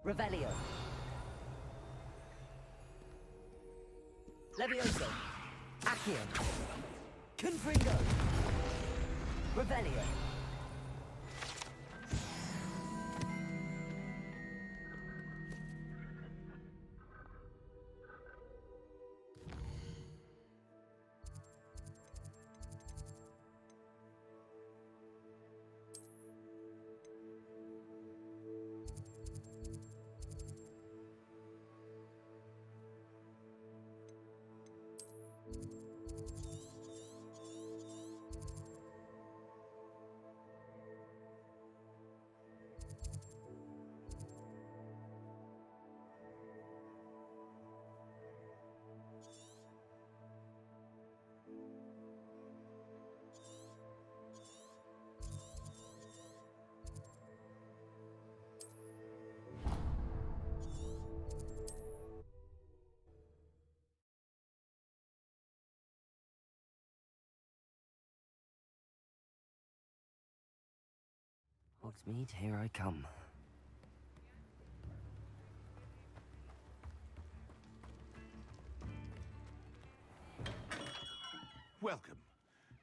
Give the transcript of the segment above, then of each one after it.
Revelio. Levioso. Accio. Confringo. Revelio. Hogsmeade, here I come. Welcome.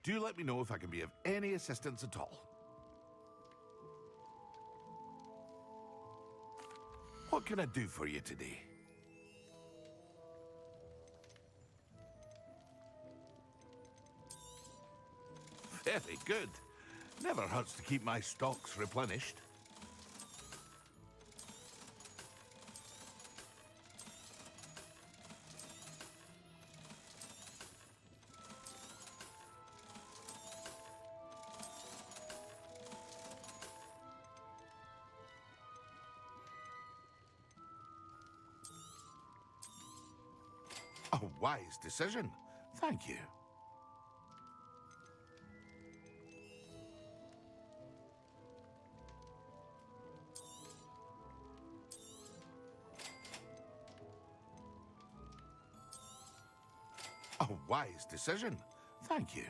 Do let me know if I can be of any assistance at all. What can I do for you today? Very good. Never hurts to keep my stocks replenished. A wise decision. Thank you. A wise decision. Thank you.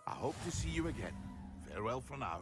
I hope to see you again. Farewell for now.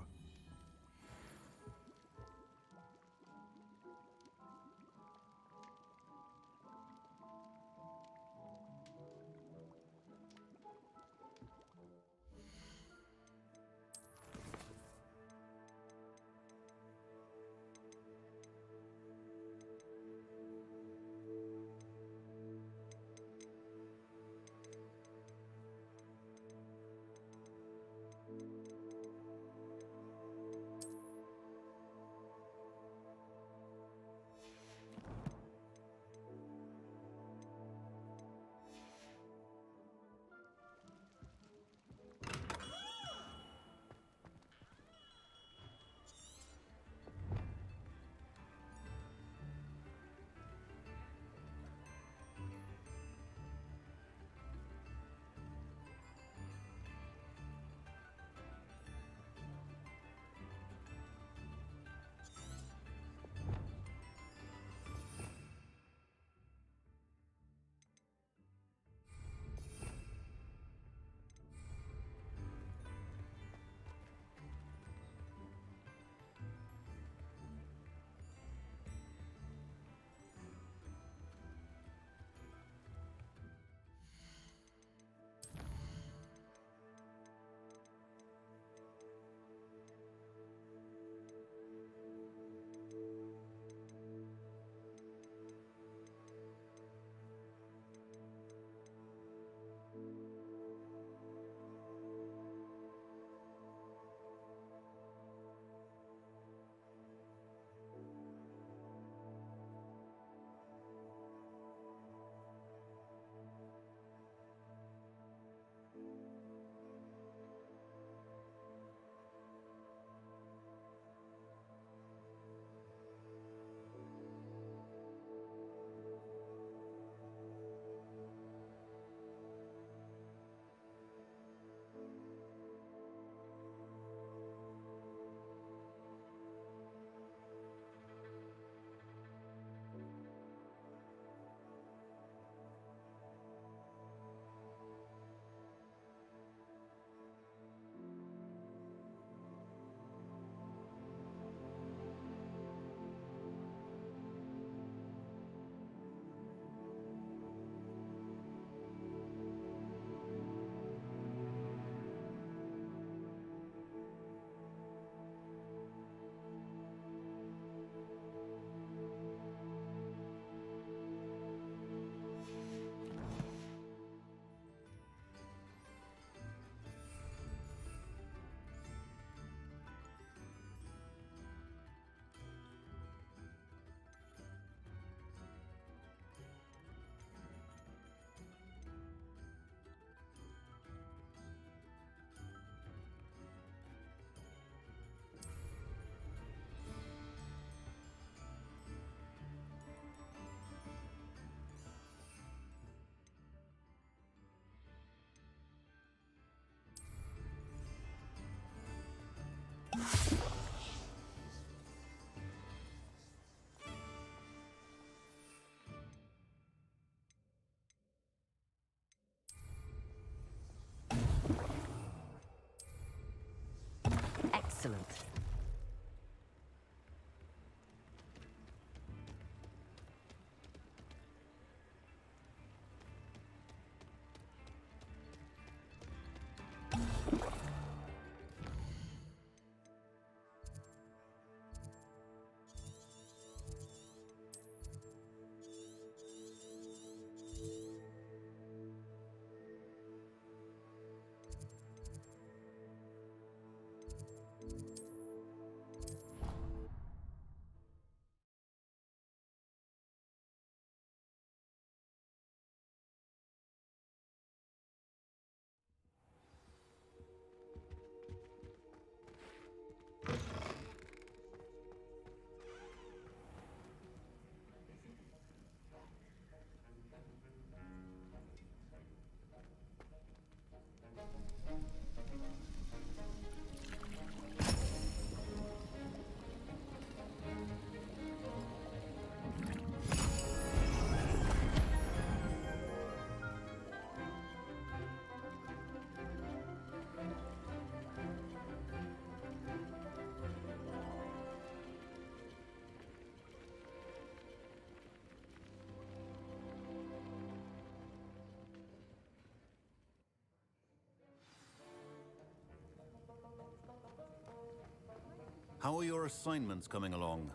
How are your assignments coming along?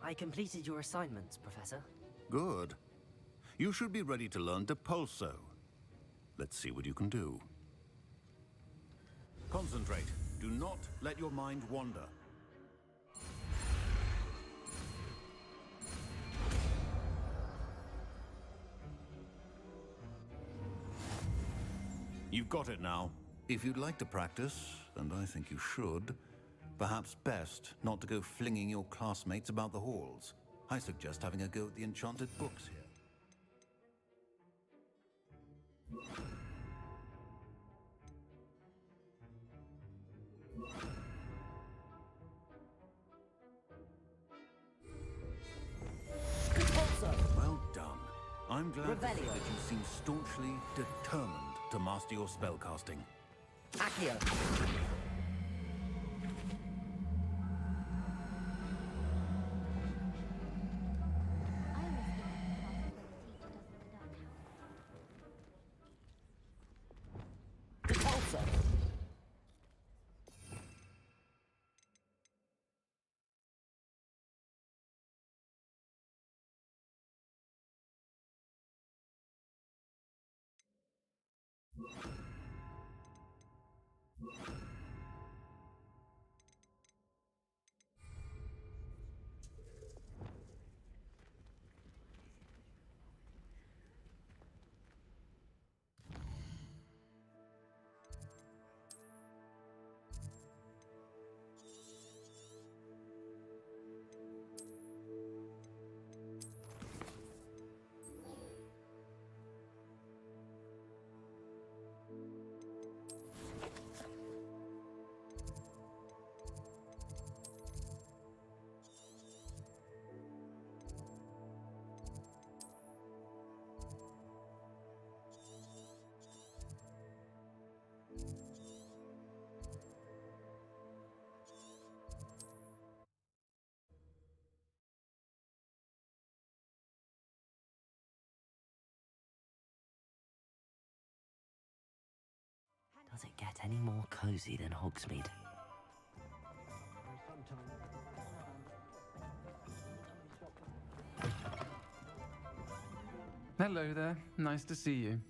I completed your assignments, Professor. Good. You should be ready to learn Depulso. Let's see what you can do. Concentrate. Do not let your mind wander. You've got it now. If you'd like to practice, and I think you should, perhaps best not to go flinging your classmates about the halls. I suggest having a go at the enchanted books here. Well done. I'm glad to see Revelio. that you seem staunchly determined to master your spellcasting. Accio. Depulso. Does it get any more cozy than Hogsmeade? Hello there. Nice to see you.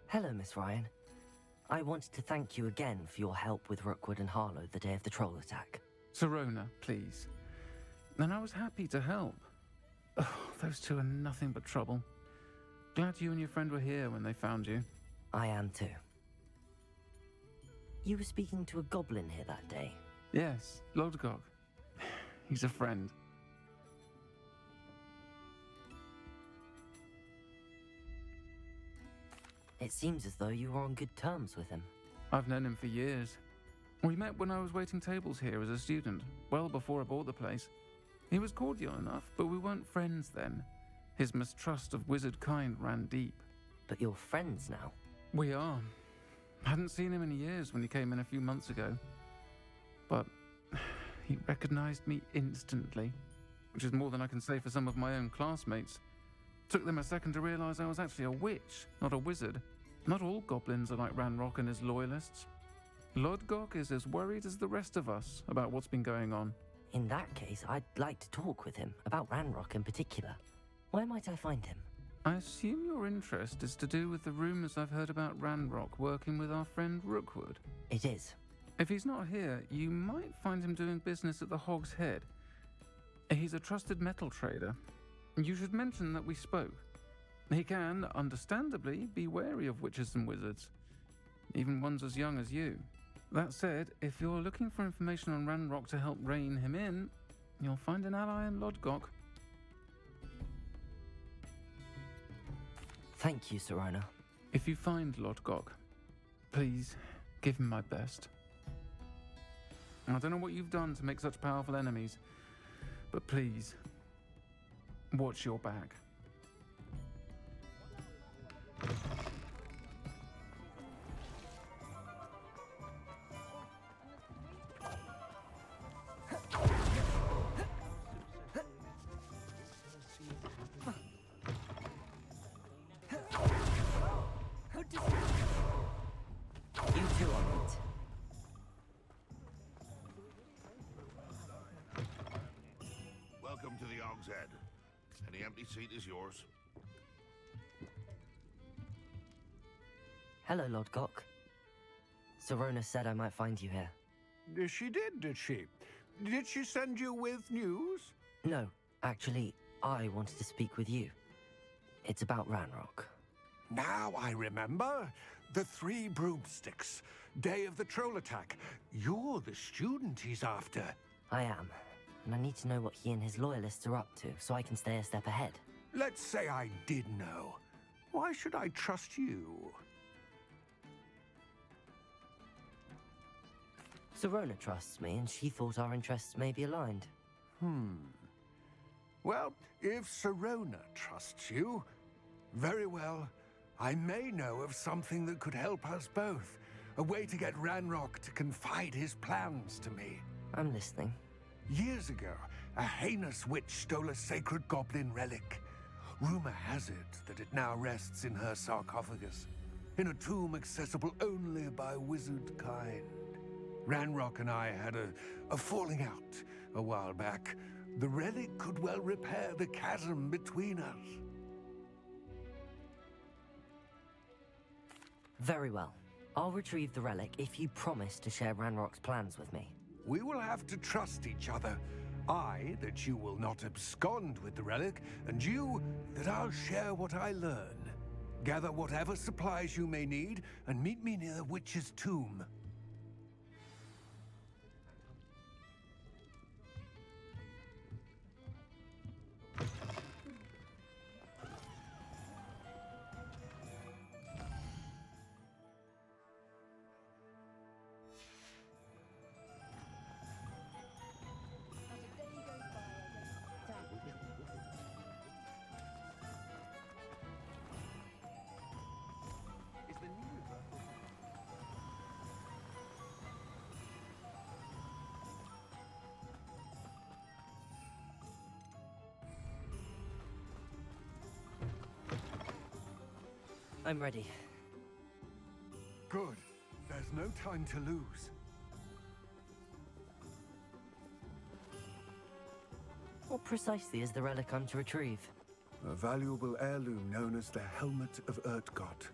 Hello, Miss Ryan. I wanted to thank you again for your help with Rookwood and Harlow the day of the troll attack. Sirona, please. And I was happy to help. Oh, those two are nothing but trouble. Glad you and your friend were here when they found you. I am too. You were speaking to a goblin here that day. Yes, Lodgok. He's a friend. It seems as though you were on good terms with him. I've known him for years. We met when I was waiting tables here as a student, well before I bought the place. He was cordial enough, but we weren't friends then. His mistrust of wizard kind ran deep. But you're friends now. We are. Hadn't seen him in years when he came in a few months ago. But he recognized me instantly, which is more than I can say for some of my own classmates. Took them a second to realize I was actually a witch, not a wizard. Not all goblins are like Ranrock and his loyalists. Lodgok is as worried as the rest of us about what's been going on. In that case, I'd like to talk with him, about Ranrock in particular. Where might I find him? I assume your interest is to do with the rumors I've heard about Ranrock working with our friend Rookwood. It is. If he's not here, you might find him doing business at the Hog's Head. He's a trusted metal trader. You should mention that we spoke. He can, understandably, be wary of witches and wizards, even ones as young as you. That said, if you're looking for information on Ranrock to help rein him in, you'll find an ally in Lodgok. Thank you, Sirona. If you find Lodgok, please give him my best. I don't know what you've done to make such powerful enemies, but please, watch your back. You too, Amit. Hogshead. Any empty seat is yours. Hello, Lord Gok. Serona said I might find you here. She did she? Did she send you with news? No, actually, I wanted to speak with you. It's about Ranrock. Now I remember. The 3 broomsticks. Day of the troll attack. You're the student he's after. I am, and I need to know what he and his loyalists are up to so I can stay a step ahead. Let's say I did know. Why should I trust you? Serona trusts me, and she thought our interests may be aligned. Well, if Serona trusts you, very well. I may know of something that could help us both. A way to get Ranrock to confide his plans to me. I'm listening. Years ago, a heinous witch stole a sacred goblin relic. Rumor has it that it now rests in her sarcophagus, in a tomb accessible only by wizard kind. Ranrock and I had a falling out a while back. The relic could well repair the chasm between us. Very well. I'll retrieve the relic if you promise to share Ranrock's plans with me. We will have to trust each other. I, that you will not abscond with the relic, and you, that I'll share what I learn. Gather whatever supplies you may need, and meet me near the witch's tomb. I'm ready. Good. There's no time to lose. What precisely is the relic I'm to retrieve? A valuable heirloom known as the Helmet of Urtgott.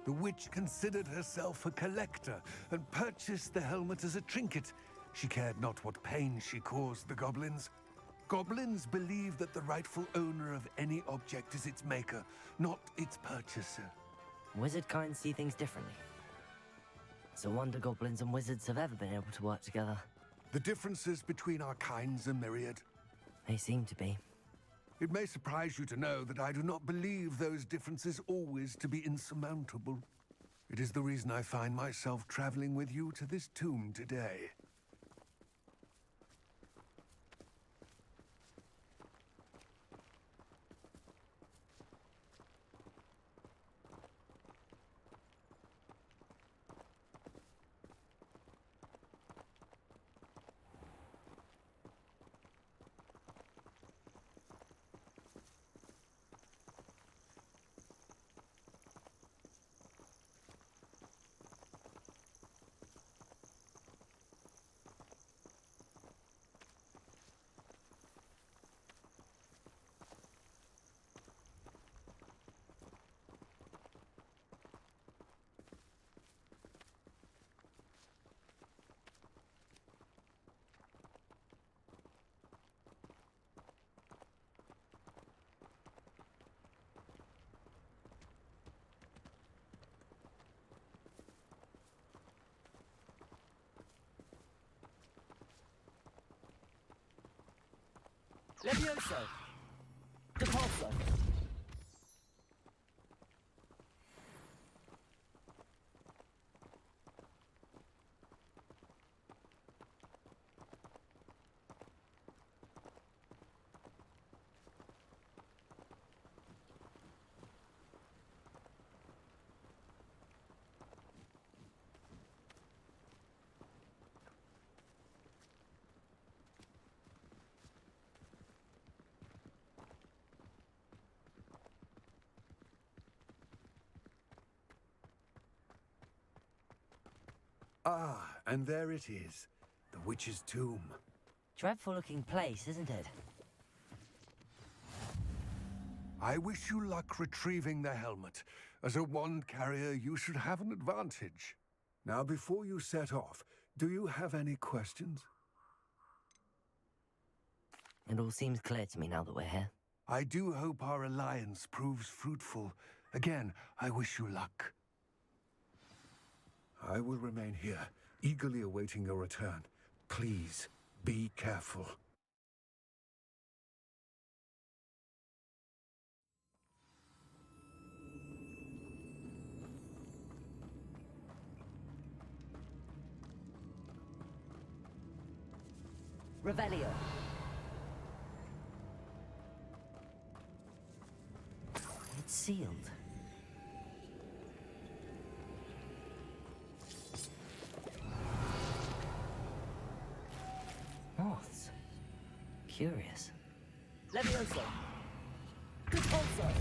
The witch considered herself a collector and purchased the helmet as a trinket. She cared not what pain she caused the goblins. Goblins believe that the rightful owner of any object is its maker, not its purchaser. Wizard kind see things differently. It's a wonder goblins and wizards have ever been able to work together. The differences between our kinds are myriad. They seem to be. It may surprise you to know that I do not believe those differences always to be insurmountable. It is the reason I find myself traveling with you to this tomb today. Levioso! Depulso! Ah, and there it is. The witch's tomb. Dreadful looking place, isn't it? I wish you luck retrieving the helmet. As a wand carrier, you should have an advantage. Now, before you set off, do you have any questions? It all seems clear to me now that we're here. I do hope our alliance proves fruitful. Again, I wish you luck. I will remain here, eagerly awaiting your return. Please, be careful. Revelio. It's sealed. Moths. Curious. Levioso. Repulso.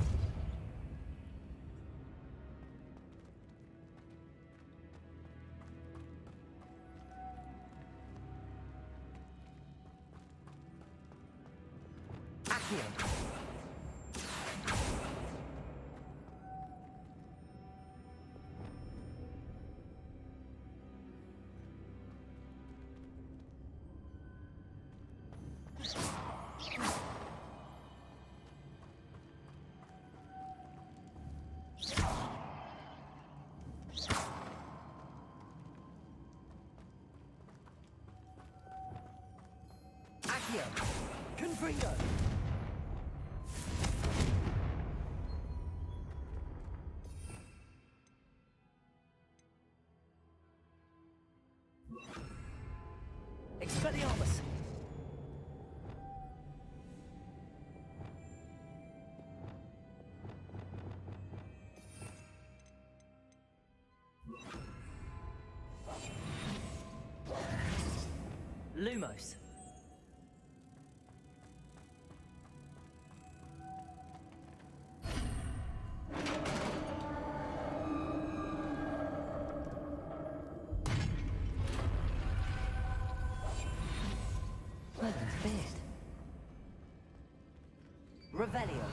Accio. Accio. Confringo. Expelliarmus. Lumos. Merlin's beard. Revelio.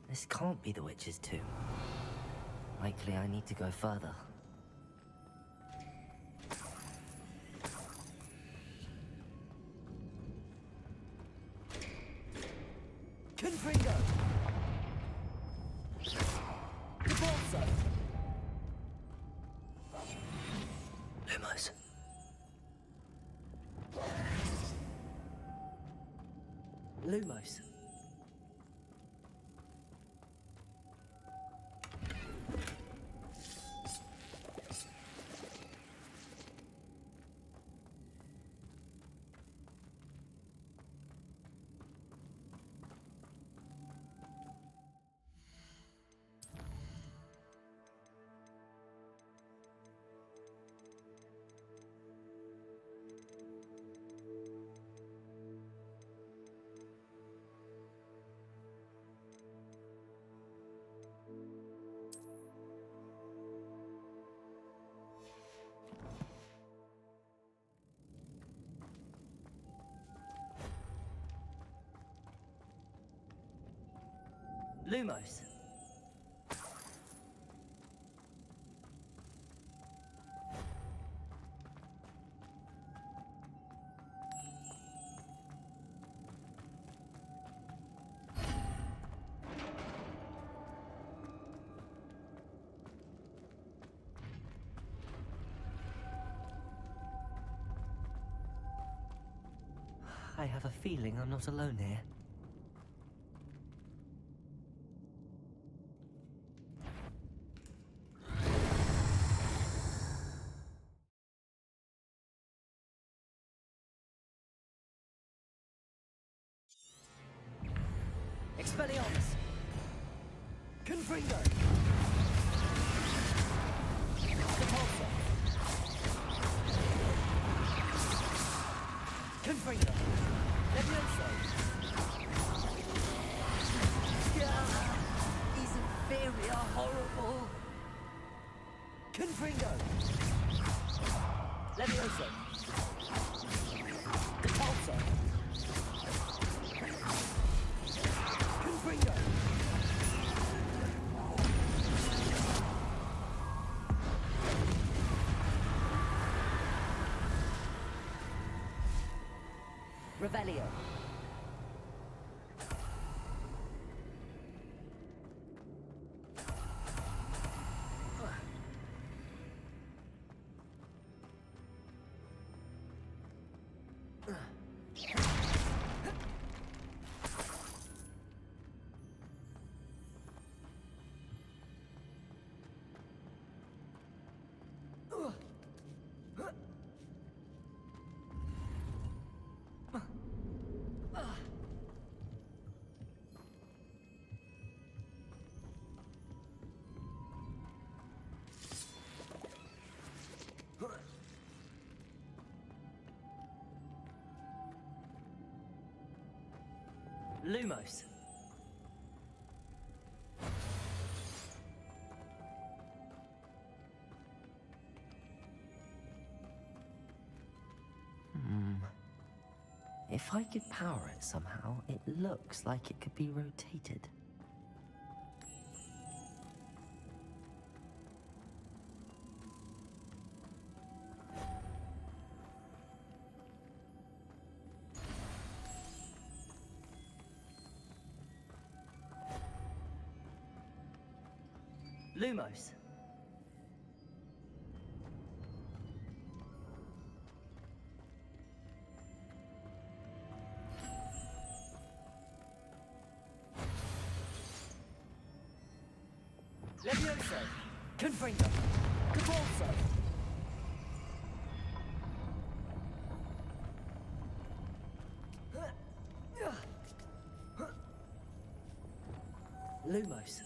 This can't be the witch's tomb. Likely I need to go further. Confringo! Repulso! Lumos. Lumos. Lumos. I have a feeling I'm not alone here. Expelliarmus! Confringo! Repulso! Confringo! Levioso! Confringo! Levioso! Repulsor! Confringo! Revelio! Lumos. If I could power it somehow, it looks like it could be rotated. Lumos. Levioso. Confringo. Repulsor. Lumos.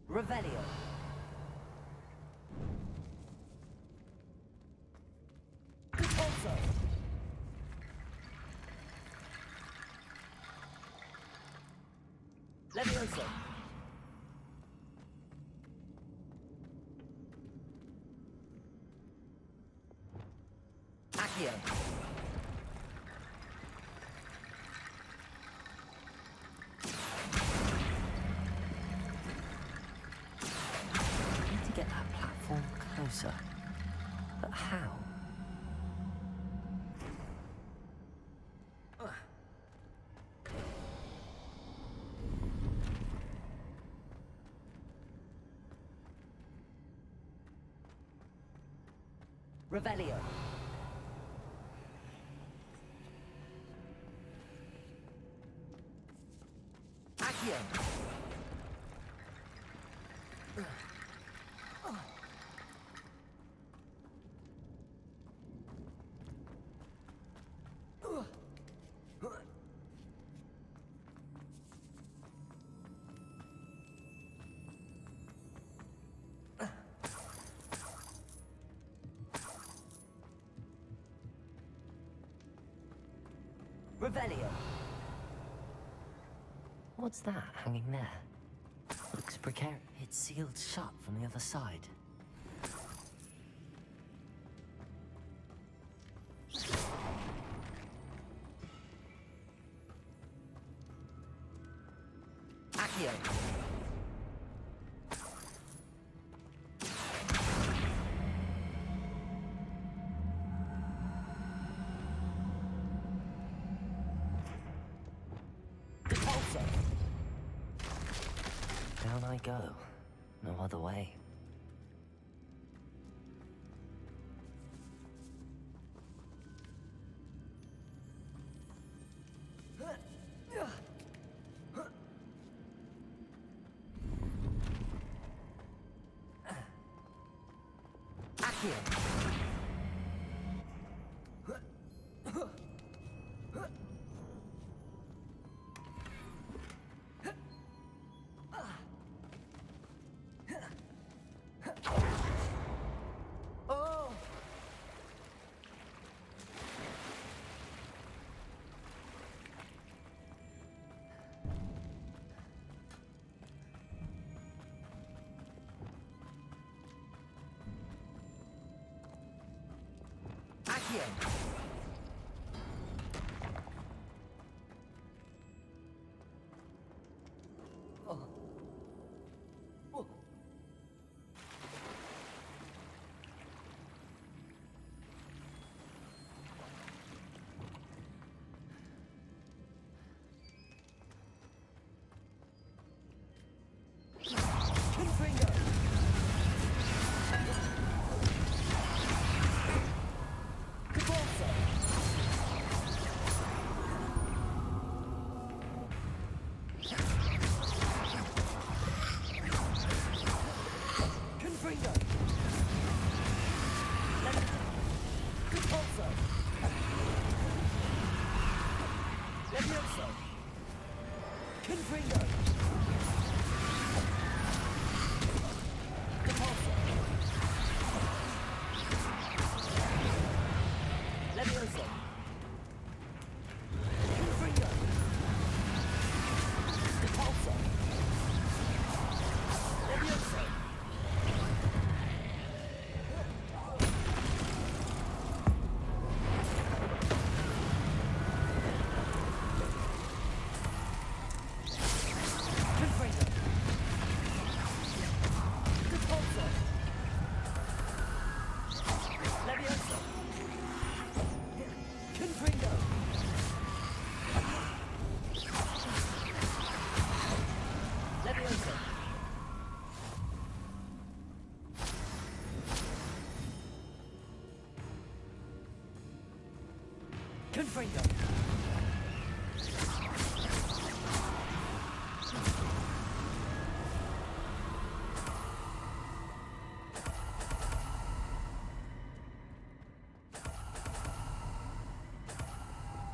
Revelio. Repulsor. Levioso. Accio. Need to get that platform closer. But how? Revelio. Accio. Revelio. What's that hanging there? Looks precarious. It's sealed shut from the other side. Accio. Repulsor. Down I go. No other way. Accio. Oh! Accio. Oh. Oh. Confringo. Cabalso. Confringo. Cabalso. Levioso. Confringo. Cabalso. Levioso. Confringo. Cabalso. Levioso. Confringo. Cabalso. Levioso. Confringo. Levioso. Confringo.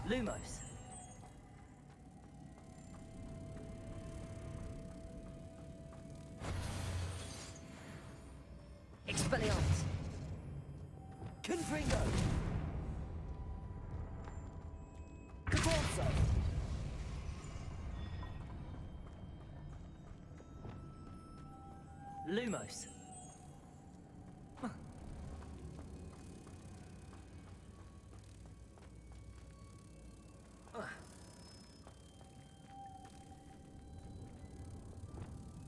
Lumos. Expelliarmus. Confringo. Cabalso. Lumos.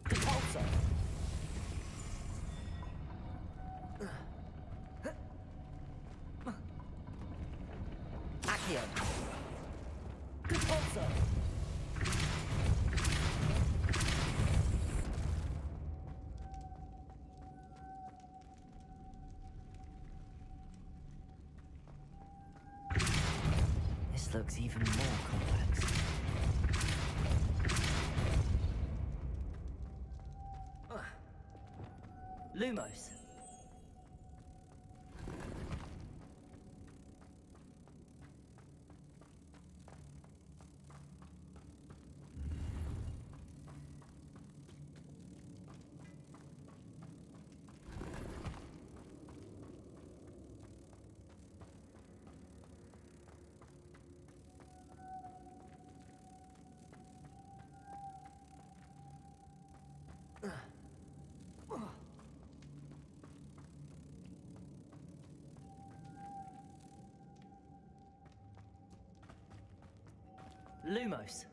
Cabalso. Accio. Cabalso. This looks even more complex. Lumos. Lumos.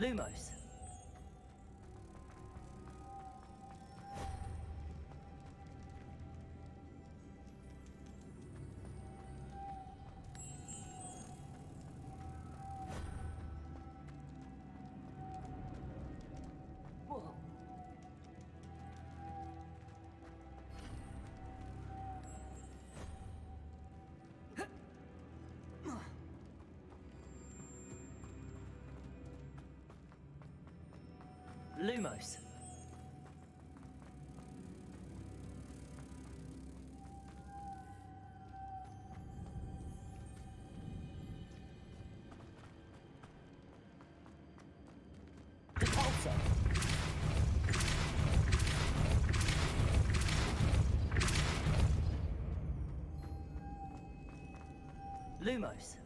Lumos. Whoa. Lumos. Repulsor. Lumos.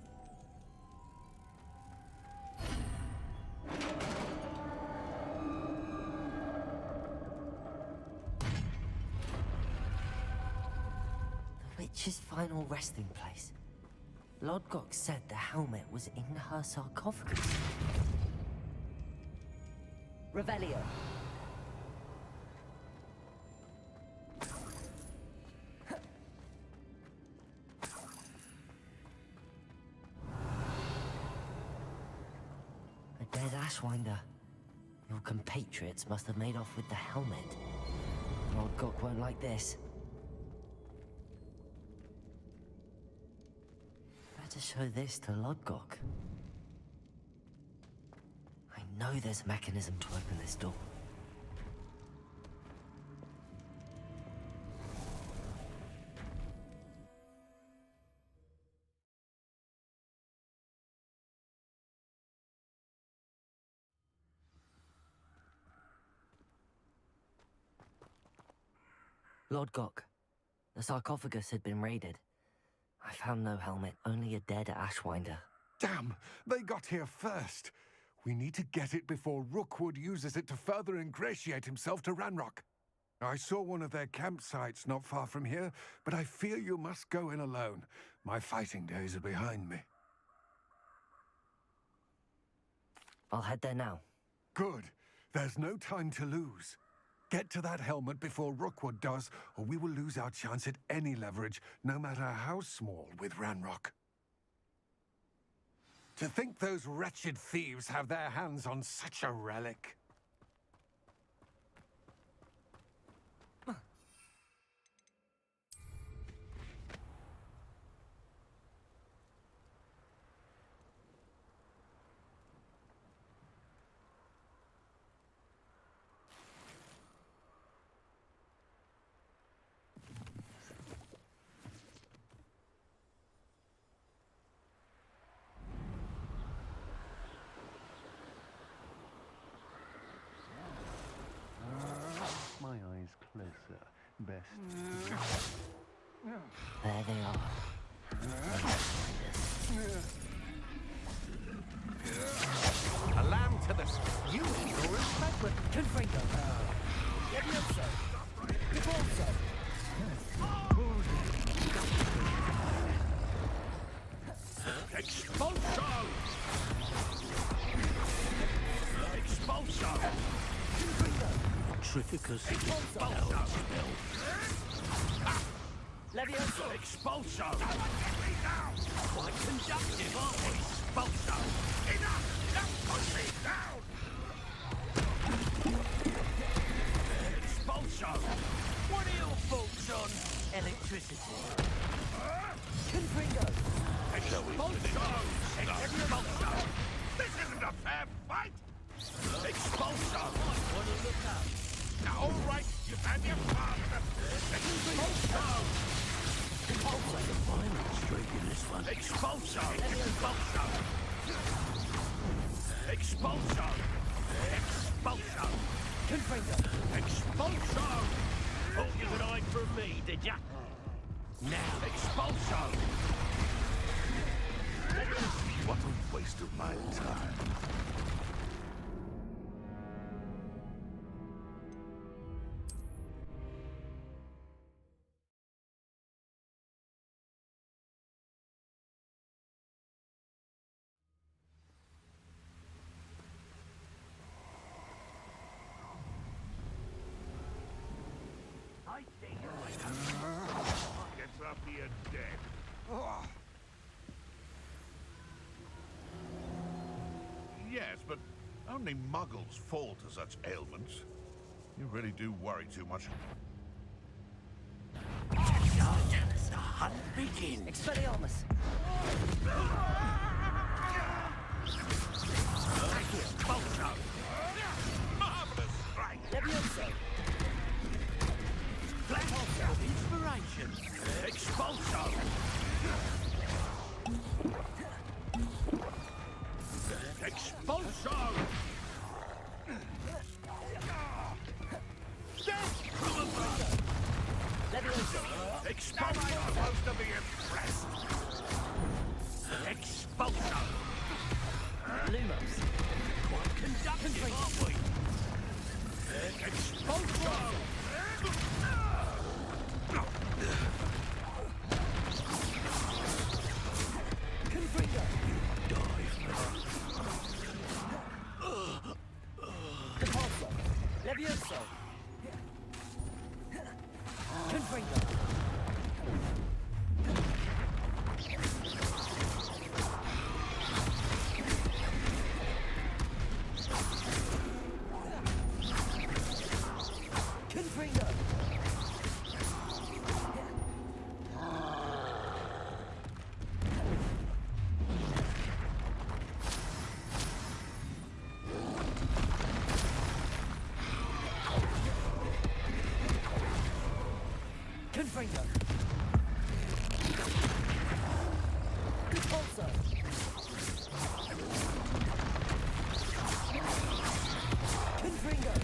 The witch's final resting place. Lodgok said the helmet was in her sarcophagus. Revelio. A dead Ashwinder. Your compatriots must have made off with the helmet. Lodgok won't like this. Better show this to Lodgok. I know there's a mechanism to open this door. Lodgok, the sarcophagus had been raided. I found no helmet, only a dead Ashwinder. Damn! They got here first. We need to get it before Rookwood uses it to further ingratiate himself to Ranrock. I saw one of their campsites not far from here, but I fear you must go in alone. My fighting days are behind me. I'll head there now. Good. There's no time to lose. Get to that helmet before Rookwood does, or we will lose our chance at any leverage, no matter how small, with Ranrock. To think those wretched thieves have their hands on such a relic. My eyes closer, best. There they are. A lamb to the you need all respect, but Confringo. Levioso. Repulsor. Expulso! Expulso! Trificus Expulso! Levioso. Expulso! Quite conductive, aren't we? Expulso! Enough! Now put me down! Expulso! What are your thoughts on electricity? Confringo. Expulso! Expulso! This isn't a fair fight! Expulso! Want to look out? Now, all right, you've had your fun! Expulso! Expulso! The violence streak in this one. Expulso! Expulso! Expulso! Expulso! Confringo. Expulso! Thought you could hide from me, did ya? Now, expulso! What a waste of my time. Gets up here dead. Yes, but only muggles fall to such ailments. You really do worry too much. The hunt begins. Expelliarmus! Expulso! Marvelous strike! Levioso! Flash of inspiration. Expulso! Expulso! Levioso! Expulso! I'm supposed to be impressed! Expulso! Lumos! Quite conductive, aren't we? Expulso! Confringo! Repulso! Levioso! Confringo! Confringo! Confringo! Repulso! Confringo!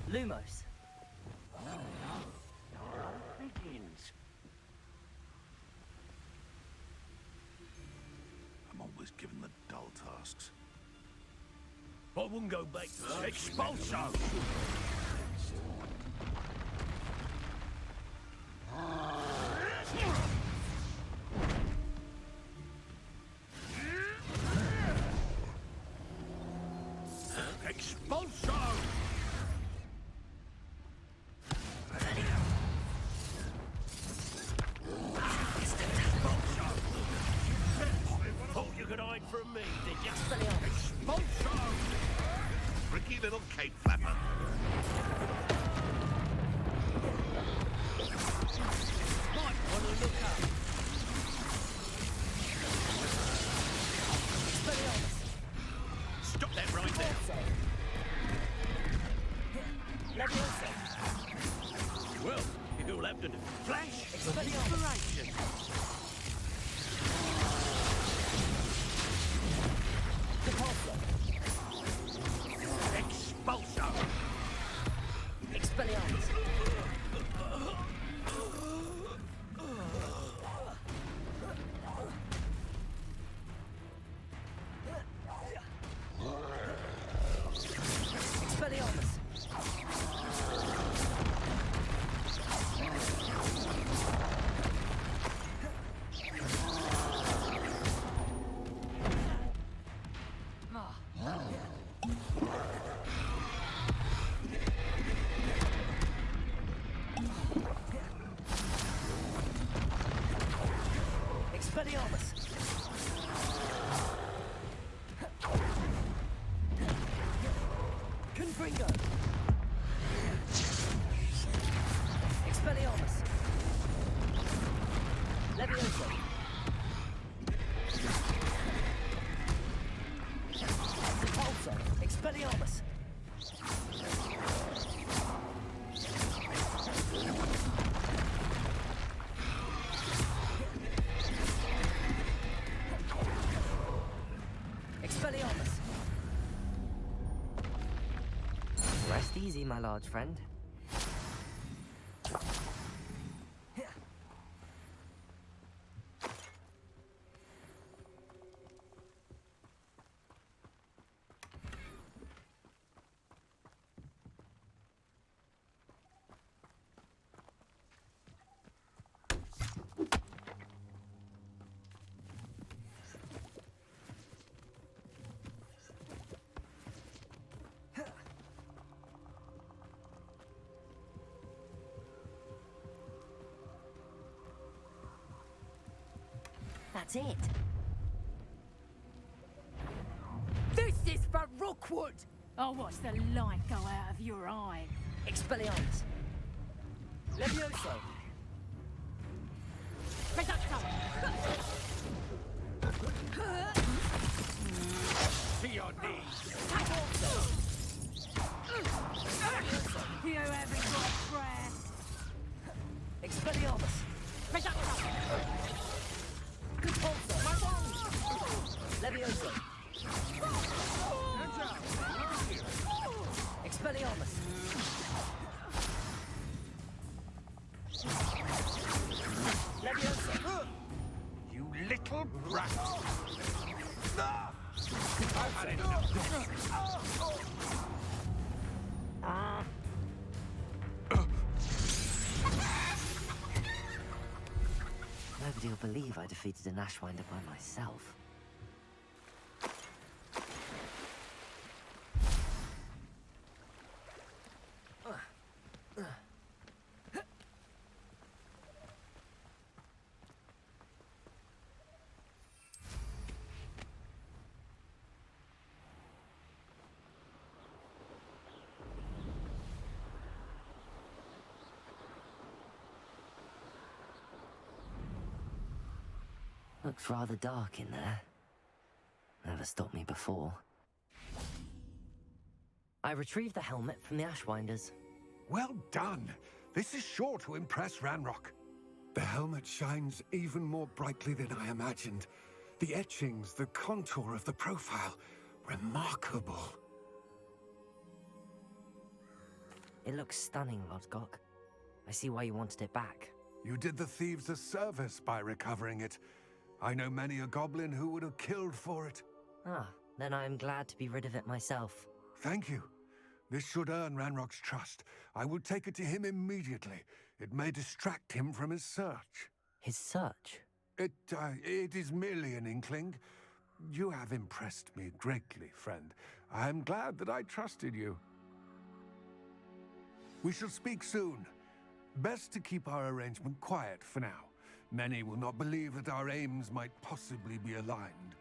Lumos! Begins. I'm always given the dull tasks. I wouldn't go back to that. Expulso! Expulso! Thought you could hide from me, did you? Expulso! Tricky little cape flapper. Might want to look up. Stop that right there. Levioso! Well, you'll have to do flash of inspiration. Repulso! Expulso! Expelliarmus! Expelliarmus! Rest easy, my large friend. That's it. This is for Rookwood! I'll watch the light go out of your eye. Expelliarmus. Levioso. Reducto! To your knees. You haven't got a prayer. Expelliarmus. Reducto! Compulso. Levioso. Expelliarmus. Levioso. You little brat. I've had enough. Nobody will believe I defeated an Ashwinder by myself. Looks rather dark in there. Never stopped me before. I retrieved the helmet from the Ashwinders. Well done. This is sure to impress Ranrock. The helmet shines even more brightly than I imagined. The etchings, the contour of the profile, remarkable. It looks stunning, Lodgok. I see why you wanted it back. You did the thieves a service by recovering it. I know many a goblin who would have killed for it. Ah, then I am glad to be rid of it myself. Thank you. This should earn Ranrock's trust. I will take it to him immediately. It may distract him from his search. His search? It is merely an inkling. You have impressed me greatly, friend. I am glad that I trusted you. We shall speak soon. Best to keep our arrangement quiet for now. Many will not believe that our aims might possibly be aligned.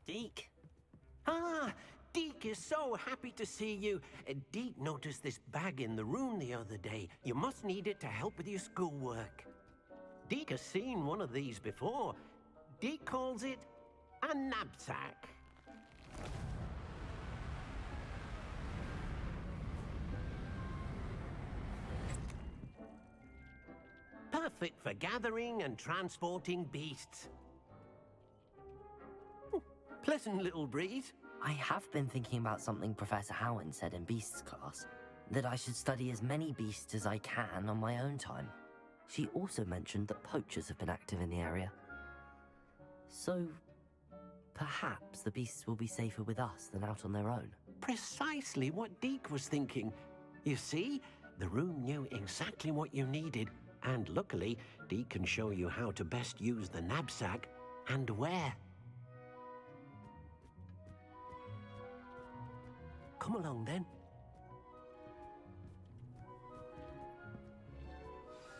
Deke. Ah, Deke is so happy to see you. Deke noticed this bag in the room the other day. You must need it to help with your schoolwork. Deke has seen one of these before. Deke calls it a knapsack. fit for gathering and transporting beasts. Pleasant little breeze. I have been thinking about something Professor Howard said in Beasts class, that I should study as many beasts as I can on my own time. She also mentioned that poachers have been active in the area. So, perhaps the beasts will be safer with us than out on their own. Precisely what Deke was thinking. You see, the room knew exactly what you needed, and luckily, Deke can show you how to best use the knapsack and where. Come along, then.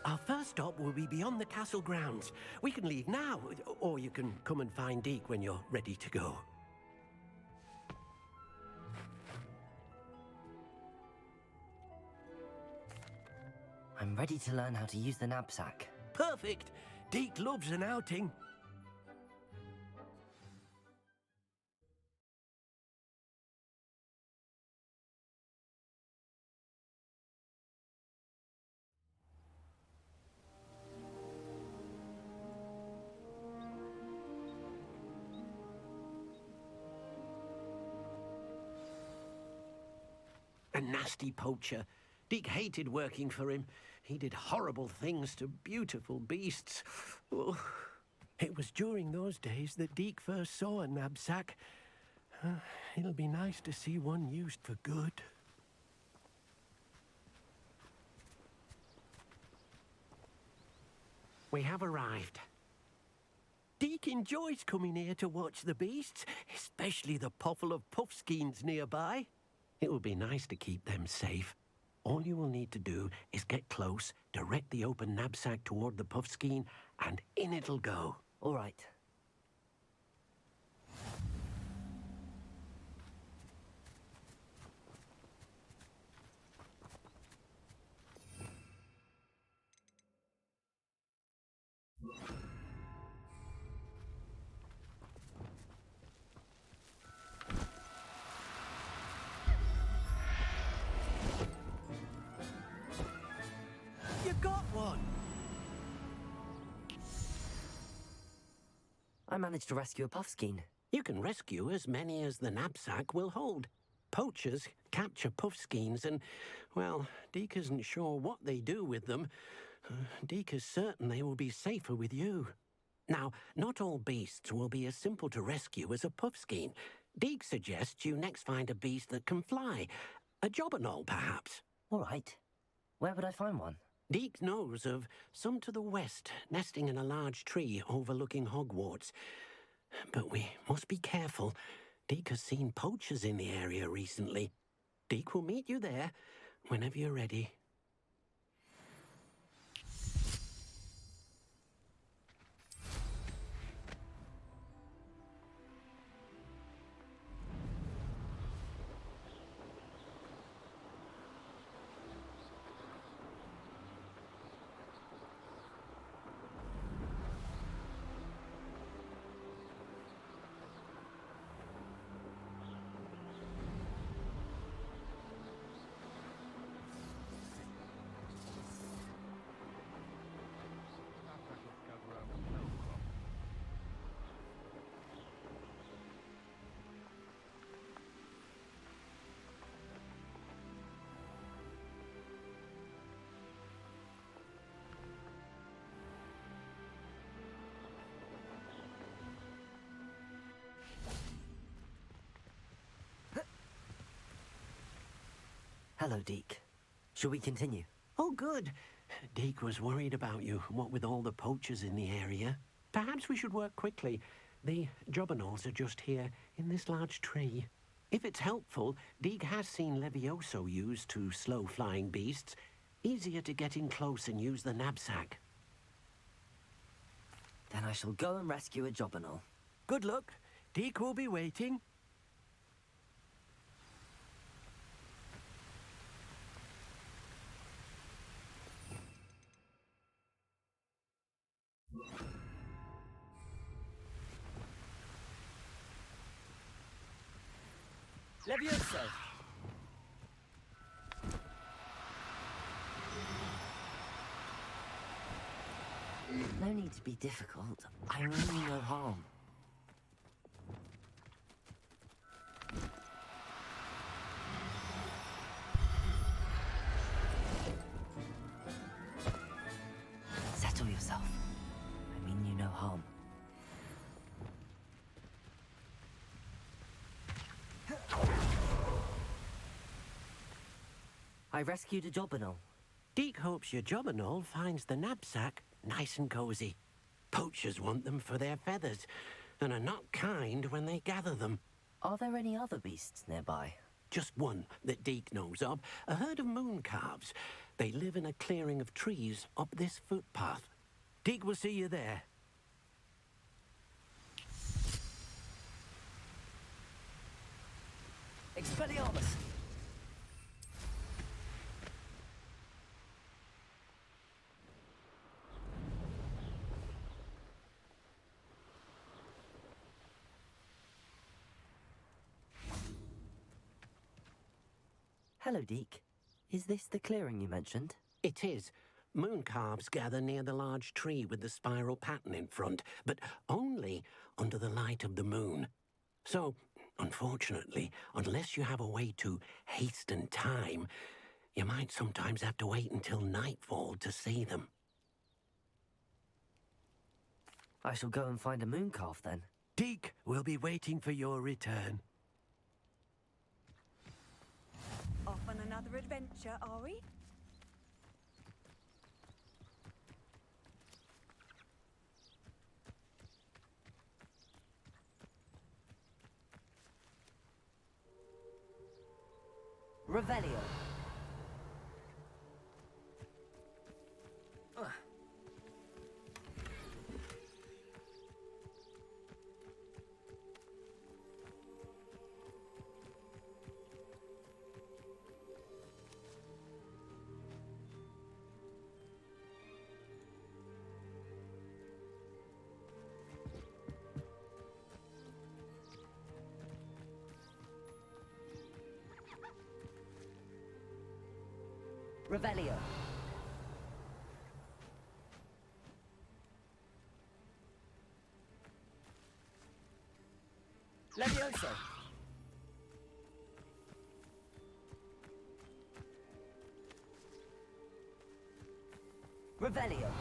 Our first stop will be beyond the castle grounds. We can leave now, or you can come and find Deke when you're ready to go. I'm ready to learn how to use the knapsack. Perfect! Deke loves an outing. A nasty poacher. Deke hated working for him. He did horrible things to beautiful beasts. Oh, it was during those days that Deke first saw a knapsack. It'll be nice to see one used for good. We have arrived. Deke enjoys coming here to watch the beasts, especially the potful of puffskeins nearby. It will be nice to keep them safe. All you will need to do is get close, direct the open knapsack toward the puffskein, and in it'll go. All right. You got one! I managed to rescue a puffskein. You can rescue as many as the knapsack will hold. Poachers capture puffskeins and, well, Deke isn't sure what they do with them. Deke is certain they will be safer with you. Now, not all beasts will be as simple to rescue as a puffskein. Deke suggests you next find a beast that can fly. A jobberknoll, perhaps. All right. Where would I find one? Deke knows of some to the west, nesting in a large tree overlooking Hogwarts. But we must be careful. Deke has seen poachers in the area recently. Deke will meet you there whenever you're ready. Hello, Deke. Shall we continue? Oh, good. Deke was worried about you, what with all the poachers in the area. Perhaps we should work quickly. The jobberknolls are just here, in this large tree. If it's helpful, Deke has seen Levioso used to slow flying beasts. Easier to get in close and use the knapsack. Then I shall go and rescue a jobberknoll. Good luck. Deke will be waiting. Levioso! No need to be difficult. I mean you no harm. Settle yourself. I mean you no harm. I rescued a Jobberknoll. Deke hopes your Jobberknoll finds the knapsack nice and cozy. Poachers want them for their feathers, and are not kind when they gather them. Are there any other beasts nearby? Just one that Deke knows of, a herd of moon calves. They live in a clearing of trees up this footpath. Deke will see you there. Expelliarmus! Hello, Deke. Is this the clearing you mentioned? It is. Moon calves gather near the large tree with the spiral pattern in front, but only under the light of the moon. So, unfortunately, unless you have a way to hasten time, you might sometimes have to wait until nightfall to see them. I shall go and find a moon calf then. Deke will be waiting for your return. Off on another adventure, are we? Revelio. Revelio. Levioso. Revelio.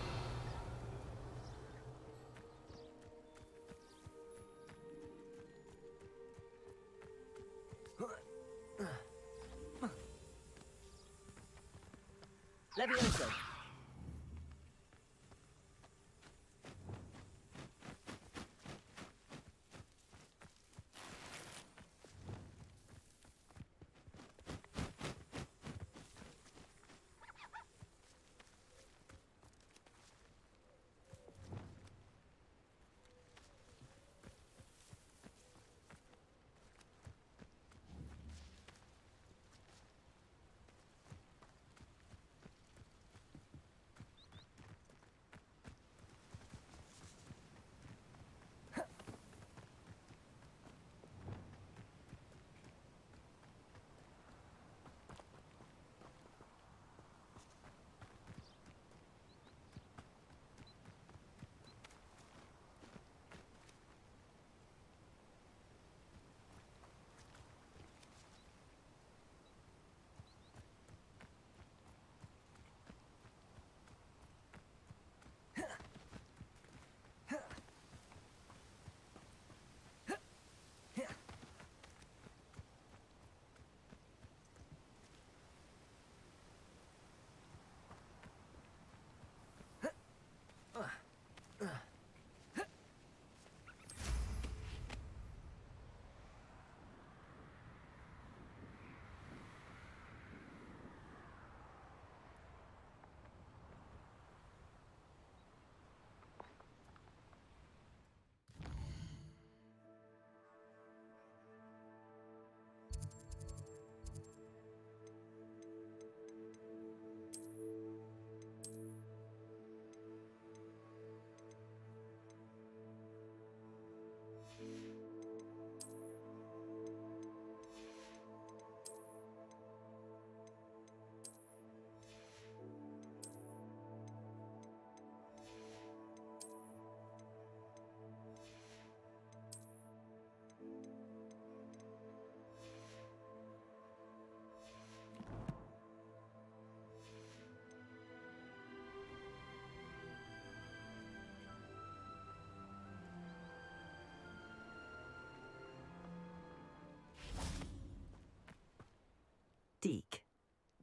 Levioso.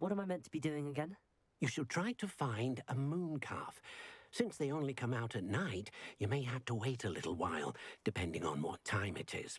What am I meant to be doing again? You should try to find a moon calf. Since they only come out at night, you may have to wait a little while, depending on what time it is.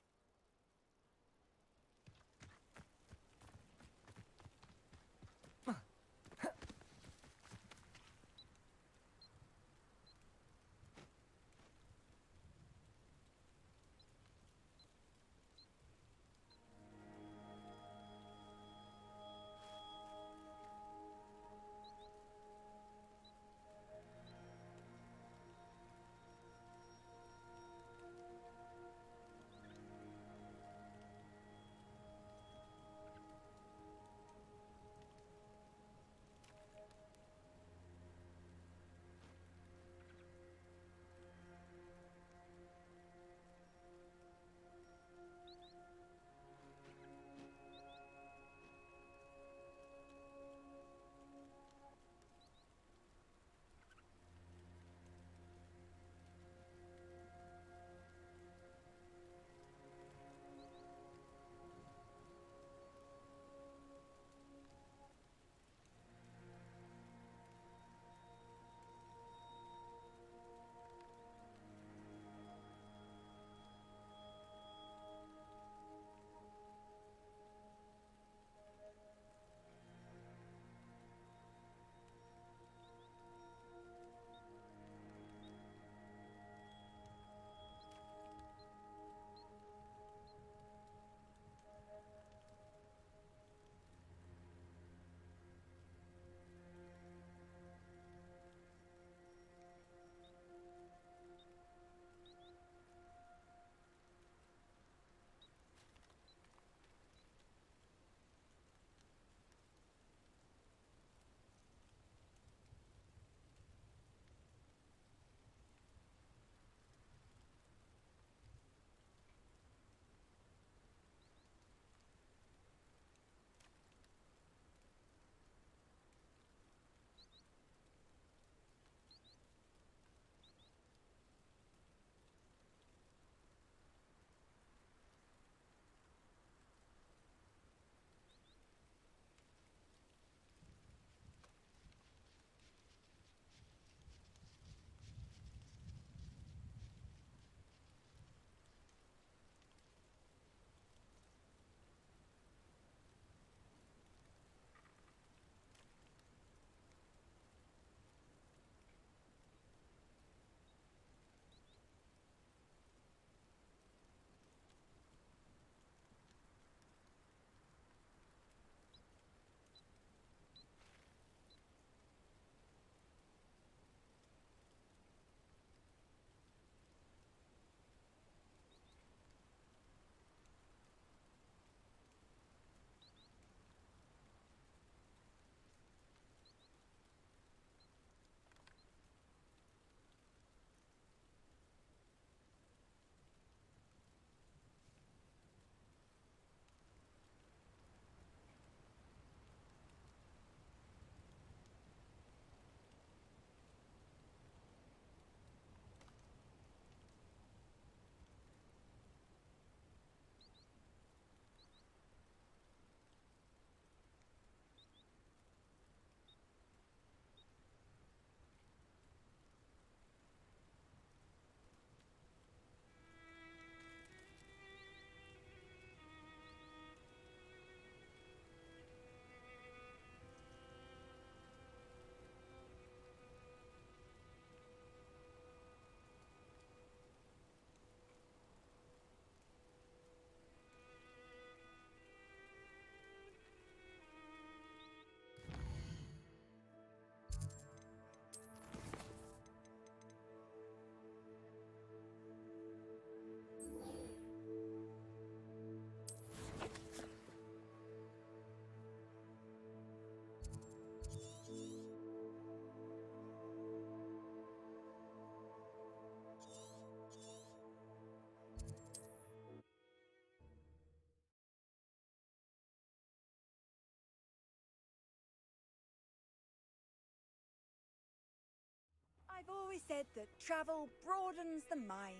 I've always said that travel broadens the mind.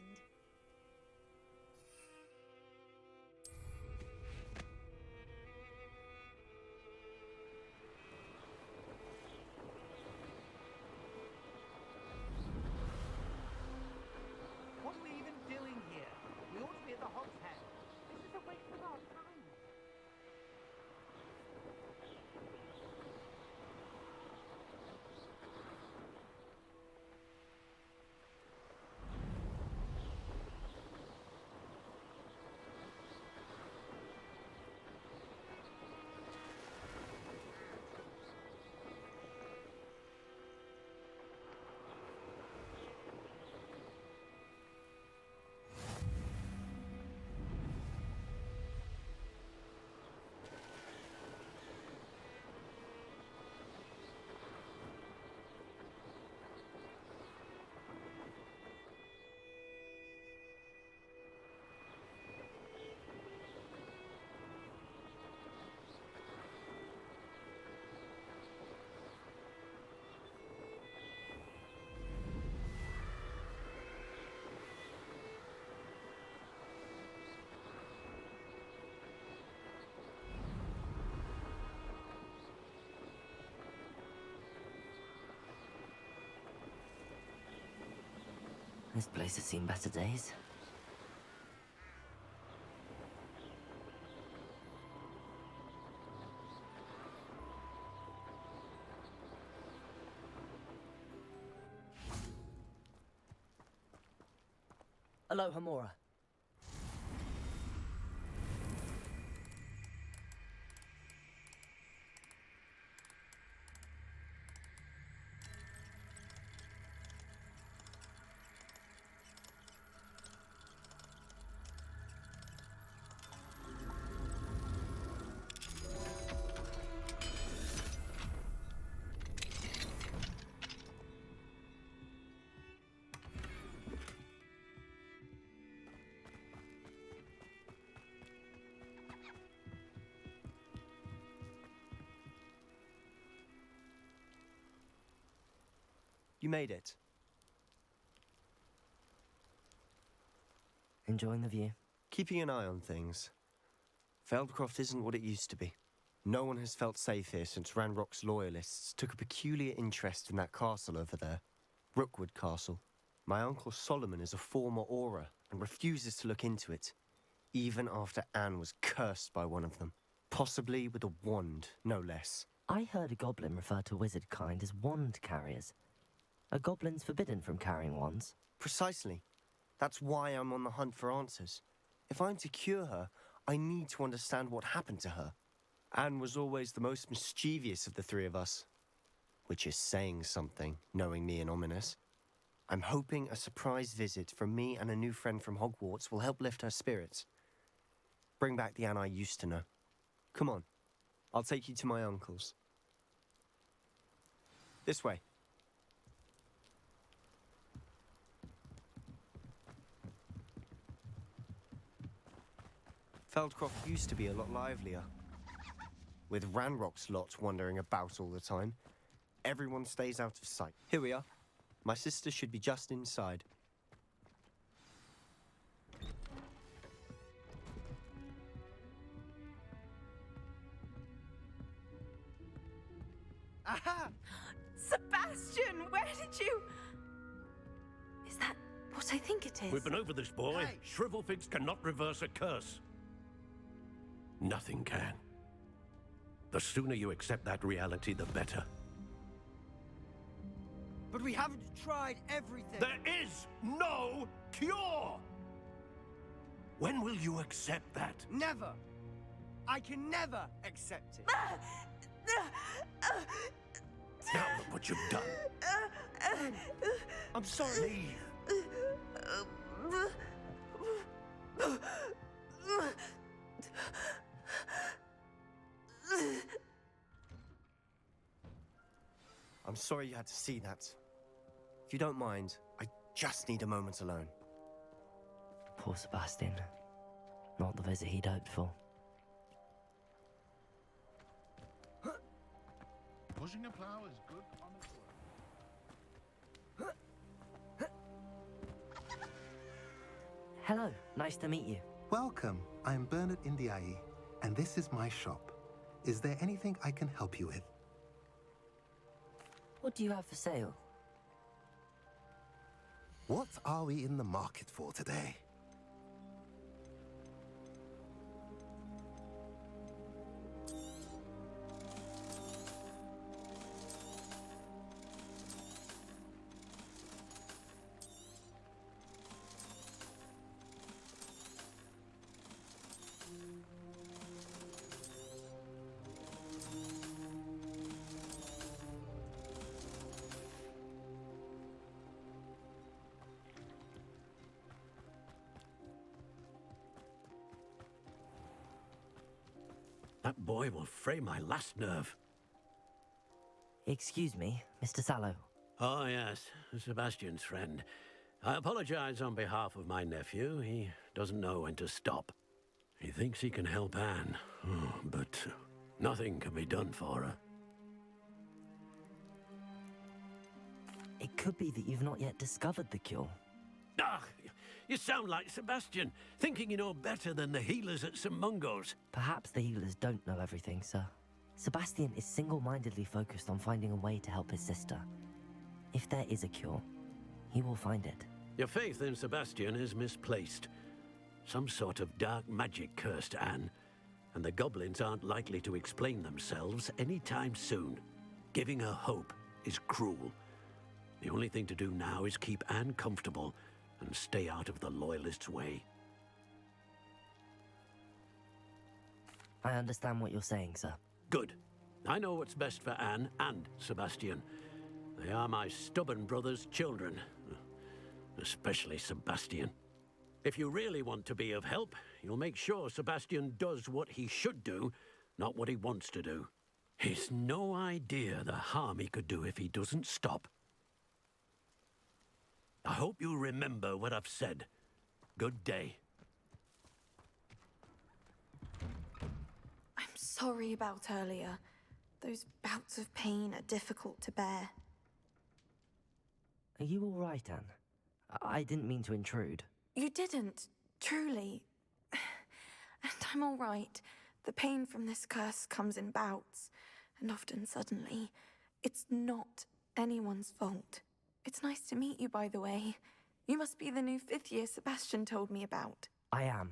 This place has seen better days. Aloha, Mora. You made it. Enjoying the view? Keeping an eye on things. Feldcroft isn't what it used to be. No one has felt safe here since Ranrock's loyalists took a peculiar interest in that castle over there. Rookwood Castle. My uncle Solomon is a former Auror and refuses to look into it, even after Anne was cursed by one of them. Possibly with a wand, no less. I heard a goblin refer to wizard kind as wand carriers. Are goblins forbidden from carrying wands? Precisely. That's why I'm on the hunt for answers. If I'm to cure her, I need to understand what happened to her. Anne was always the most mischievous of the three of us. Which is saying something, knowing me and Ominous. I'm hoping a surprise visit from me and a new friend from Hogwarts will help lift her spirits. Bring back the Anne I used to know. Come on, I'll take you to my uncle's. This way. Feldcroft used to be a lot livelier. With Ranrock's lot wandering about all the time, everyone stays out of sight. Here we are. My sister should be just inside. Aha! Sebastian, where did you... Is that what I think it is? We've been over this, boy. Hey. Shrivelfigs cannot reverse a curse. Nothing can. The sooner you accept that reality, the better. But we haven't tried everything. There is no cure! When will you accept that? Never. I can never accept it. Now look what you've done. I'm sorry. I'm sorry you had to see that. If you don't mind, I just need a moment alone. Poor Sebastian. Not the visit he'd hoped for. Pushing a plow is good on its way. Hello, nice to meet you. Welcome. I'm Bernard Indiai, and this is my shop. Is there anything I can help you with? What do you have for sale? What are we in the market for today? That boy will fray my last nerve. Excuse me, Mr. Sallow. Oh, yes, Sebastian's friend. I apologize on behalf of my nephew. He doesn't know when to stop. He thinks he can help Anne, but nothing can be done for her. It could be that you've not yet discovered the cure. Ah, you sound like Sebastian, thinking you know better than the healers at St. Mungo's. Perhaps the healers don't know everything, sir. Sebastian is single-mindedly focused on finding a way to help his sister. If there is a cure, he will find it. Your faith in Sebastian is misplaced. Some sort of dark magic cursed Anne, and the goblins aren't likely to explain themselves anytime soon. Giving her hope is cruel. The only thing to do now is keep Anne comfortable and stay out of the Loyalists' way. I understand what you're saying, sir. Good. I know what's best for Anne and Sebastian. They are my stubborn brother's children. Especially Sebastian. If you really want to be of help, you'll make sure Sebastian does what he should do, not what he wants to do. He's no idea the harm he could do if he doesn't stop. I hope you remember what I've said. Good day. I'm sorry about earlier. Those bouts of pain are difficult to bear. Are you all right, Anne? I didn't mean to intrude. You didn't, truly. And I'm all right. The pain from this curse comes in bouts, and often suddenly. It's not anyone's fault. It's nice to meet you, by the way. You must be the new 5th year Sebastian told me about. I am.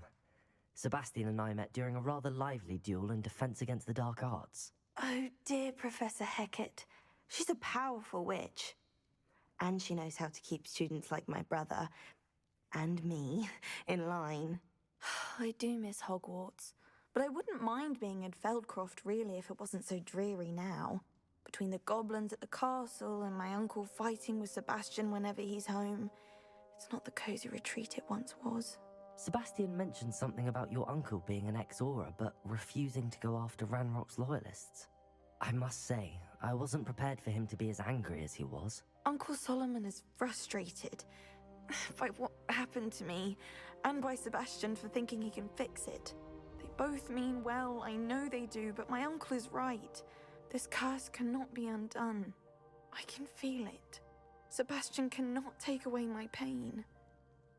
Sebastian and I met during a rather lively duel in Defense Against the Dark Arts. Oh, dear Professor Hecat. She's a powerful witch. And she knows how to keep students like my brother, and me, in line. I do miss Hogwarts, but I wouldn't mind being in Feldcroft, really, if it wasn't so dreary now. Between the goblins at the castle and my uncle fighting with Sebastian whenever he's home, it's not the cozy retreat it once was. Sebastian mentioned something about your uncle being an ex-Auror, but refusing to go after Ranrock's Loyalists. I must say, I wasn't prepared for him to be as angry as he was. Uncle Solomon is frustrated by what happened to me, and by Sebastian for thinking he can fix it. They both mean well, I know they do, but my uncle is right. This curse cannot be undone. I can feel it. Sebastian cannot take away my pain.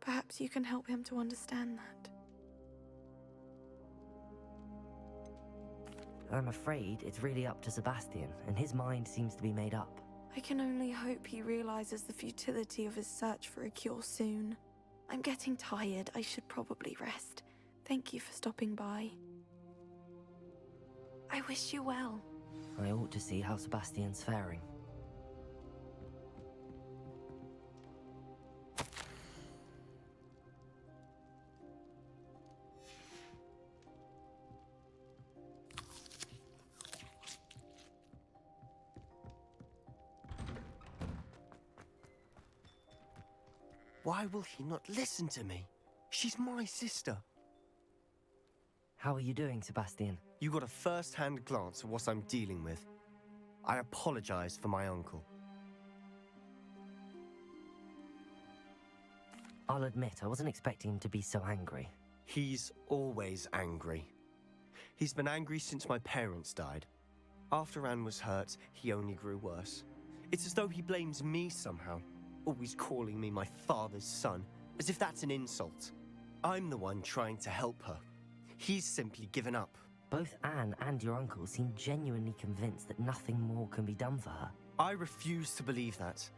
Perhaps you can help him to understand that. I'm afraid it's really up to Sebastian, and his mind seems to be made up. I can only hope he realizes the futility of his search for a cure soon. I'm getting tired. I should probably rest. Thank you for stopping by. I wish you well. I ought to see how Sebastian's faring. Why will he not listen to me? She's my sister. How are you doing, Sebastian? You got a first-hand glance at what I'm dealing with. I apologize for my uncle. I'll admit, I wasn't expecting him to be so angry. He's always angry. He's been angry since my parents died. After Anne was hurt, he only grew worse. It's as though he blames me somehow, always calling me my father's son, as if that's an insult. I'm the one trying to help her. He's simply given up. Both Anne and your uncle seem genuinely convinced that nothing more can be done for her. I refuse to believe that.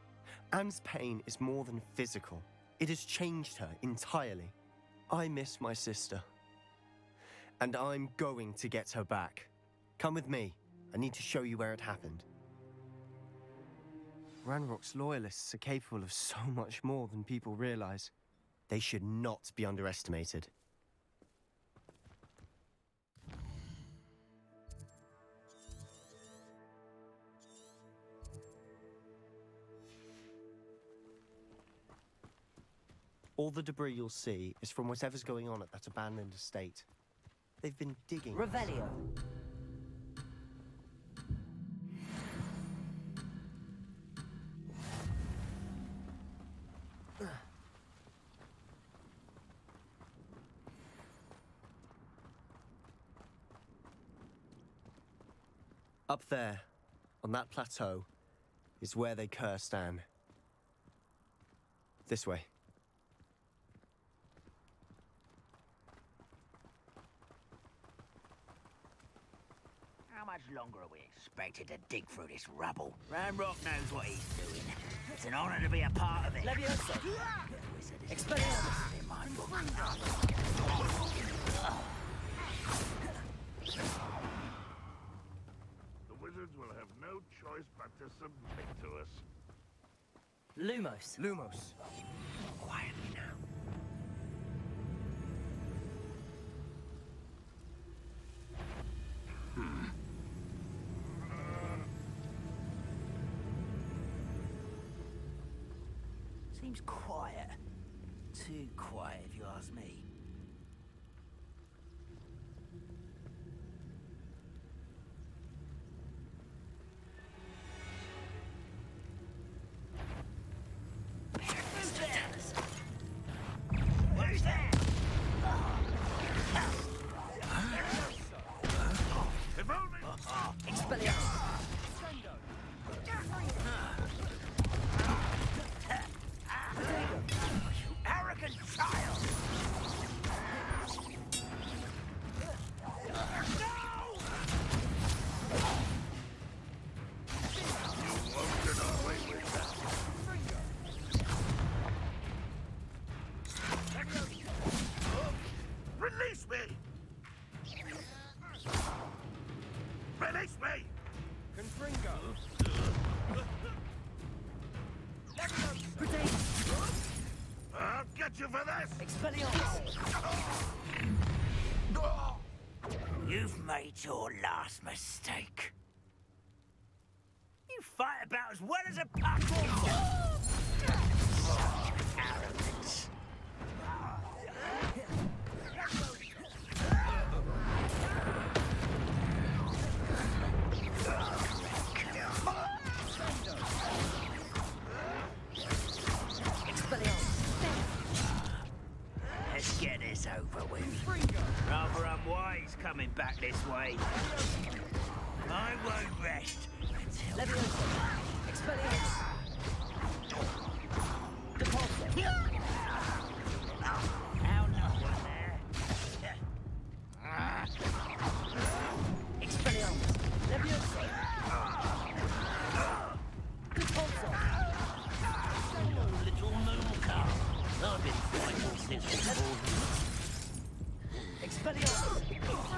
Anne's pain is more than physical. It has changed her entirely. I miss my sister. And I'm going to get her back. Come with me. I need to show you where it happened. Ranrock's Loyalists are capable of so much more than people realize. They should not be underestimated. All the debris you'll see is from whatever's going on at that abandoned estate. They've been digging. Revelio. Up there, on that plateau, is where they cursed Anne. This way. How much longer are we expected to dig through this rubble? Ranrock knows what he's doing. It's an honor to be a part of it. Levioso. wizard is Expelliarmus! in my book. The wizards will have no choice but to submit to us. Lumos. Lumos. Quietly now. Seems quiet. Too quiet, if you ask me. Who's there? If only... Expelliarmus! You arrogant child! You won't get away with that. Release me! Release me! I'll get you for this! Expelliarmus! You've made your last mistake. You fight about as well as a puppy. Arrogance. Let's get this over with. Rather unwise coming back this way. I won't rest until... Expelliarmus! Depulso! How no one there? Expelliarmus! Levioso! Depulso! Oh, little mooncalf. I've been fighting since the morning. Expelliarmus! Depulso!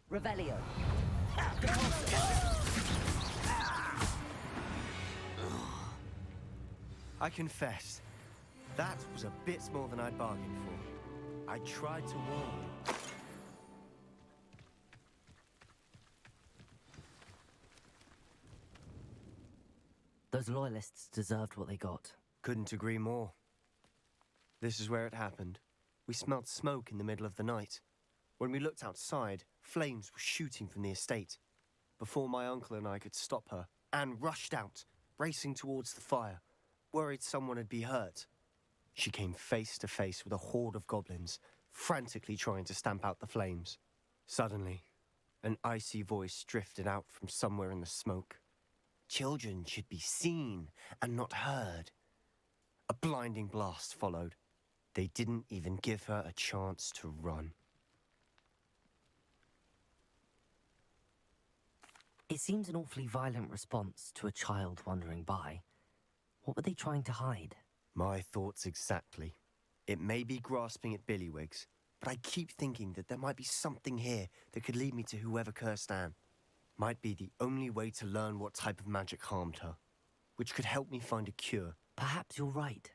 Revelio. I confess, that was a bit more than I'd bargained for. I tried to warn you. Those loyalists deserved what they got. Couldn't agree more. This is where it happened. We smelled smoke in the middle of the night. When we looked outside, flames were shooting from the estate. Before my uncle and I could stop her, Anne rushed out, racing towards the fire, worried someone had been hurt. She came face to face with a horde of goblins, frantically trying to stamp out the flames. Suddenly, an icy voice drifted out from somewhere in the smoke. Children should be seen and not heard. A blinding blast followed. They didn't even give her a chance to run. It seems an awfully violent response to a child wandering by. What were they trying to hide? My thoughts exactly. It may be grasping at Billywigs, but I keep thinking that there might be something here that could lead me to whoever cursed Anne. Might be the only way to learn what type of magic harmed her, which could help me find a cure. Perhaps you're right.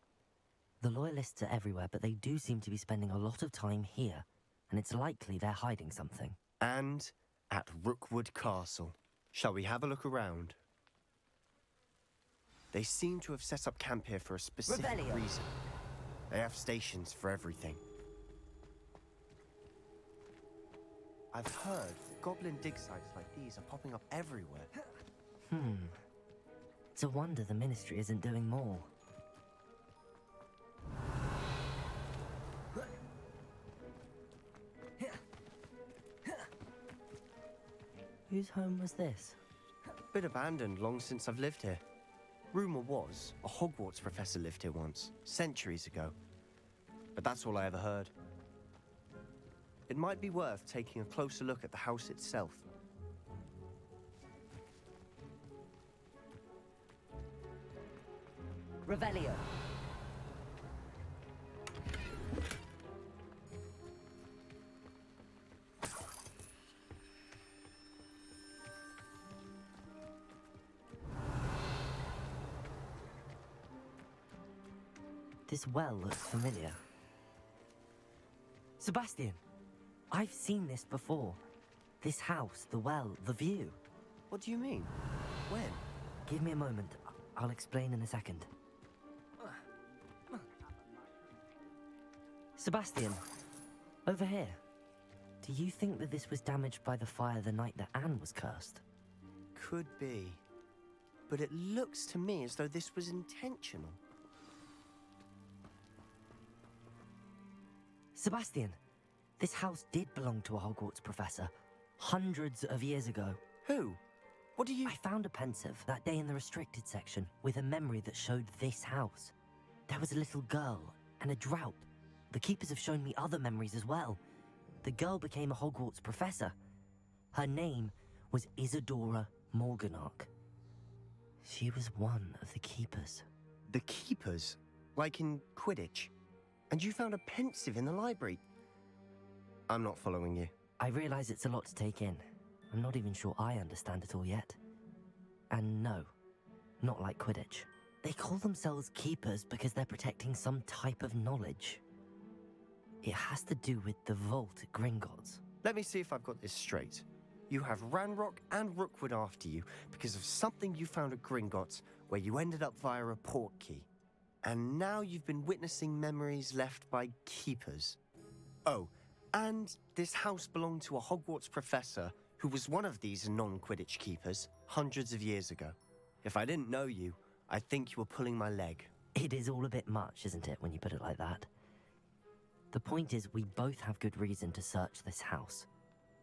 The Loyalists are everywhere, but they do seem to be spending a lot of time here, and it's likely they're hiding something. And at Rookwood Castle. Shall we have a look around? They seem to have set up camp here for a specific Revelio. reason. They have stations for everything. I've heard that goblin dig sites like these are popping up everywhere. It's a wonder the Ministry isn't doing more. Whose home was this? Been abandoned long since I've lived here. Rumor was a Hogwarts professor lived here once, centuries ago. But that's all I ever heard. It might be worth taking a closer look at the house itself. Revelio. This well looks familiar. Sebastian, I've seen this before. This house, the well, the view. What do you mean? When? Give me a moment. I'll explain in a second. Sebastian, over here. Do you think that this was damaged by the fire the night that Anne was cursed? Could be. But it looks to me as though this was intentional. Sebastian, this house did belong to a Hogwarts professor, hundreds of years ago. Who? What do you... I found a pensive that day in the restricted section with a memory that showed this house. There was a little girl and a drought. The keepers have shown me other memories as well. The girl became a Hogwarts professor. Her name was Isadora Morganach. She was one of the keepers. The keepers? Like in Quidditch? And you found a pensive in the library? I'm not following you. I realize it's a lot to take in. I'm not even sure I understand it all yet. And no, not like Quidditch. They call themselves keepers because they're protecting some type of knowledge. It has to do with the vault at Gringotts. Let me see if I've got this straight. You have Ranrock and Rookwood after you because of something you found at Gringotts where you ended up via a portkey. And now you've been witnessing memories left by keepers. Oh, and this house belonged to a Hogwarts professor who was one of these non-Quidditch keepers hundreds of years ago. If I didn't know you, I'd think you were pulling my leg. It is all a bit much, isn't it, when you put it like that? The point is, we both have good reason to search this house.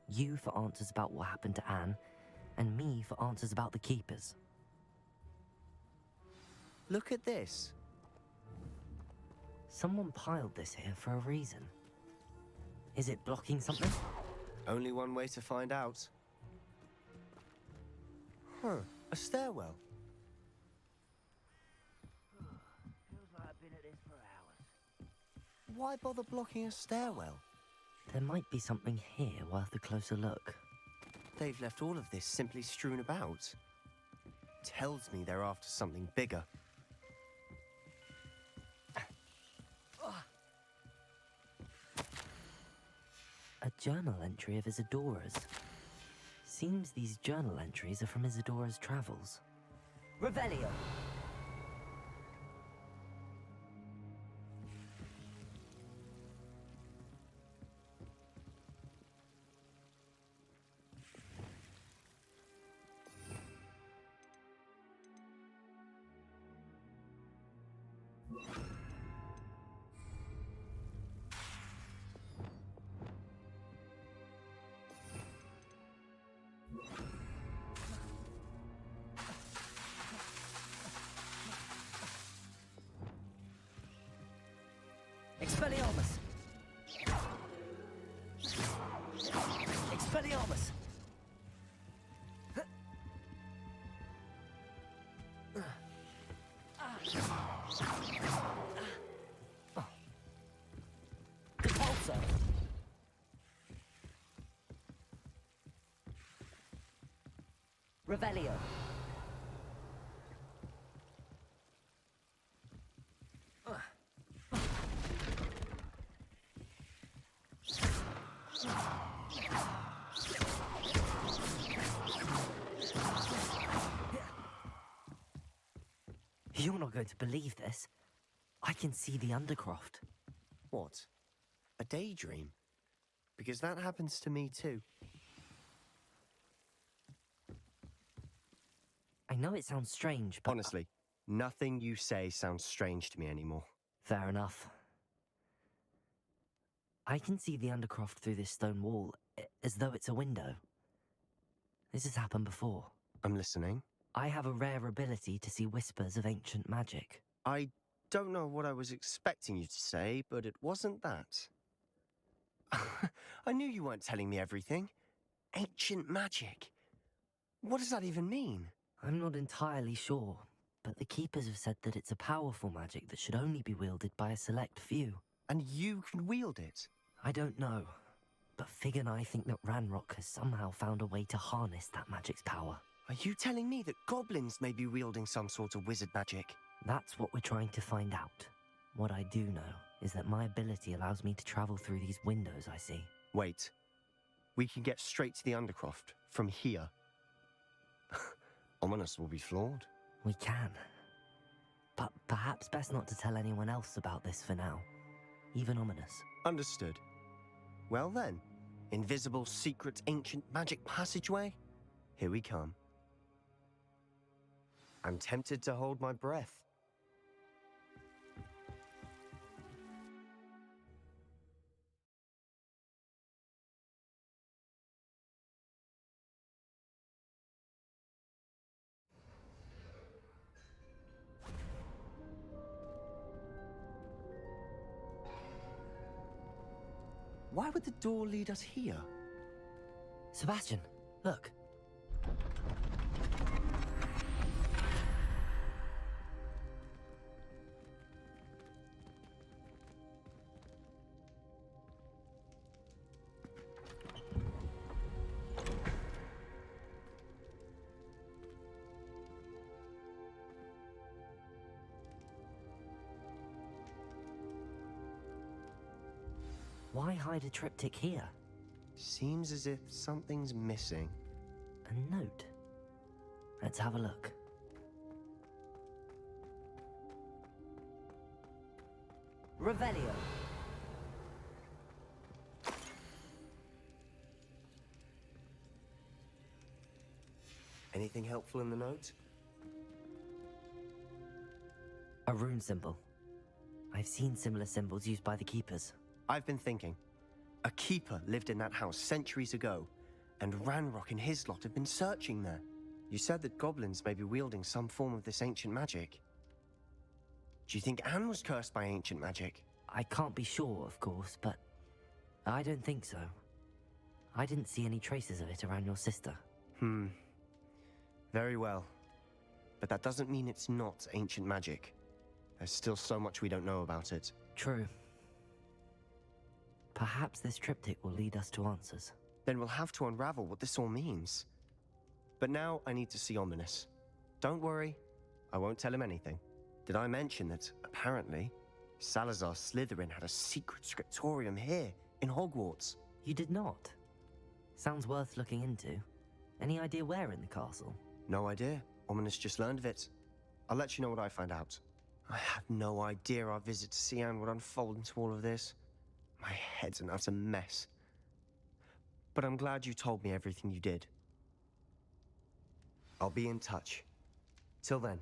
You for answers about what happened to Anne, and me for answers about the keepers. Look at this. Someone piled this here for a reason. Is it blocking something? Only one way to find out. Huh, a stairwell. Feels like I've been at this for hours. Why bother blocking a stairwell? There might be something here worth a closer look. They've left all of this simply strewn about. Tells me they're after something bigger. A journal entry of Isadora's. Seems these journal entries are from Isadora's travels. Revelio! Expelliarmus! Expelliarmus! Repulsor! Revelio! You're not going to believe this. I can see the Undercroft. What? A daydream? Because that happens to me too. I know it sounds strange, but... Honestly, nothing you say sounds strange to me anymore. Fair enough. I can see the Undercroft through this stone wall, as though it's a window. This has happened before. I'm listening. I have a rare ability to see whispers of ancient magic. I don't know what I was expecting you to say, but it wasn't that. I knew you weren't telling me everything. Ancient magic. What does that even mean? I'm not entirely sure, but the Keepers have said that it's a powerful magic that should only be wielded by a select few. And you can wield it? I don't know, but Fig and I think that Ranrock has somehow found a way to harness that magic's power. Are you telling me that goblins may be wielding some sort of wizard magic? That's what we're trying to find out. What I do know is that my ability allows me to travel through these windows I see. Wait. We can get straight to the Undercroft from here. Ominous will be floored. We can. But perhaps best not to tell anyone else about this for now. Even Ominous. Understood. Well then, invisible, secret, ancient magic passageway? Here we come. I'm tempted to hold my breath. Why would the door lead us here? Sebastian, look. Why hide a triptych here? Seems as if something's missing. A note. Let's have a look. Revelio. Anything helpful in the note? A rune symbol. I've seen similar symbols used by the Keepers. I've been thinking. A keeper lived in that house centuries ago, and Ranrock and his lot have been searching there. You said that goblins may be wielding some form of this ancient magic. Do you think Anne was cursed by ancient magic? I can't be sure, of course, but I don't think so. I didn't see any traces of it around your sister. Very well. But that doesn't mean it's not ancient magic. There's still so much we don't know about it. True. Perhaps this triptych will lead us to answers. Then we'll have to unravel what this all means. But now I need to see Ominous. Don't worry, I won't tell him anything. Did I mention that, apparently, Salazar Slytherin had a secret scriptorium here, in Hogwarts? You did not? Sounds worth looking into. Any idea where in the castle? No idea. Ominous just learned of it. I'll let you know what I find out. I had no idea our visit to Cian would unfold into all of this. My head's an utter mess. But I'm glad you told me everything you did. I'll be in touch. Till then.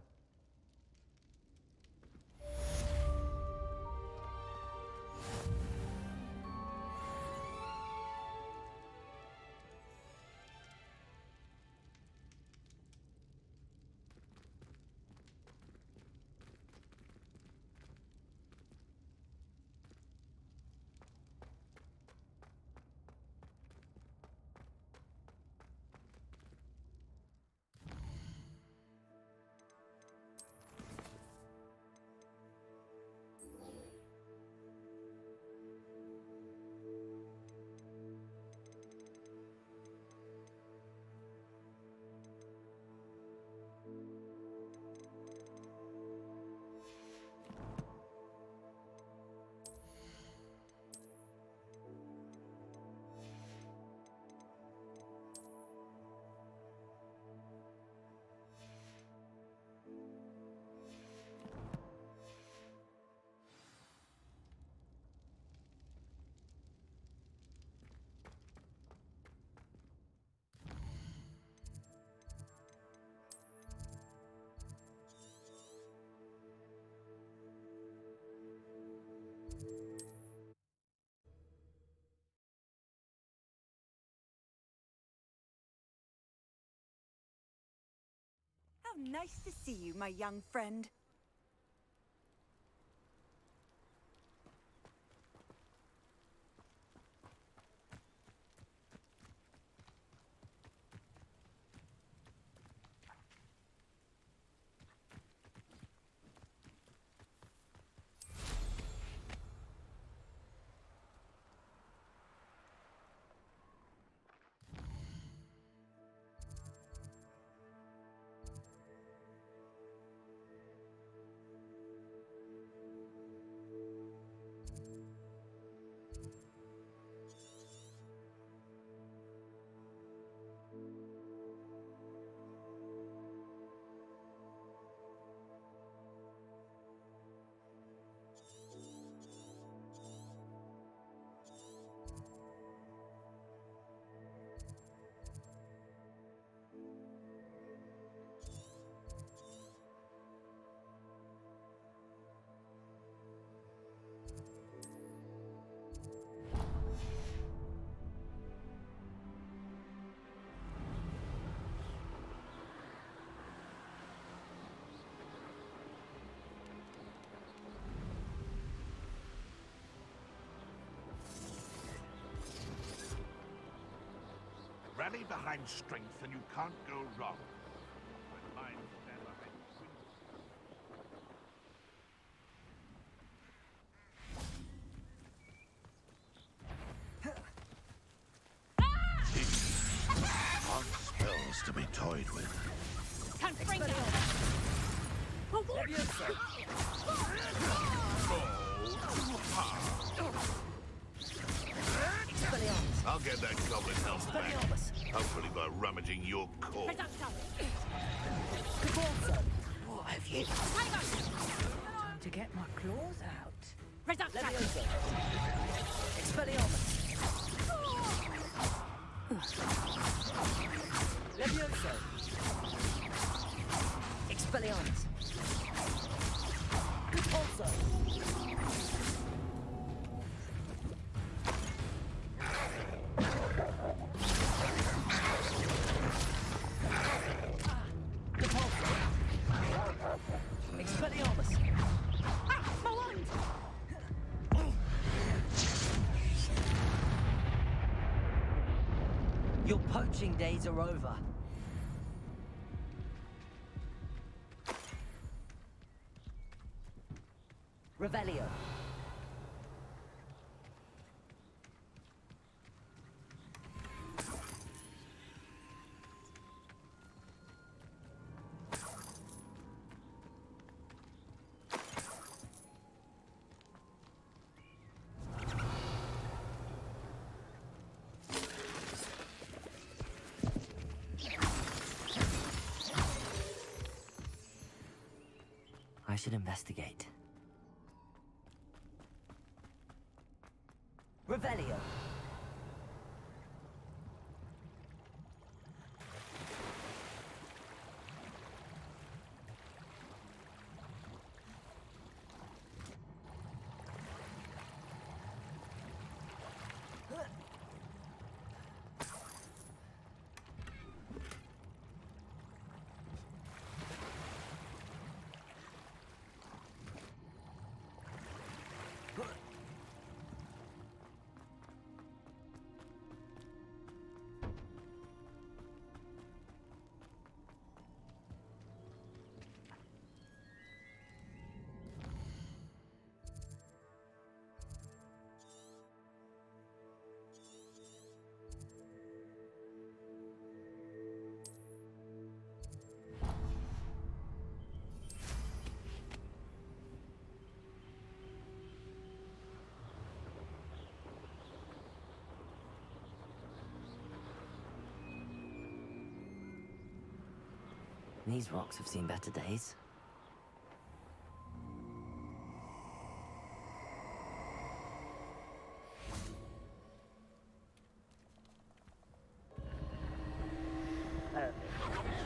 nice to see you, my young friend. Rally behind strength and you can't go wrong. When minds stand behind aren't spells to be toyed with. I'll get that goblin health back. Hopefully by rummaging your core. What have you? Time to get my claws out. Leviosa. Expelliarmus. Leviosa. Expelliarmus. Repulso. Your poaching days are over. Revelio. I should investigate. Revelio. These rocks have seen better days.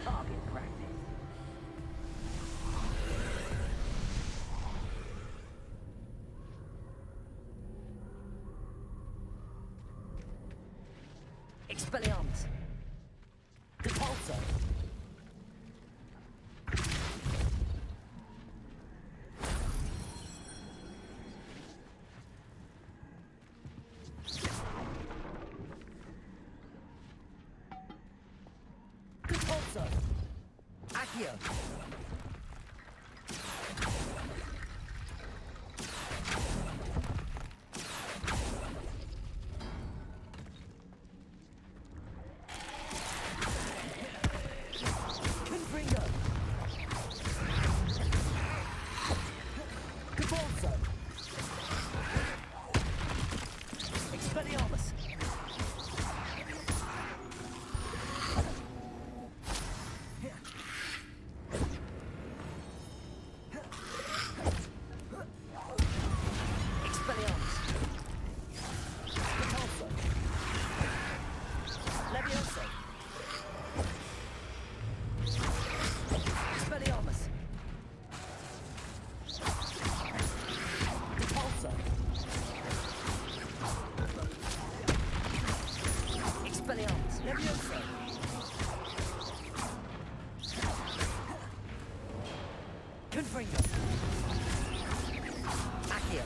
Target practice. Expelliarmus. Repulso. Accio. Confringo. Cabalso. Expelliarmus. Expelliarmus. Repulso. Levioso. Expelliarmus. Repulso. Expelliarmus. Levioso. Confringo. Accio.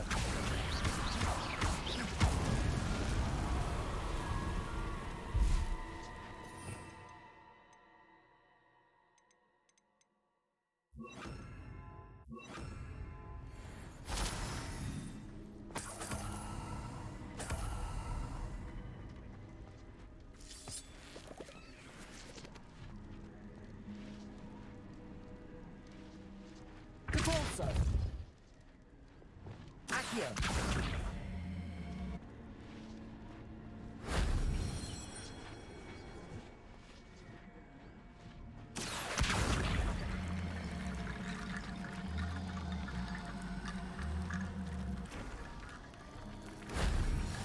Cabalso. Accio.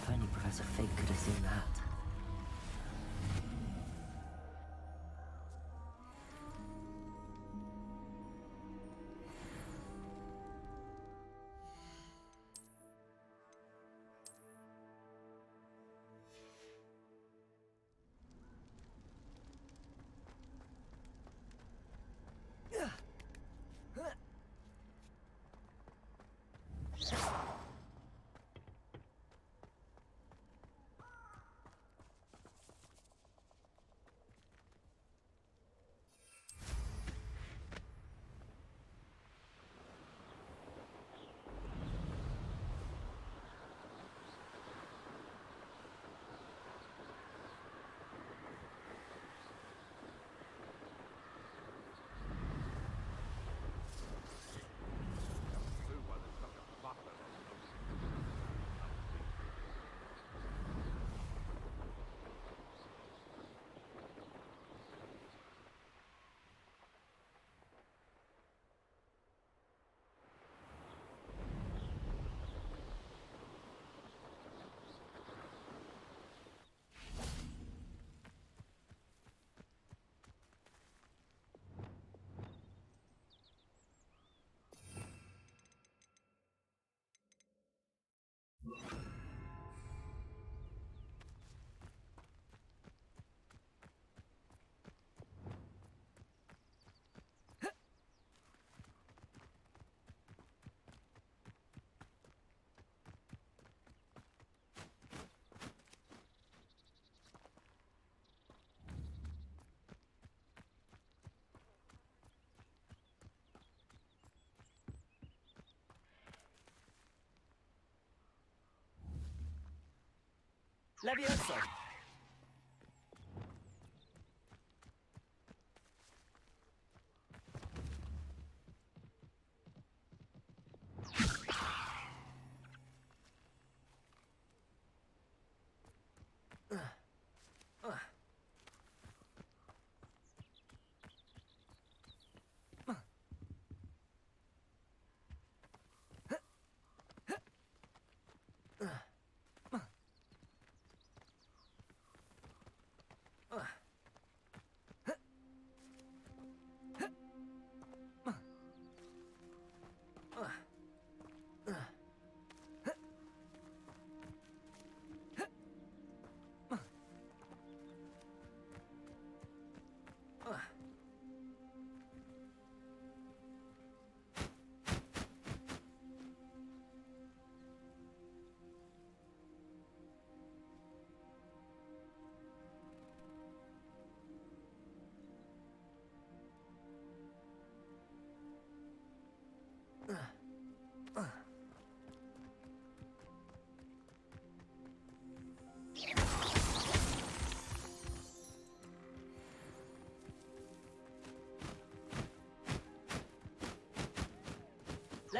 If only Professor Fig could have seen that. Levioso.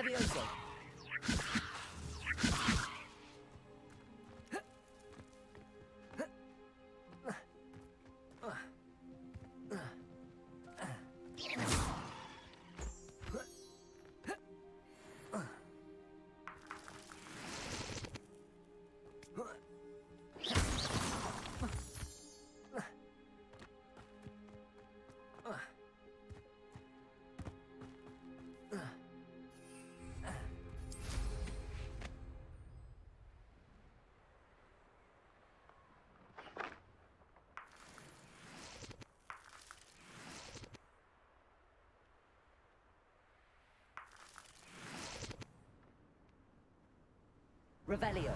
Levioso! Revelio.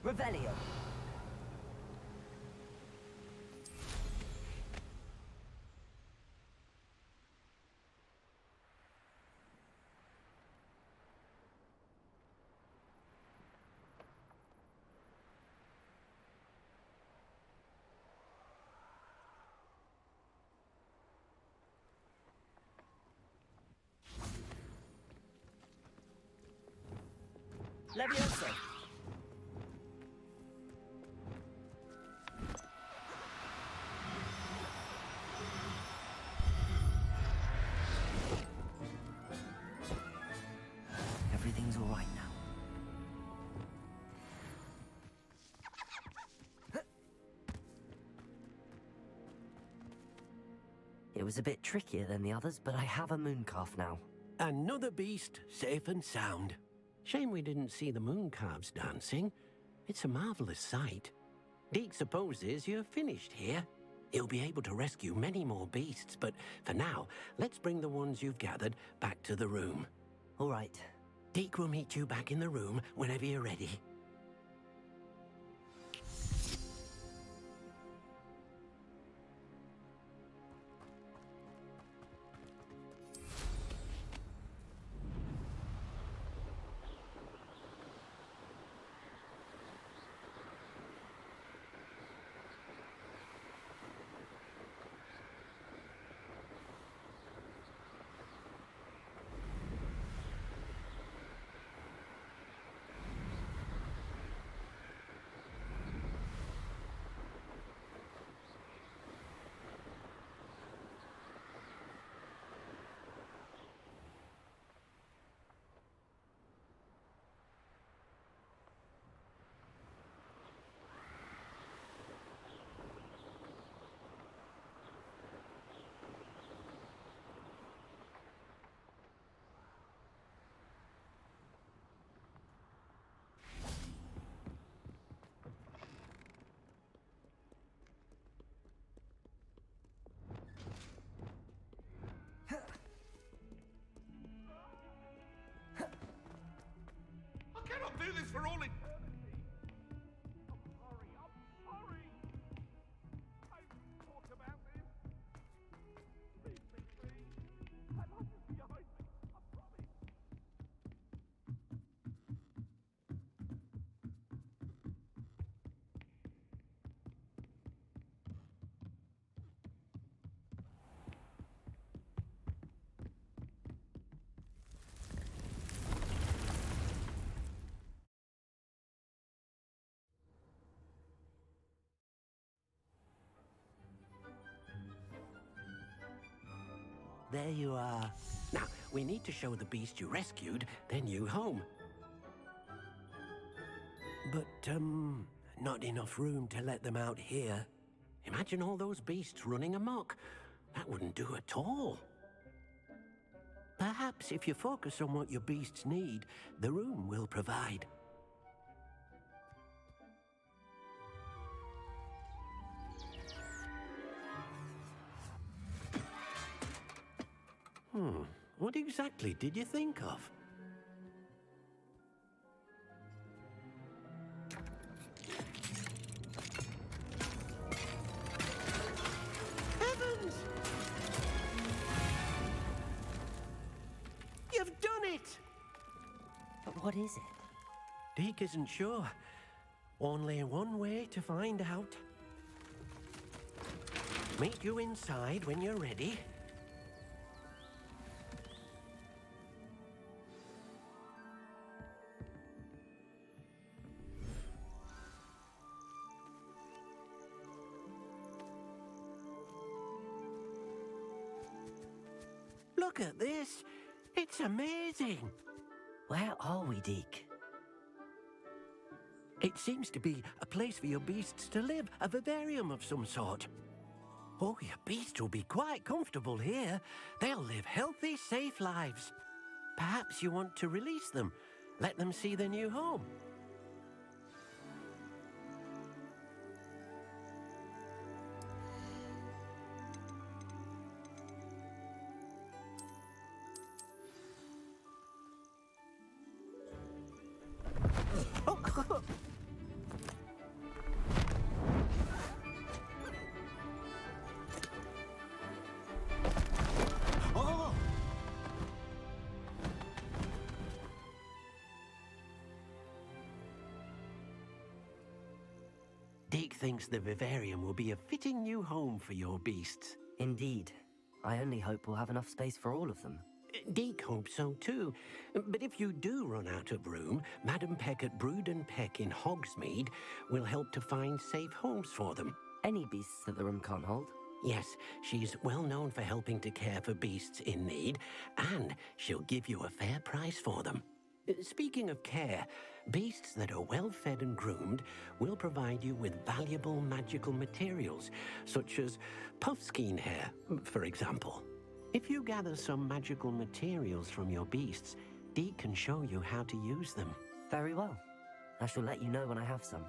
Revelio. Levioso. Everything's all right now. It was a bit trickier than the others, but I have a moon calf now. Another beast, safe and sound. Shame we didn't see the moon calves dancing. It's a marvelous sight. Deke supposes you're finished here. He'll be able to rescue many more beasts, but for now, let's bring the ones you've gathered back to the room. All right. Deke will meet you back in the room whenever you're ready. I cannot do this for all eternity. I'm sorry. I've thought about this. Please, I love you behind me. I promise. There you are. Now, we need to show the beast you rescued their new home. But, not enough room to let them out here. Imagine all those beasts running amok. That wouldn't do at all. Perhaps if you focus on what your beasts need, the room will provide. What exactly did you think of? What is it? Deke isn't sure. Only one way to find out. Meet you inside when you're ready. Look at this. It's amazing. Where are we, Deke? It seems to be a place for your beasts to live, a vivarium of some sort. Oh, your beasts will be quite comfortable here. They'll live healthy, safe lives. Perhaps you want to release them, let them see their new home. Deke thinks the vivarium will be a fitting new home for your beasts. Indeed. I only hope we'll have enough space for all of them. Deke hopes so too. But if you do run out of room, Madam Peck at Brood and Peck in Hogsmeade will help to find safe homes for them. Any beasts that the room can't hold? Yes, she's well known for helping to care for beasts in need, and she'll give you a fair price for them. Speaking of care, beasts that are well fed and groomed will provide you with valuable magical materials, such as puffskein hair, for example. If you gather some magical materials from your beasts, Deke can show you how to use them. Very well. I shall let you know when I have some.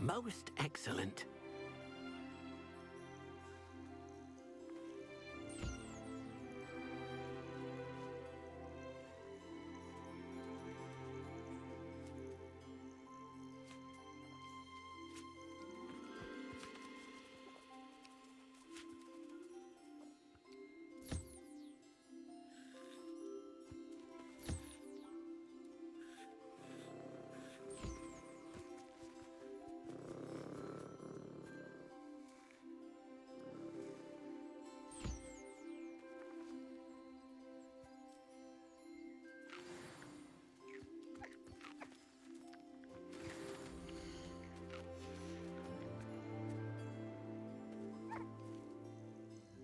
Most excellent.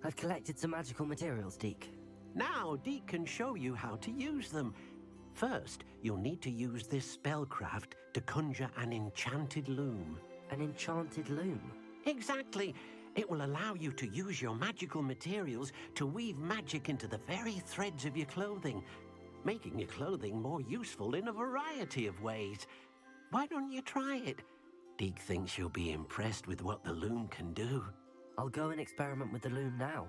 I've collected some magical materials, Deke. Now Deke can show you how to use them. First, you'll need to use this spellcraft to conjure an enchanted loom. An enchanted loom? Exactly. It will allow you to use your magical materials to weave magic into the very threads of your clothing, making your clothing more useful in a variety of ways. Why don't you try it? Deke thinks you'll be impressed with what the loom can do. I'll go and experiment with the loom now.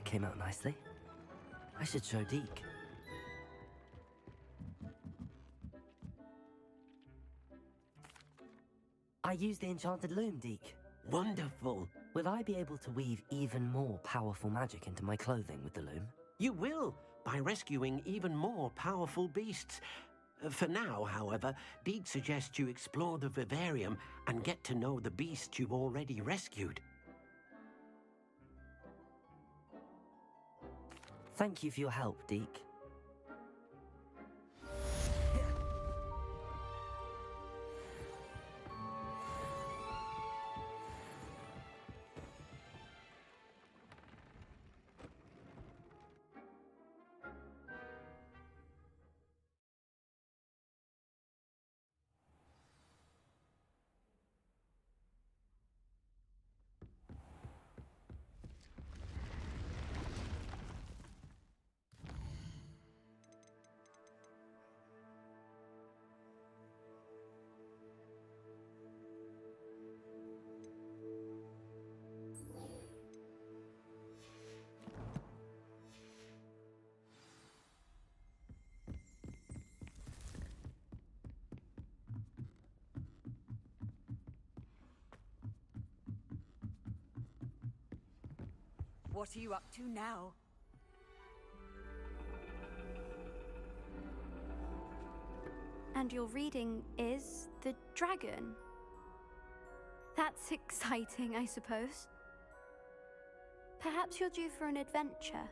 came out nicely. I should show Deke. I used the enchanted loom, Deke. Wonderful. Will I be able to weave even more powerful magic into my clothing with the loom? You will, by rescuing even more powerful beasts. For now, however, Deke suggests you explore the vivarium and get to know the beasts you've already rescued. Thank you for your help, Deke. What are you up to now? And your reading is The Dragon. That's exciting, I suppose. Perhaps you're due for an adventure.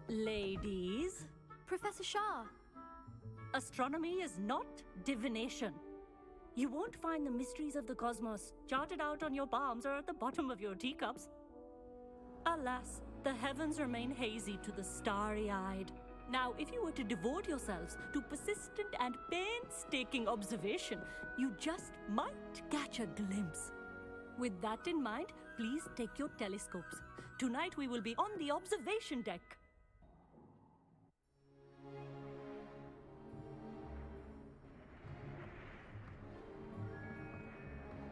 Ladies, Professor Shah. astronomy is not divination. You won't find the mysteries of the cosmos charted out on your palms or at the bottom of your teacups. Alas, the heavens remain hazy to the starry-eyed. Now, if you were to devote yourselves to persistent and painstaking observation, you just might catch a glimpse. With that in mind, please take your telescopes. Tonight we will be on the observation deck.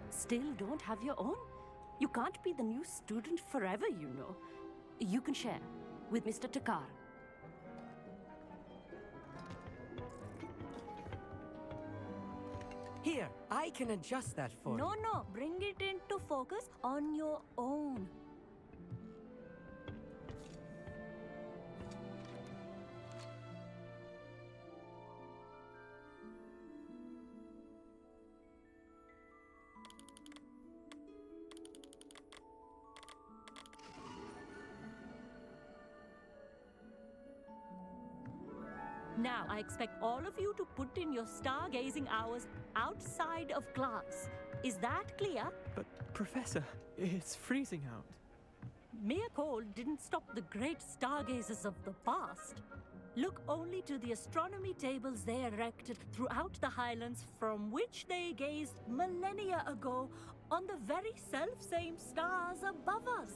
Still don't have your own? You can't be the new student forever, you know. You can share with Mr. Takar. Here, I can adjust that for you. No, bring it into focus on your own. Now, I expect all of you to put in your stargazing hours outside of class. Is that clear? But, Professor, it's freezing out. Mere cold didn't stop the great stargazers of the past. Look only to the astronomy tables they erected throughout the highlands from which they gazed millennia ago on the very self-same stars above us.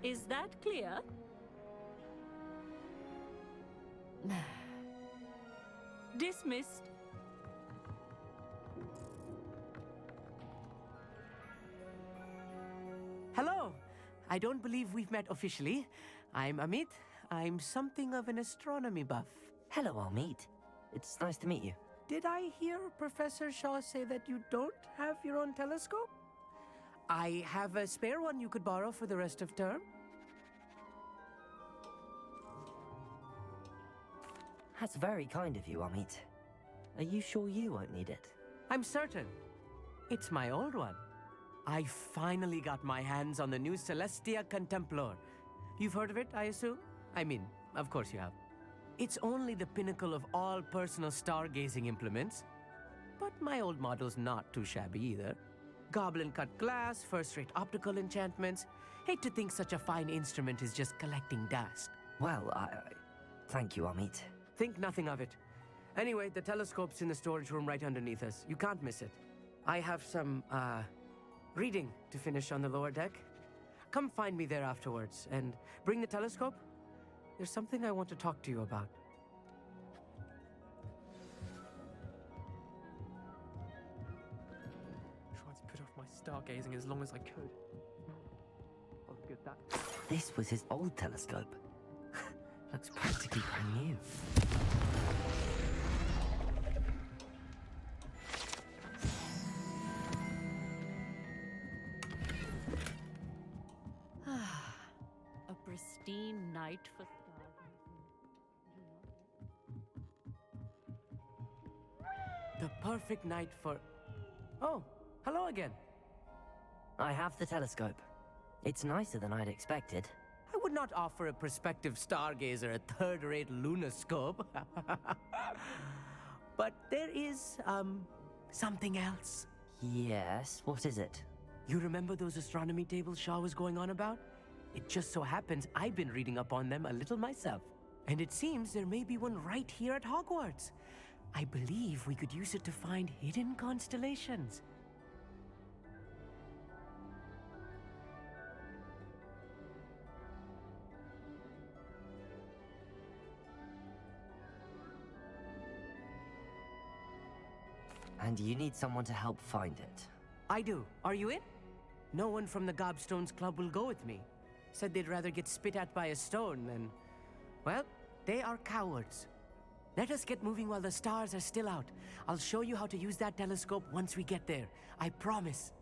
Is that clear? Dismissed. Hello. I don't believe we've met officially. I'm Amit. I'm something of an astronomy buff. Hello, Amit. It's nice to meet you. Did I hear Professor Shaw say that you don't have your own telescope? I have a spare one you could borrow for the rest of term. That's very kind of you, Amit. Are you sure you won't need it? I'm certain. It's my old one. I finally got my hands on the new Celestia Contemplor. You've heard of it, I assume? I mean, of course you have. It's only the pinnacle of all personal stargazing implements. But my old model's not too shabby either. Goblin-cut glass, first-rate optical enchantments. Hate to think such a fine instrument is just collecting dust. Well, thank you, Amit. Think nothing of it. Anyway, the telescope's in the storage room right underneath us. You can't miss it. I have some, reading to finish on the lower deck. Come find me there afterwards, and bring the telescope. There's something I want to talk to you about. stargazing as long as I could. Oh, good that. This was his old telescope. Looks practically brand new. A pristine night for stargazing. The perfect night for... Oh, hello again. I have the telescope. It's nicer than I'd expected. I would not offer a prospective stargazer a third-rate lunoscope. But there is, something else. Yes, what is it? You remember those astronomy tables Shaw was going on about? It just so happens I've been reading up on them a little myself. And it seems there may be one right here at Hogwarts. I believe we could use it to find hidden constellations. And you need someone to help find it. I do. Are you in? No one from the Gobstones Club will go with me. Said they'd rather get spit at by a stone than... Well, they are cowards. Let us get moving while the stars are still out. I'll show you how to use that telescope once we get there. I promise.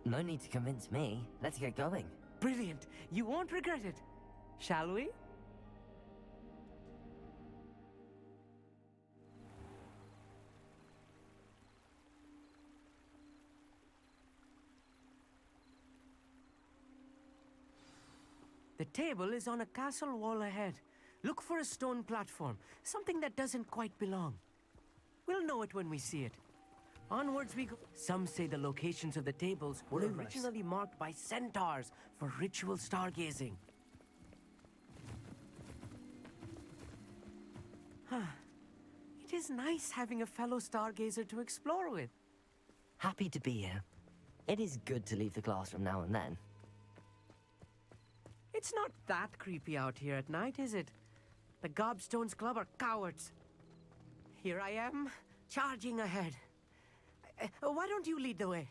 No need to convince me. Let's get going. Brilliant. You won't regret it. Shall we? The table is on a castle wall ahead. Look for a stone platform, something that doesn't quite belong. We'll know it when we see it. Onwards we go. Some say the locations of the tables were originally marked by centaurs for ritual stargazing. It is nice having a fellow stargazer to explore with. Happy to be here. It is good to leave the classroom now and then. It's not that creepy out here at night, is it? The Gobstones Club are cowards. Here I am, charging ahead. Why don't you lead the way?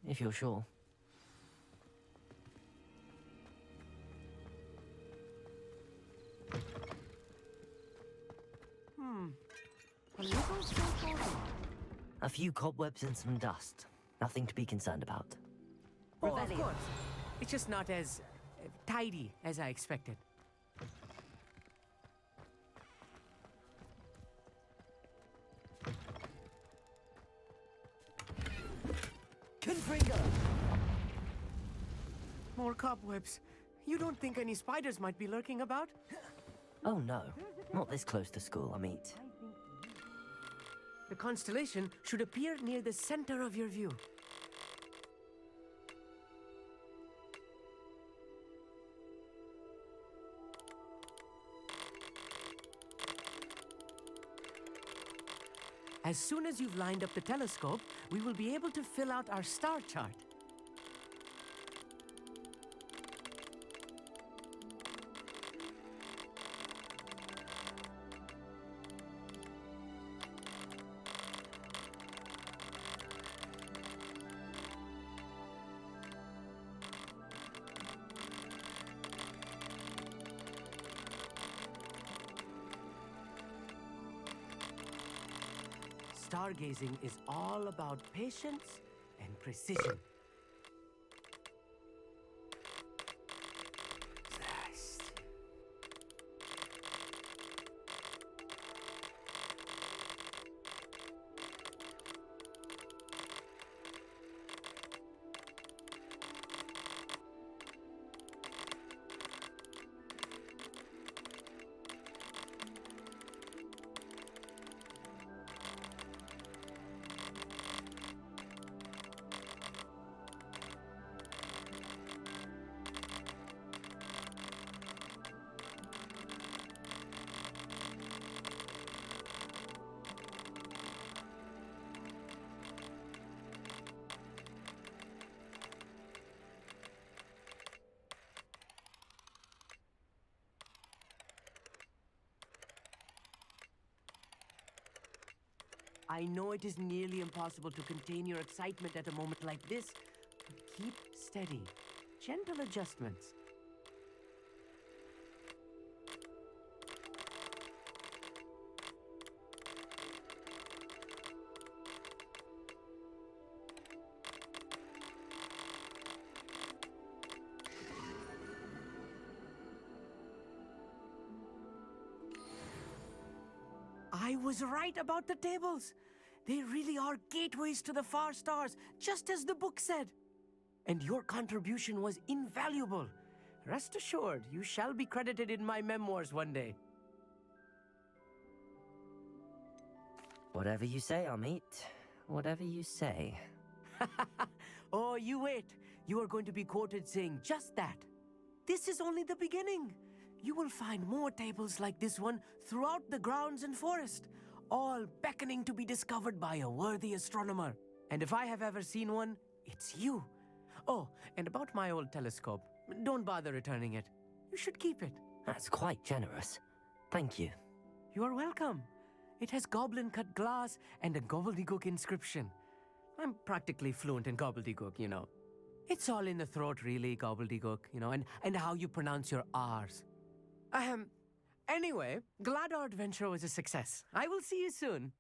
If you're sure. A little straightforward. A few cobwebs and some dust. Nothing to be concerned about. Oh, of course. It's just not as tidy as I expected. Confringo! More cobwebs. You don't think any spiders might be lurking about? Oh no, not this close to school, I mean. The constellation should appear near the center of your view. As soon as you've lined up the telescope, we will be able to fill out our star chart. Stargazing is all about patience and precision. I know it is nearly impossible to contain your excitement at a moment like this, but keep steady. Gentle adjustments. I was right about the tables. They really are gateways to the far stars, just as the book said. And your contribution was invaluable. Rest assured, you shall be credited in my memoirs one day. Whatever you say, Amit. Whatever you say. Oh, you wait. You are going to be quoted saying just that. This is only the beginning. You will find more tables like this one throughout the grounds and forest, all beckoning to be discovered by a worthy astronomer. And if I have ever seen one, it's you. Oh, and about my old telescope, don't bother returning it. You should keep it. That's quite generous. Thank you. You are welcome. It has goblin-cut glass and a gobbledygook inscription. I'm practically fluent in gobbledygook, you know. It's all in the throat, really, gobbledygook, you know, and how you pronounce your R's. Anyway, glad our adventure was a success. I will see you soon.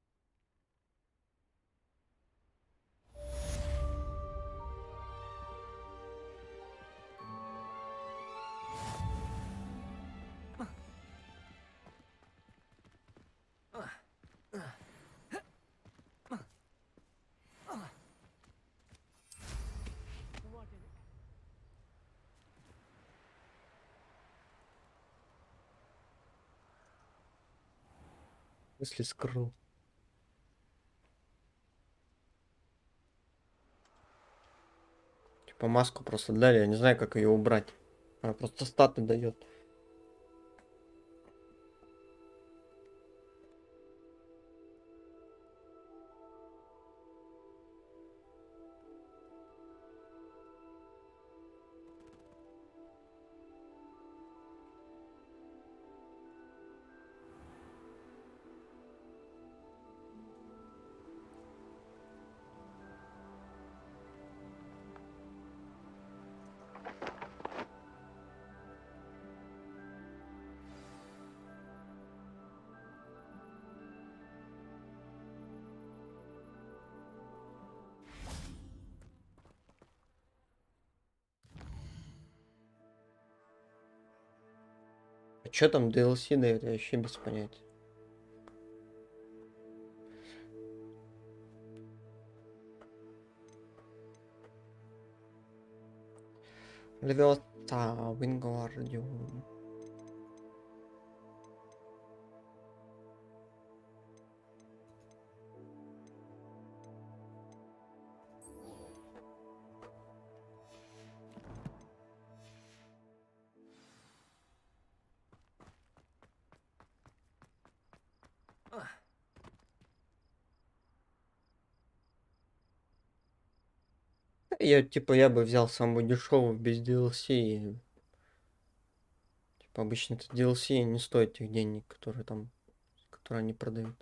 Если скрыл. Типа маску просто дали, я не знаю, как ее убрать. Она просто статы дает. А что там DLC дает, я вообще без понятия. Львёта, Вингардиум. Я бы взял самую дешевую без DLC. Типа обычно это DLC не стоит тех денег, которые они продают.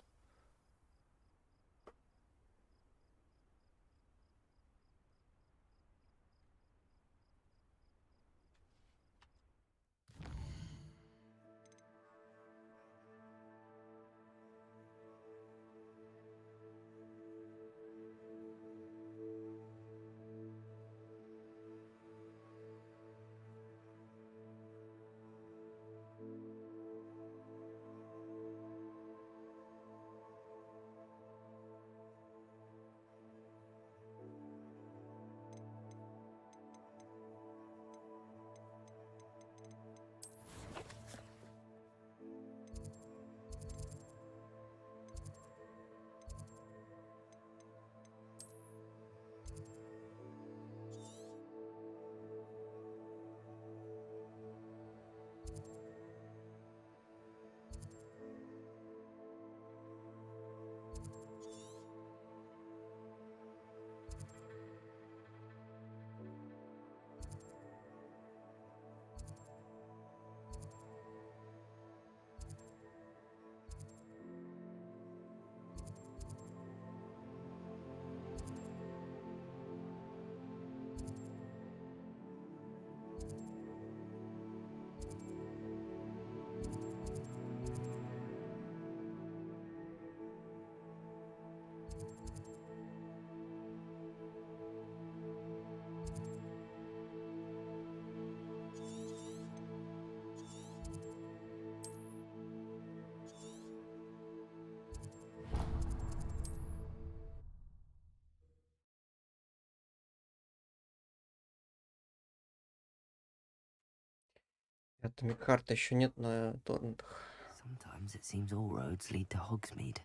Атомик Харта еще нет на торрентах. Sometimes it seems all roads lead to Hogsmeade.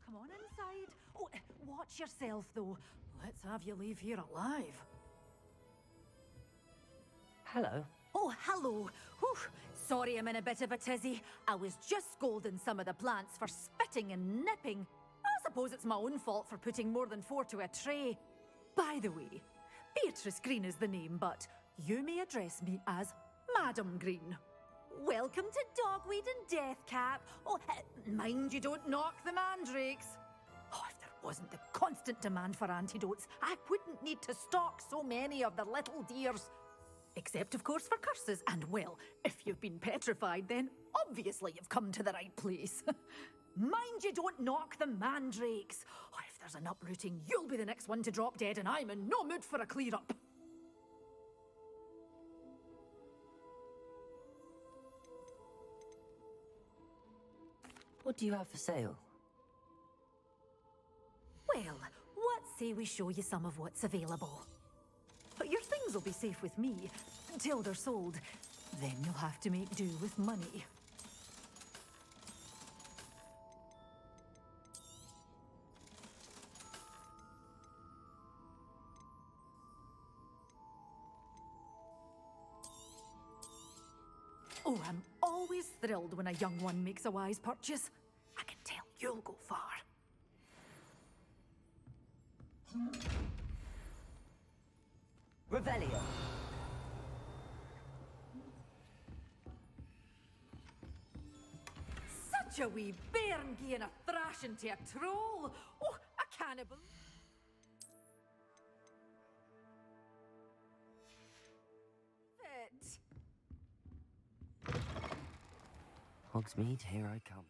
Come on inside. Oh, watch yourself, though. Let's have you leave here alive. Hello. Oh, hello. Whew. Sorry I'm in a bit of a tizzy. I was just scolding some of the plants for spitting and nipping. I suppose it's my own fault for putting more than 4 to a tray. By the way, Beatrice Green is the name, but you may address me as Madam Green. Welcome to Dogweed and Deathcap. Oh, mind you don't knock the mandrakes. Oh, if there wasn't the constant demand for antidotes, I wouldn't need to stock so many of the little dears. Except, of course, for curses. And, well, if you've been petrified, then obviously you've come to the right place. Mind you don't knock the mandrakes. Oh, if there's an uprooting, you'll be the next one to drop dead, and I'm in no mood for a clear-up. What do you have for sale? Well, what say we show you some of what's available? But your things will be safe with me until they're sold. Then you'll have to make do with money. Oh, I'm always thrilled when a young one makes a wise purchase. I can tell you'll go far. Revelio. Such a wee bairn gieing a thrashing to a troll. Oh, a cannibal. Hogsmeade, here I come.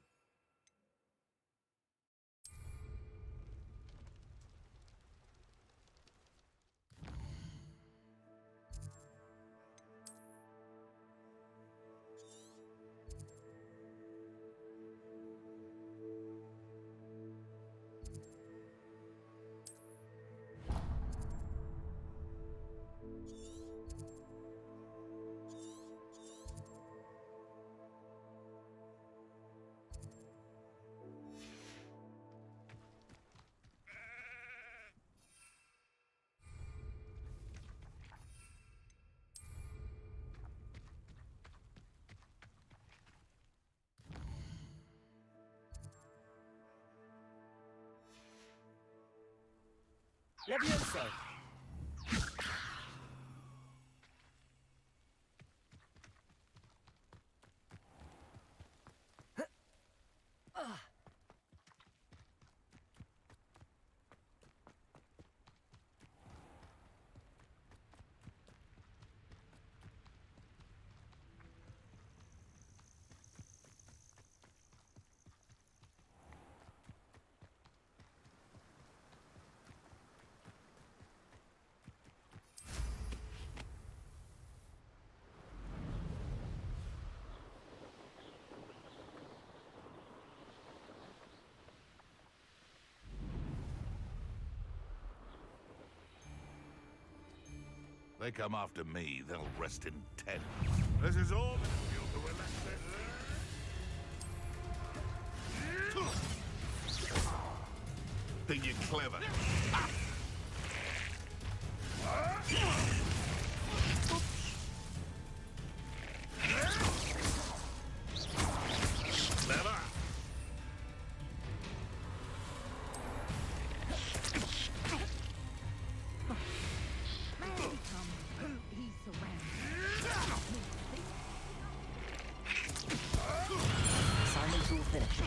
Levioso! They come after me, they'll rest in 10. This is all minuscule to relax their... Think you're clever? Clever! Assignment's all finished.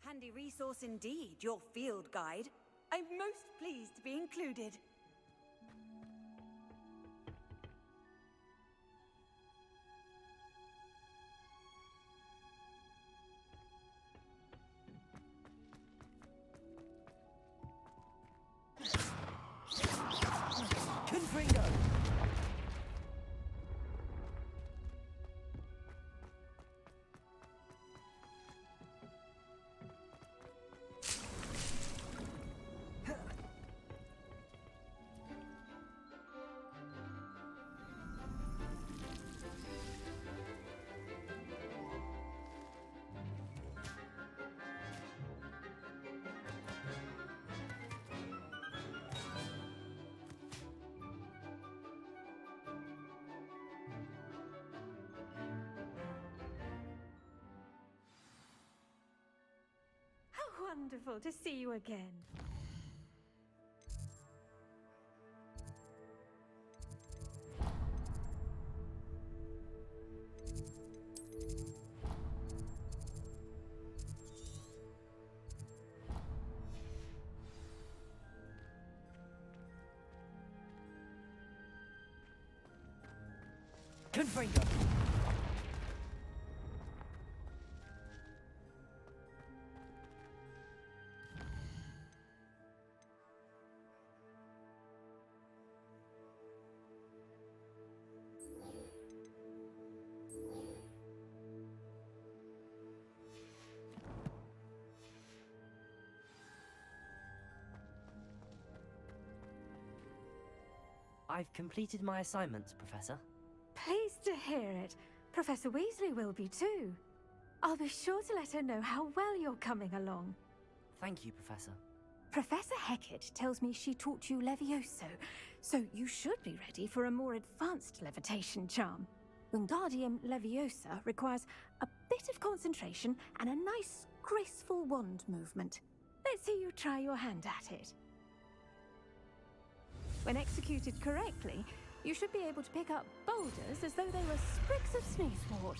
Handy resource indeed, your field guide. I'm most pleased to be included. Confringo! Wonderful to see you again. Confringo! I've completed my assignments, Professor. Pleased to hear it. Professor Weasley will be too. I'll be sure to let her know how well you're coming along. Thank you, Professor. Professor Hecat tells me she taught you Levioso, so you should be ready for a more advanced levitation charm. Wingardium Leviosa requires a bit of concentration and a nice, graceful wand movement. Let's see you try your hand at it. When executed correctly, you should be able to pick up boulders as though they were sprigs of sneezewort.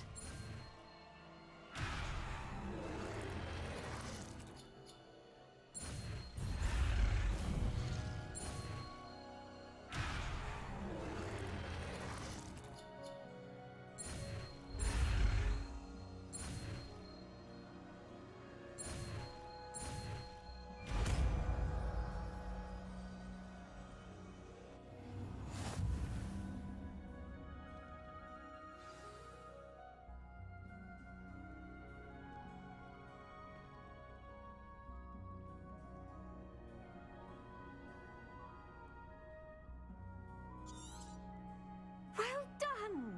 Well done!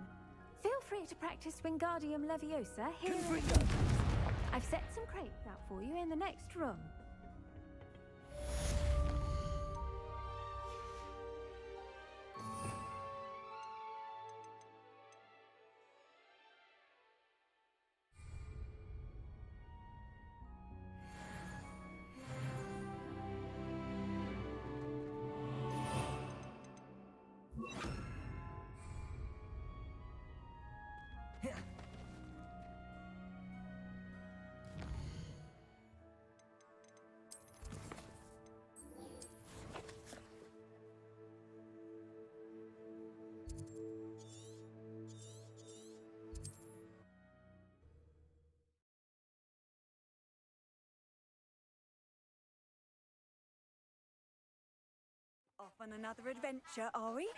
Feel free to practice Wingardium Leviosa here. I've set some crates out for you in the next room. on another adventure, are we?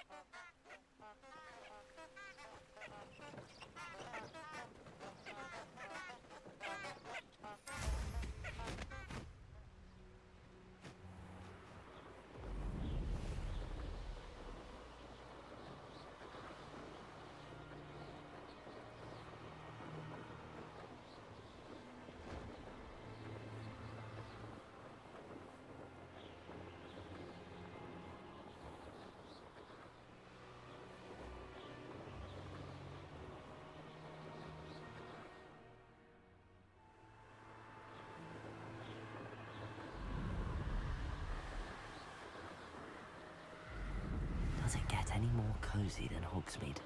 Does it get any more cozy than Hogsmeade?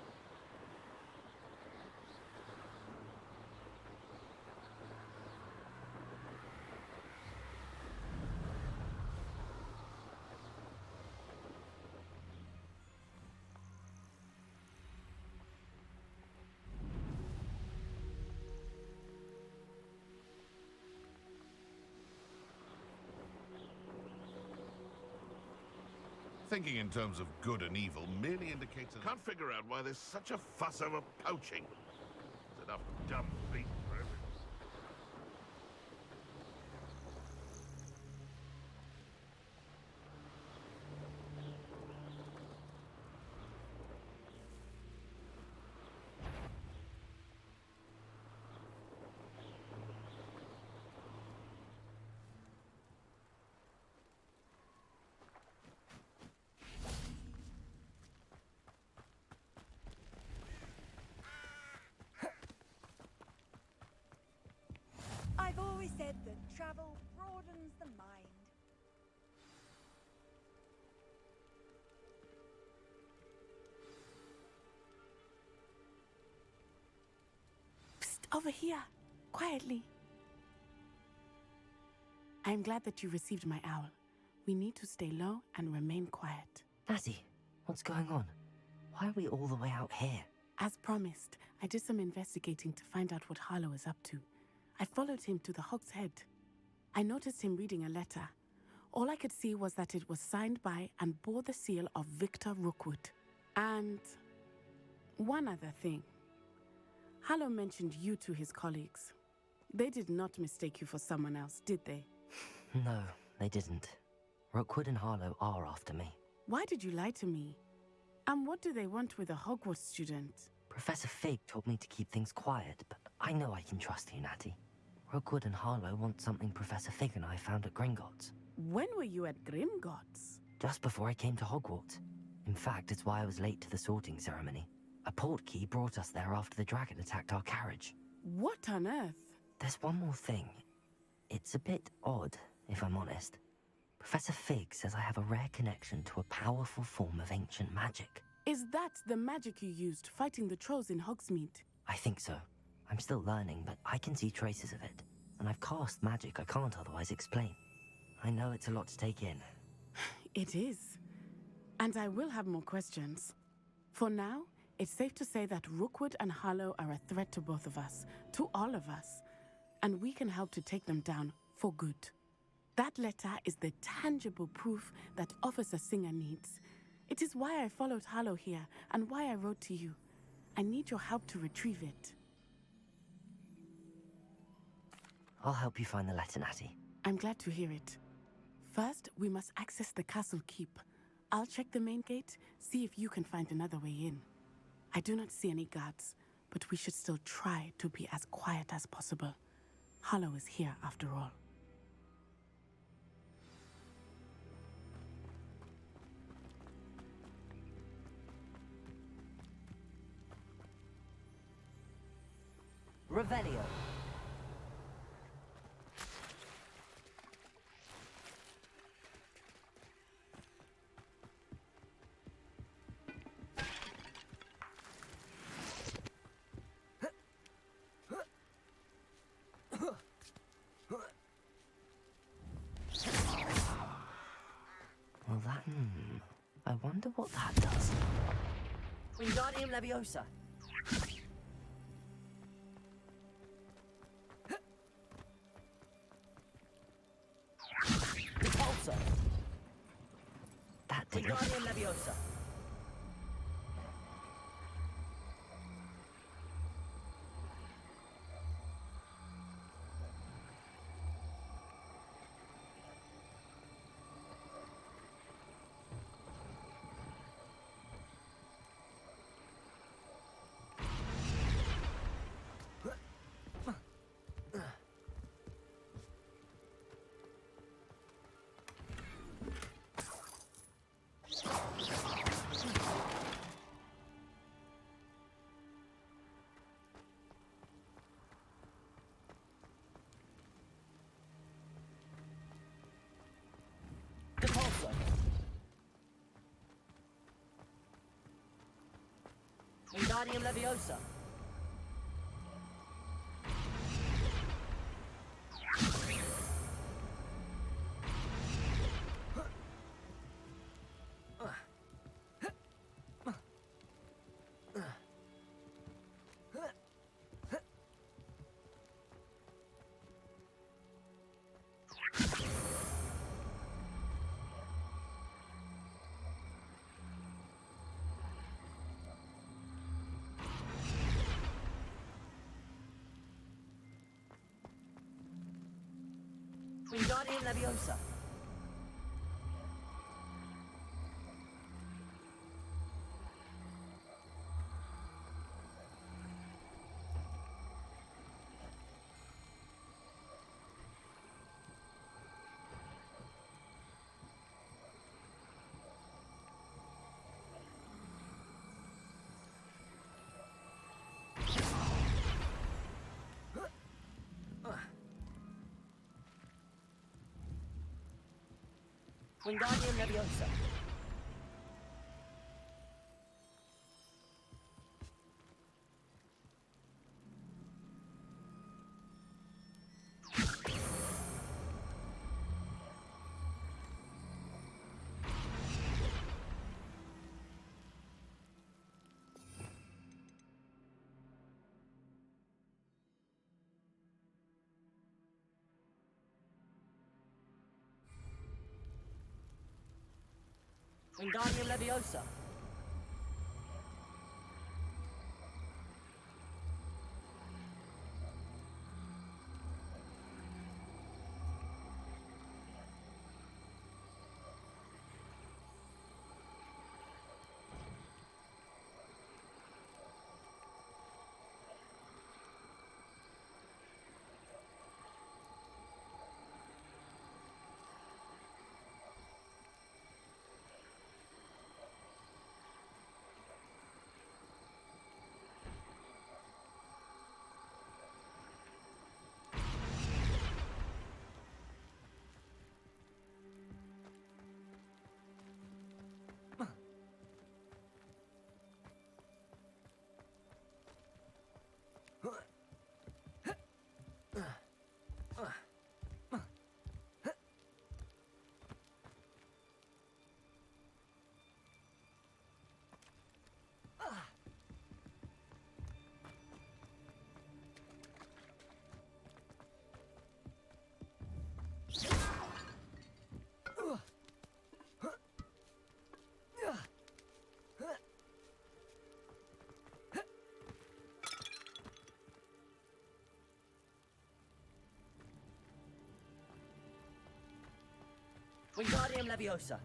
Thinking in terms of good and evil merely indicates... Can't figure out why there's such a fuss over poaching. There's enough dumb beef for everyone. I've always said that travel broadens the mind. Psst, over here, quietly. I'm glad that you received my owl. We need to stay low and remain quiet. Natty, what's going on? Why are we all the way out here? As promised, I did some investigating to find out what Harlow is up to. I followed him to the Hog's Head. I noticed him reading a letter. All I could see was that it was signed by and bore the seal of Victor Rookwood. And one other thing. Harlow mentioned you to his colleagues. They did not mistake you for someone else, did they? No, they didn't. Rookwood and Harlow are after me. Why did you lie to me? And what do they want with a Hogwarts student? Professor Fig told me to keep things quiet, but I know I can trust you, Natty. Rookwood and Harlow want something Professor Fig and I found at Gringotts. When were you at Gringotts? Just before I came to Hogwarts. In fact, it's why I was late to the sorting ceremony. A portkey brought us there after the dragon attacked our carriage. What on earth? There's one more thing. It's a bit odd, if I'm honest. Professor Fig says I have a rare connection to a powerful form of ancient magic. Is that the magic you used fighting the trolls in Hogsmeade? I think so. I'm still learning, but I can see traces of it. And I've cast magic I can't otherwise explain. I know it's a lot to take in. It is. And I will have more questions. For now, it's safe to say that Rookwood and Harlow are a threat to both of us, to all of us. And we can help to take them down for good. That letter is the tangible proof that Officer Singer needs. It is why I followed Harlow here and why I wrote to you. I need your help to retrieve it. I'll help you find the letter, Natty. I'm glad to hear it. First, we must access the castle keep. I'll check the main gate, see if you can find another way in. I do not see any guards, but we should still try to be as quiet as possible. Harlow is here after all. Revelio. Well, I wonder what that does. Wingardium Leviosa. That did it. Wingardium Leviosa. Depulso. Wingardium Leviosa. Wingardium Leviosa. Wingardium Leviosa. Wingardium Leviosa. Wingardium Leviosa.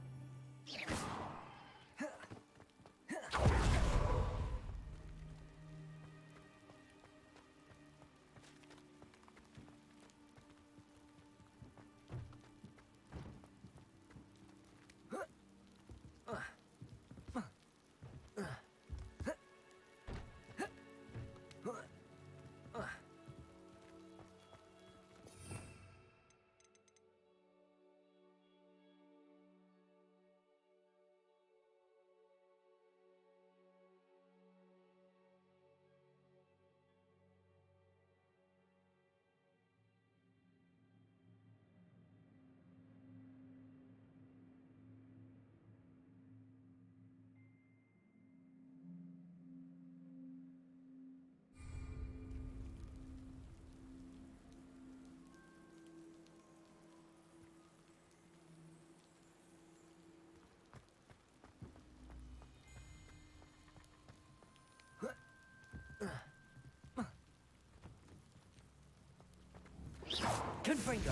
Confringo.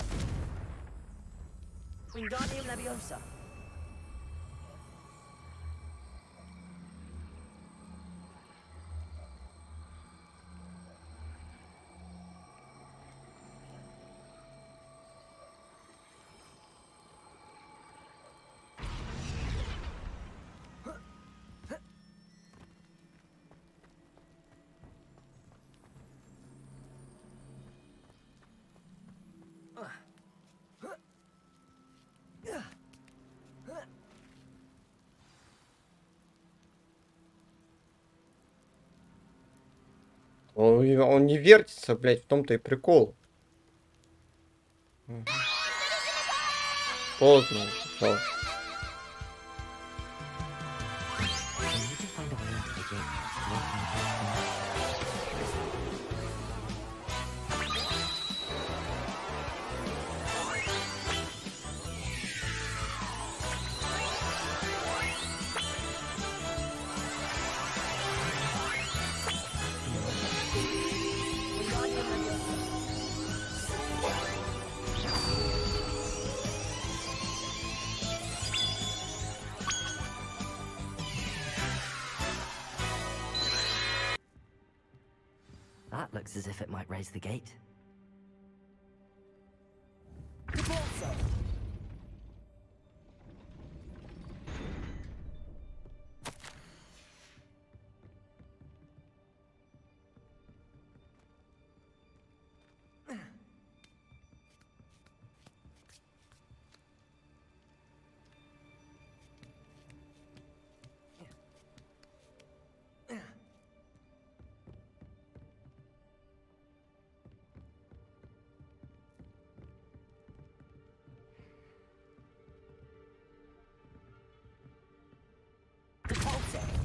Wingardium Leviosa. Он не вертится, блядь, в том-то и прикол. Поздно уже, всё. That looks as if it might raise the gate.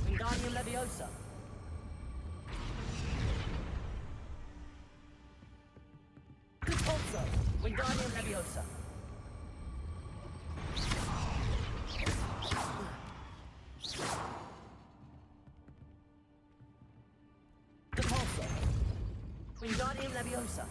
Wingardium Leviosa. Repulsor. Wingardium Leviosa. Repulsor. Wingardium Leviosa.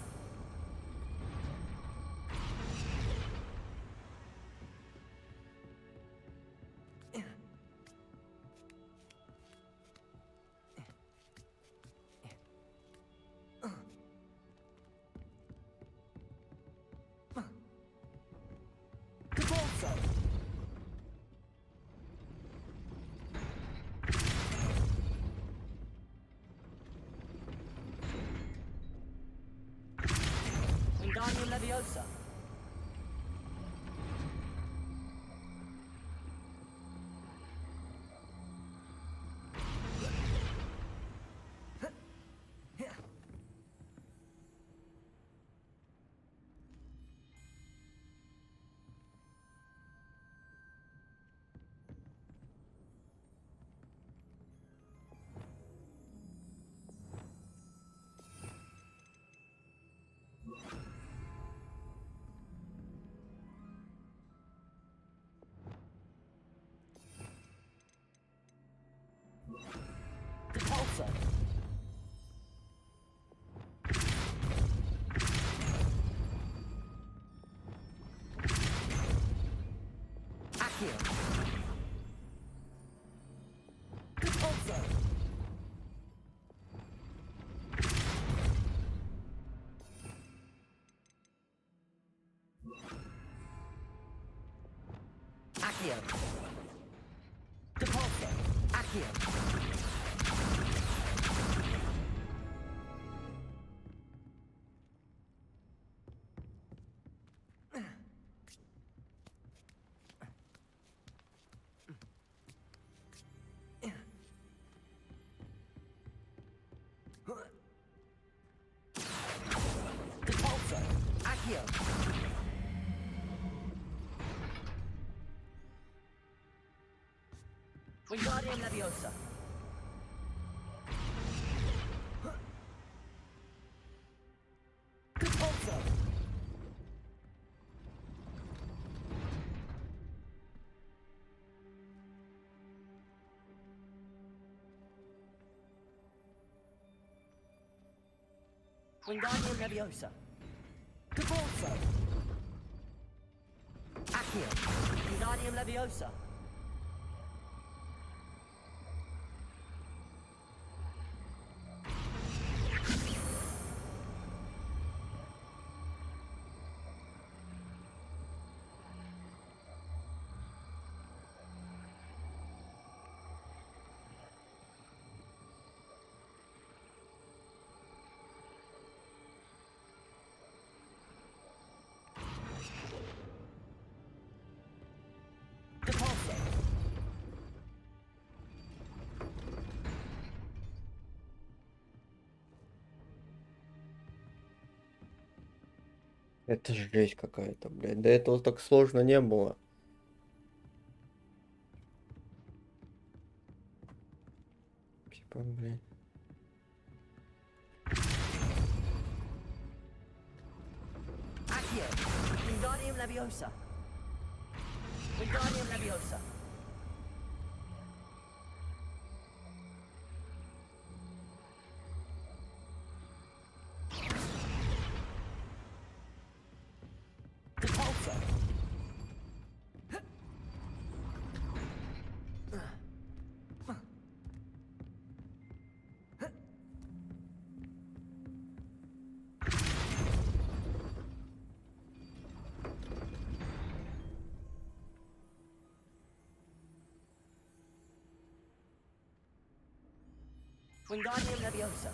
Wingardium Leviosa. Repulsor. Accio. Repulsor. Accio. Repulsor. Accio. Repulsor. Accio. Wingardium Leviosa. Repulsor. Wingardium Leviosa. Repulsor. Accio. Wingardium Leviosa. Это жесть какая-то, блядь. До этого так сложно не было. Типа, блядь. Accio. Wingardium Leviosa. Wingardium Leviosa. Wingardium Leviosa.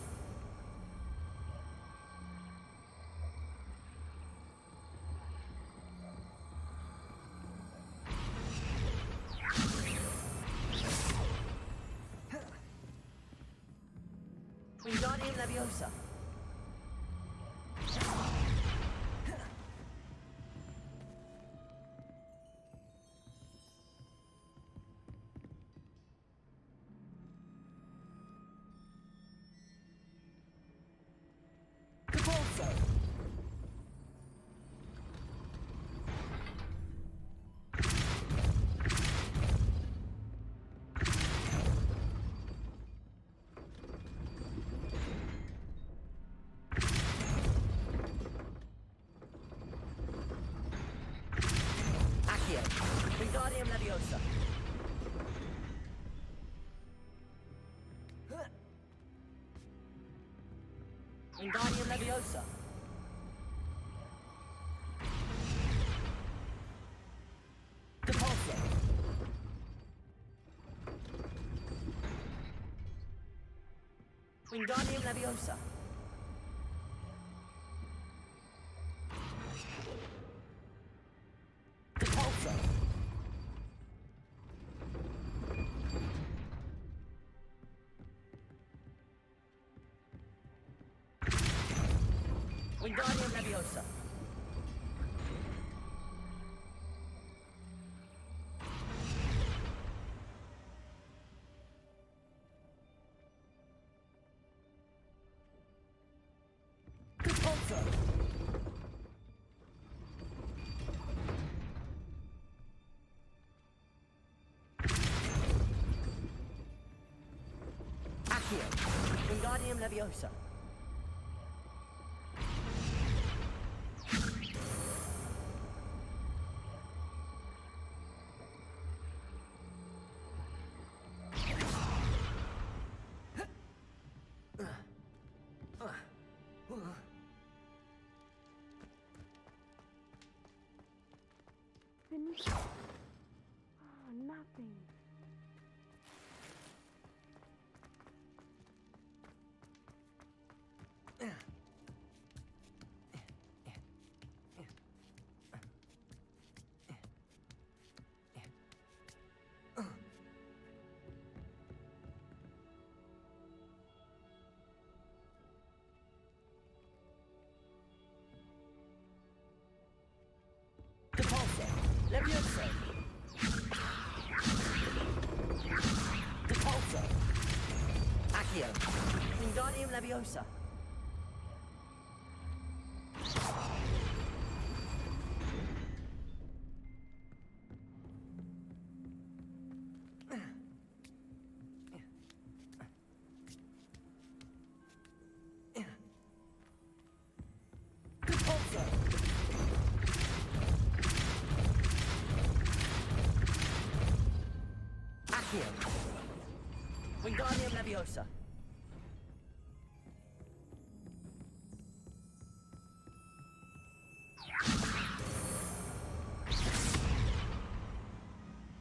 Wingardium Leviosa. Accio. Wingardium Leviosa. Wingardium Leviosa. Depulso. Wingardium Leviosa. Depulso. Wingardium Leviosa. Depulso. Accio. Wingardium Leviosa. Finished? Oh, nothing. Depulso. Leviosa. Depulso. Accio. Wingardium Leviosa. Depulso. Wingardium Leviosa.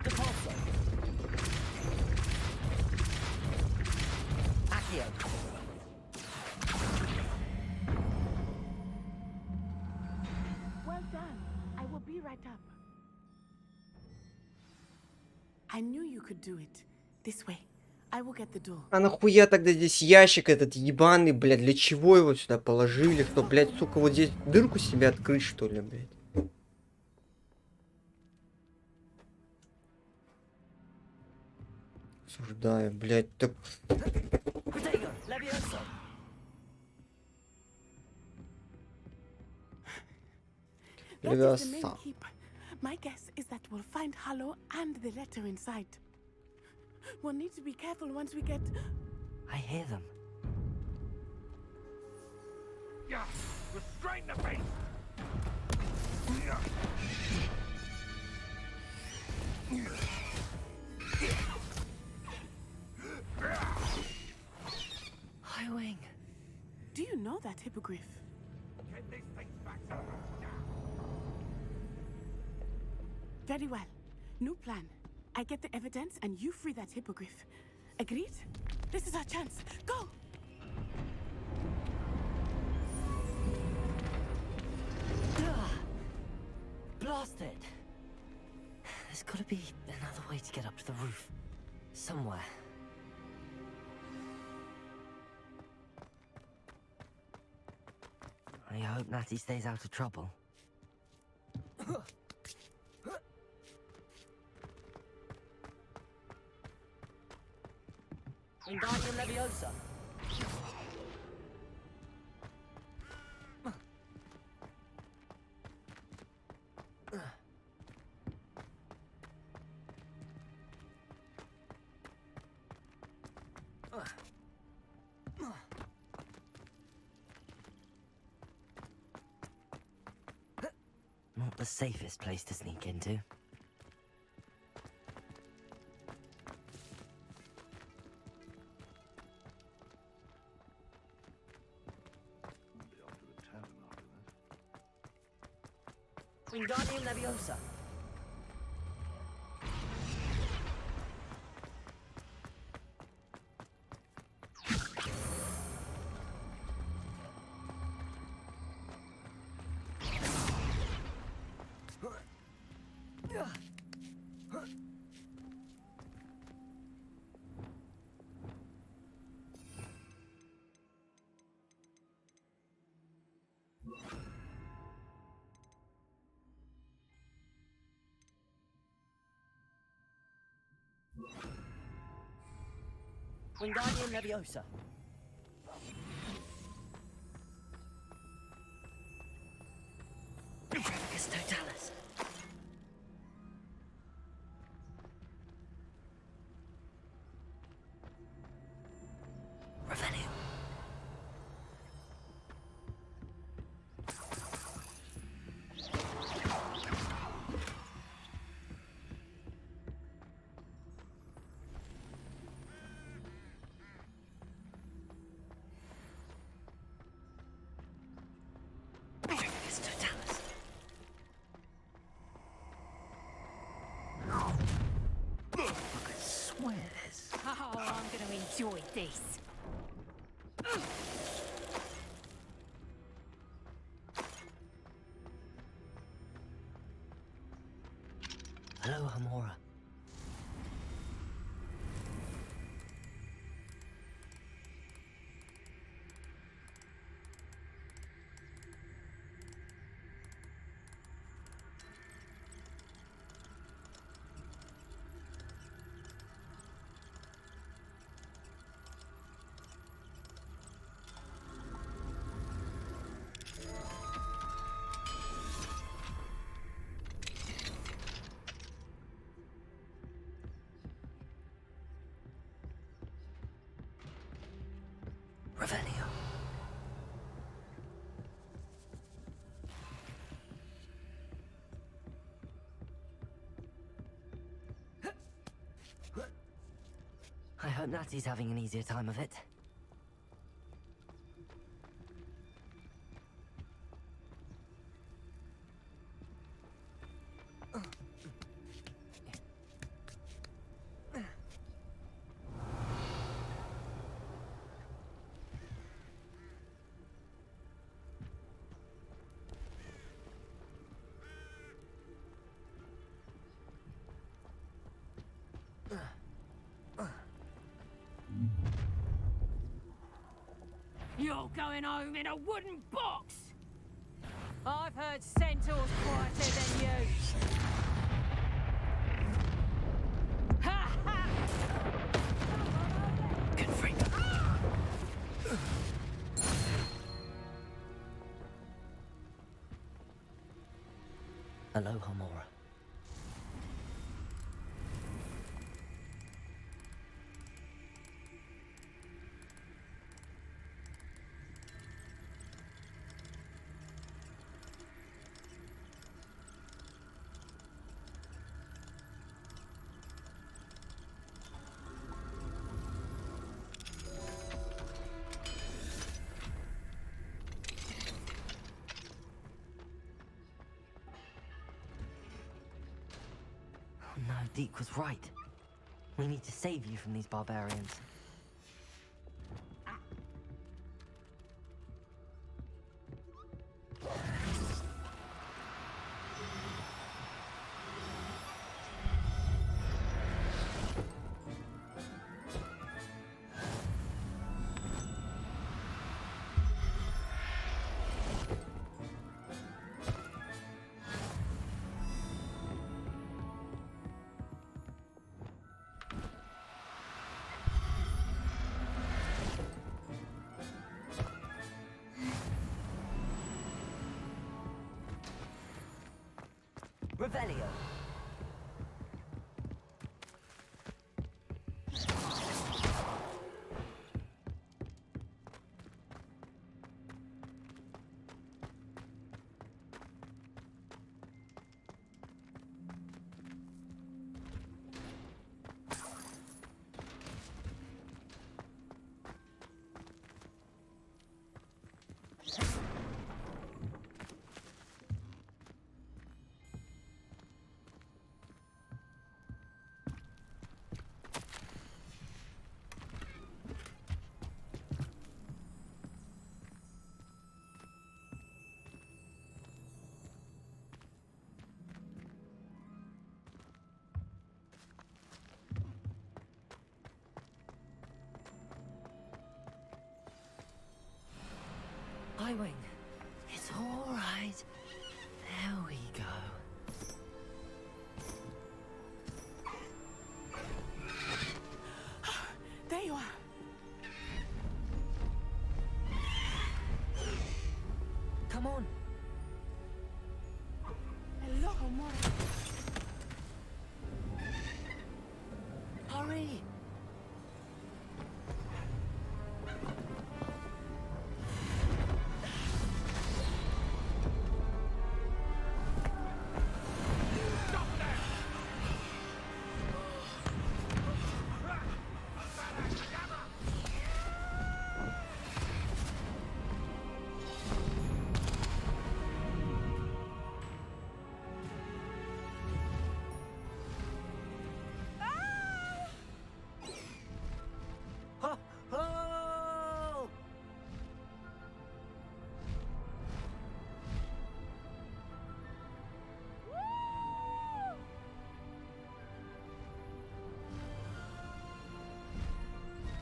Depulso. Accio. Well done. I will be right up. I knew you could do it. This way. I will get the door. А нахуя тогда здесь ящик этот ебаный, блядь? Для чего его сюда положили? Что, блядь, сука, вот здесь дырку себе открыть, что ли, блядь? Осуждаю, блядь, так... That is the main keep. My guess is that we'll find Hollow and the letter inside. We'll need to be careful once we get... I hear them. Yeah, restrain the beast. Highwing. Do you know that hippogriff? Get these things back. Very well. New plan. I get the evidence and you free that hippogriff. Agreed? This is our chance. Go! Blasted! There's gotta be another way to get up to the roof. Somewhere. I hope Natty stays out of trouble. Wingardium Leviosa. Not the safest place to sneak into. Wingardium Leviosa. Wingardium Leviosa. Prefectus Totalis. Revelio. Prefectus Totalis. I could swear this. Oh, I'm gonna enjoy this. Hello, Hamora. hope Natty's having an easier time of it. You're going home in a wooden box! I've heard centaurs quieter than you. Ha ha! Good freak. Hello, Homora. No, Deke was right. We need to save you from these barbarians. Revelio. Highwing. It's all right. There we go. There you are. Come on. Hello, Homora. Hurry.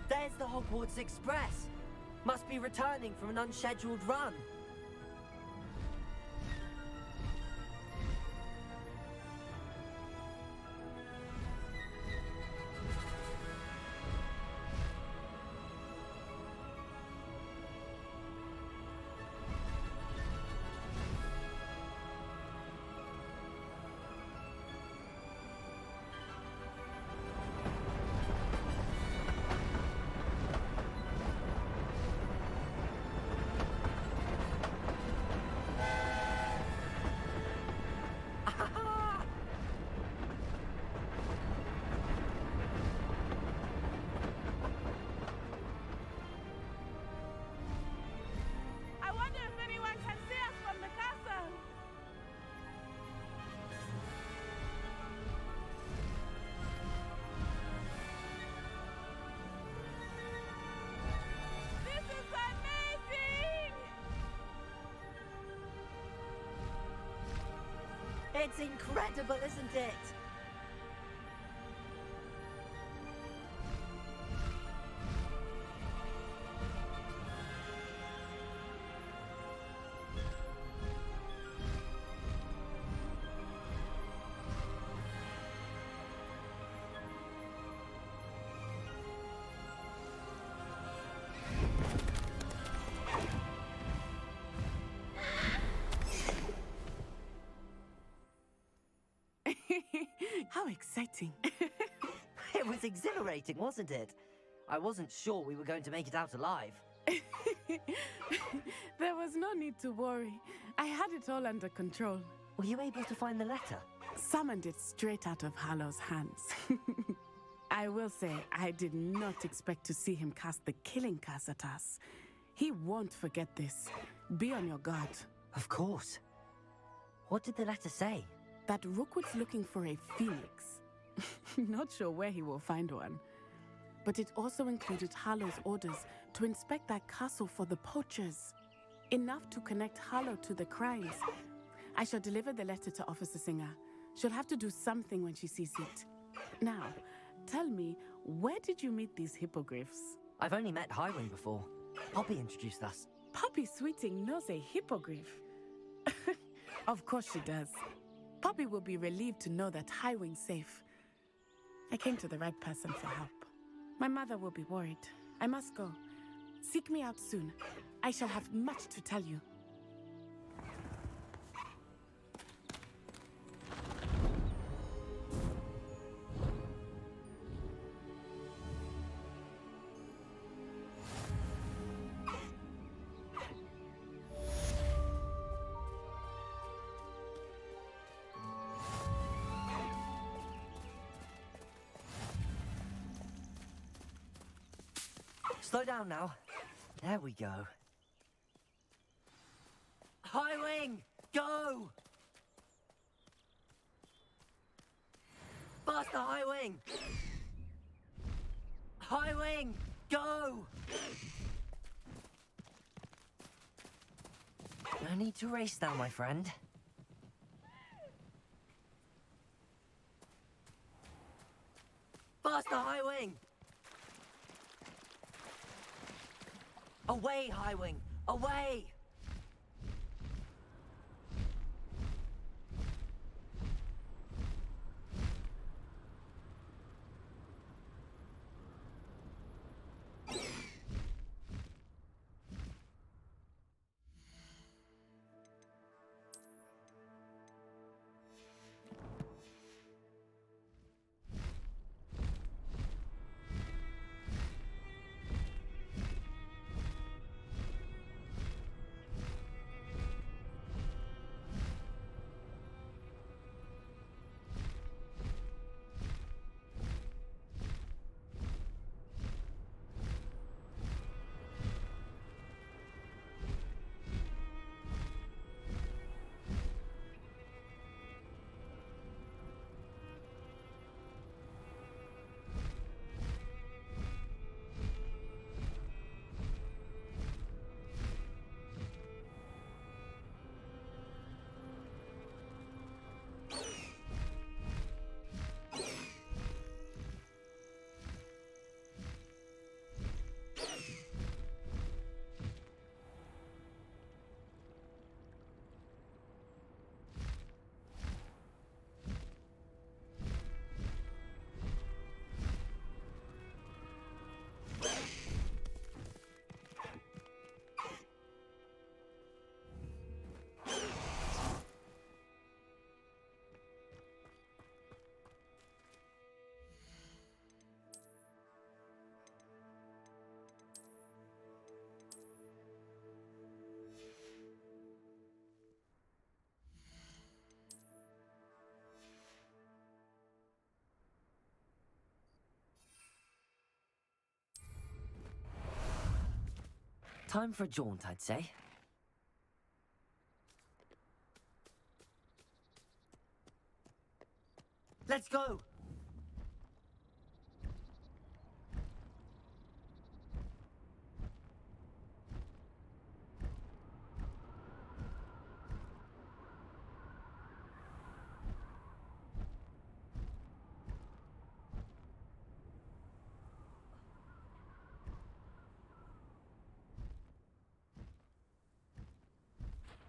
There's the Hogwarts Express. Must be returning from an unscheduled run. It's incredible, isn't it? How exciting. It was exhilarating, wasn't it? I wasn't sure we were going to make it out alive. There was no need to worry. I had it all under control. Were you able to find the letter? Summoned it straight out of Hallow's hands. I will say, I did not expect to see him cast the killing curse at us. He won't forget this. Be on your guard. Of course. What did the letter say? That Rookwood's looking for a phoenix. Not sure where he will find one. But it also included Harlow's orders to inspect that castle for the poachers. Enough to connect Harlow to the crimes. I shall deliver the letter to Officer Singer. She'll have to do something when she sees it. Now, tell me, where did you meet these hippogriffs? I've only met Highwing before. Poppy introduced us. Poppy Sweeting knows a hippogriff. Of course she does. Poppy will be relieved to know that Highwing's safe. I came to the right person for help. My mother will be worried. I must go. Seek me out soon. I shall have much to tell you. Slow down now. There we go. Highwing, go! Faster, Highwing! Highwing, go! No need to race now, my friend. Faster, Highwing! Away, Highwing! Away! Time for a jaunt, I'd say. Let's go!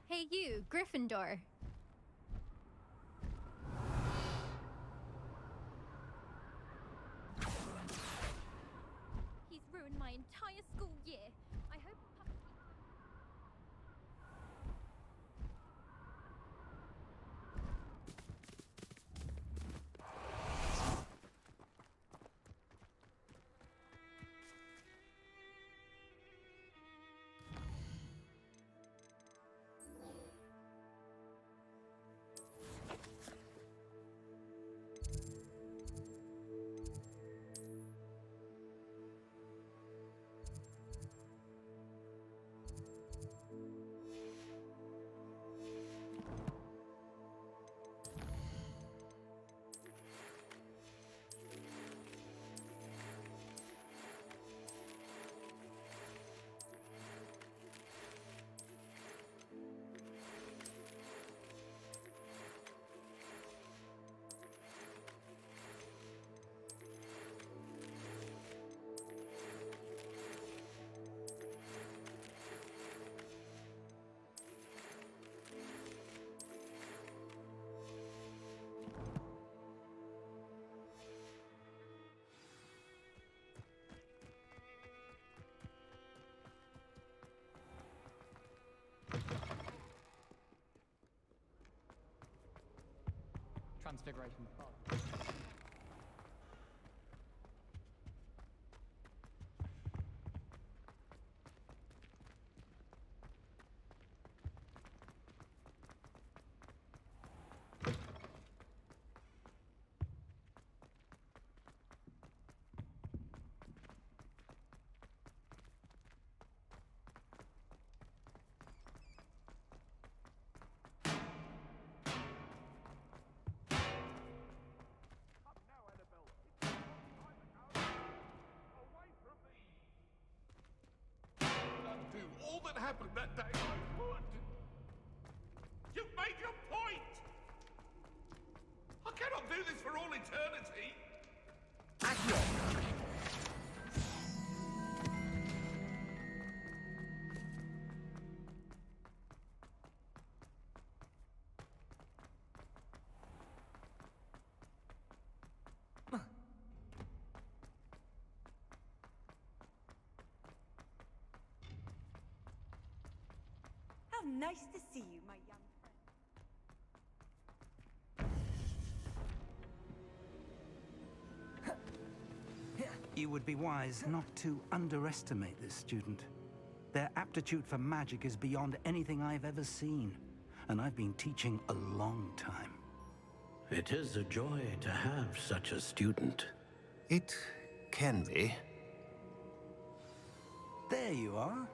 Hey you, Gryffindor. He's ruined my entire school year. I hope Transfiguration. Do all that happened that day I would. You've made your point. I cannot do this for all eternity. How nice to see you, my young friend. You would be wise not to underestimate this student. Their aptitude for magic is beyond anything I've ever seen, and I've been teaching a long time. It is a joy to have such a student. It can be. There you are.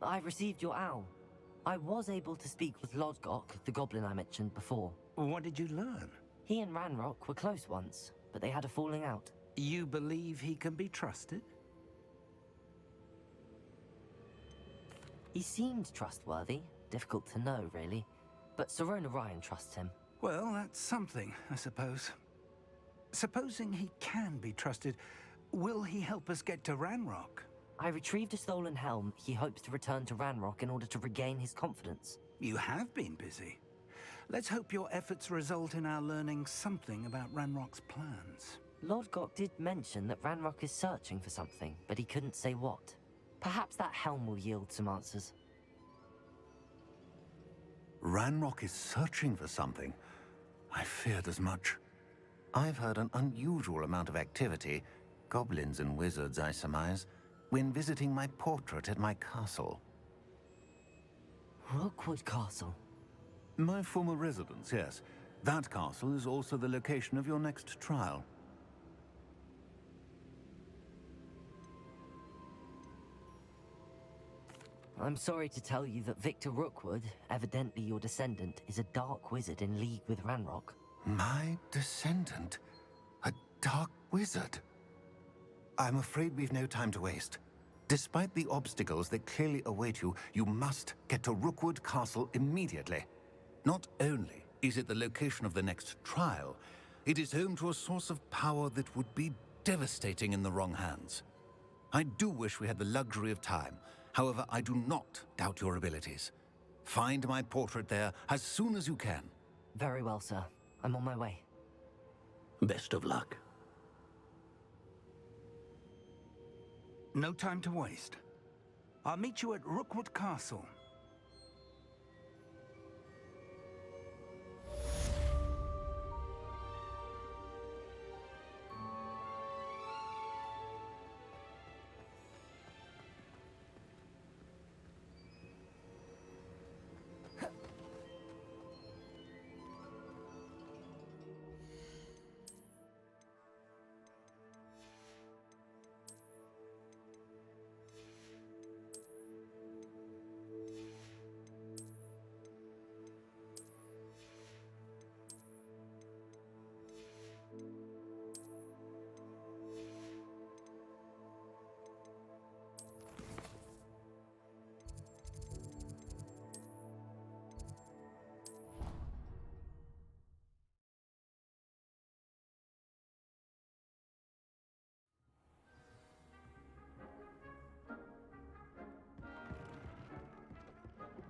I received your owl. I was able to speak with Lodgok, the goblin I mentioned before. What did you learn? He and Ranrock were close once, but they had a falling out. You believe he can be trusted? He seemed trustworthy. Difficult to know, really. But Sirona Ryan trusts him. Well, that's something, I suppose. Supposing he can be trusted, will he help us get to Ranrock? I retrieved a stolen helm. He hopes to return to Ranrock in order to regain his confidence. You have been busy. Let's hope your efforts result in our learning something about Ranrock's plans. Lodgok did mention that Ranrock is searching for something, but he couldn't say what. Perhaps that helm will yield some answers. Ranrock is searching for something. I feared as much. I've heard an unusual amount of activity, goblins and wizards, I surmise, when visiting my portrait at my castle. Rookwood Castle? My former residence, yes. That castle is also the location of your next trial. I'm sorry to tell you that Victor Rookwood, evidently your descendant, is a dark wizard in league with Ranrock. My descendant? A dark wizard? I'm afraid we've no time to waste. Despite the obstacles that clearly await you, you must get to Rookwood Castle immediately. Not only is it the location of the next trial, it is home to a source of power that would be devastating in the wrong hands. I do wish we had the luxury of time, However, I do not doubt your abilities. Find my portrait there as soon as you can. Very well, sir. I'm on my way. Best of luck. No time to waste. I'll meet you at Rookwood Castle.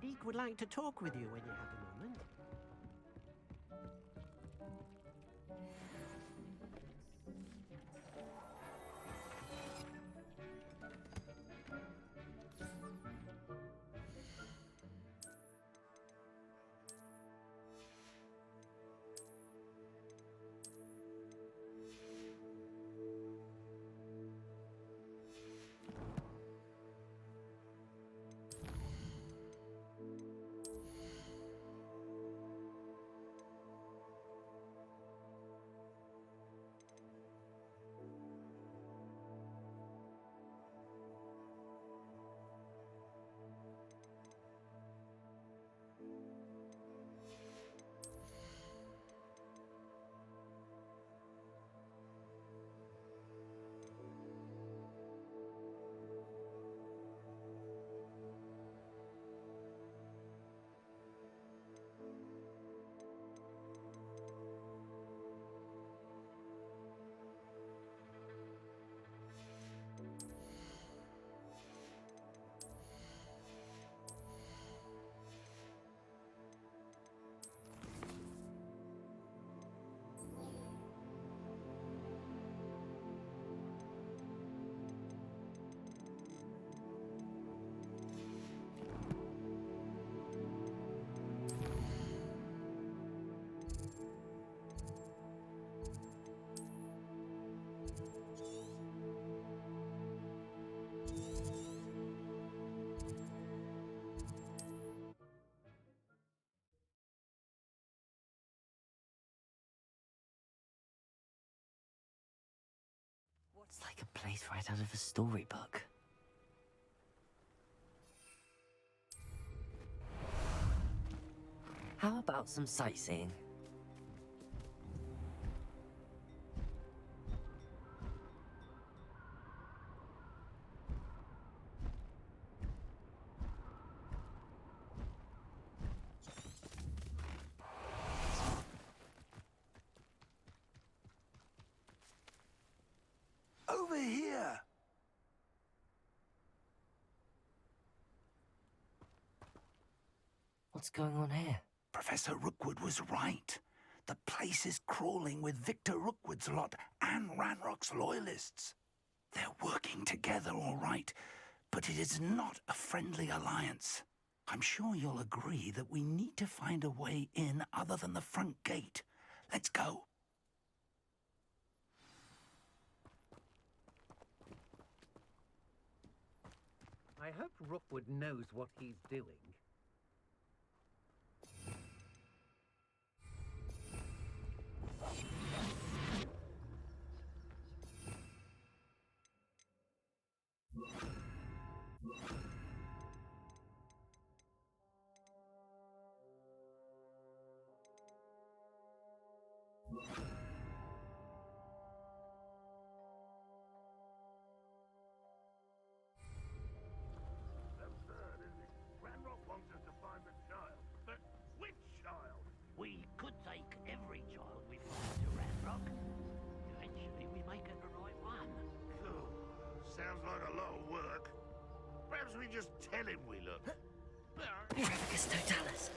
Deke would like to talk with you when you have a moment. It's like a place right out of a storybook. How about some sightseeing? Over here! What's going on here? Professor Rookwood was right. The place is crawling with Victor Rookwood's lot and Ranrock's loyalists. They're working together, all right, but it is not a friendly alliance. I'm sure you'll agree that we need to find a way in other than the front gate. Let's go. I hope Rookwood knows what he's doing. Absurd, isn't it? Ranrock wants us to find the child. But which child? We could take every child we find around. Suppose we just tell him we look. Revicus Totalis.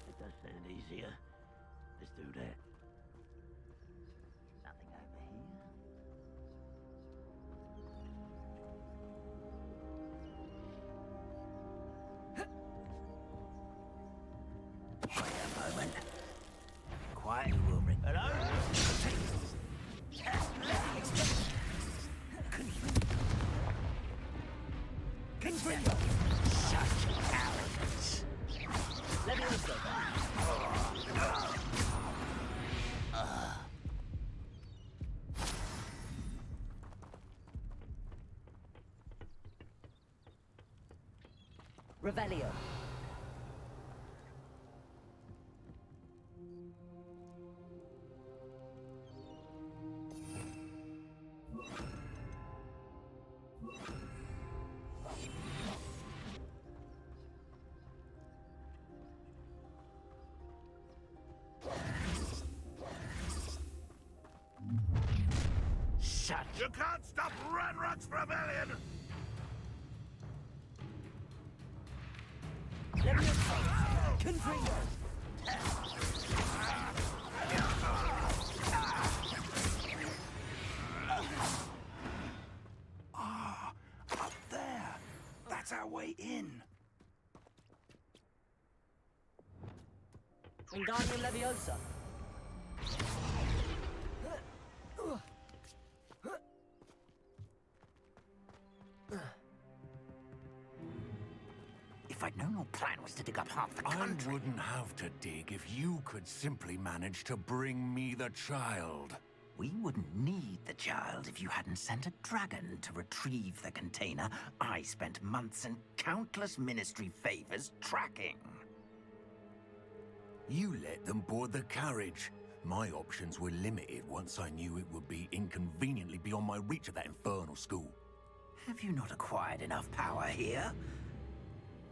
It does sound easier. Let's do that. Nothing over here. Wait a moment. Quiet, we'll ring. Hello? Confringo! Such arrogance! Let me also. Revelio. Shut. You can't stop Ranrock's rebellion! Let me Confringo! Ah, up there. That's our way in. Wingardium Leviosa. If I'd known your plan was to dig up half the country... I wouldn't have to dig if you could simply manage to bring me the child. We wouldn't need the child if you hadn't sent a dragon to retrieve the container I spent months and countless ministry favors tracking. You let them board the carriage. My options were limited once I knew it would be inconveniently beyond my reach of that infernal school. Have you not acquired enough power here?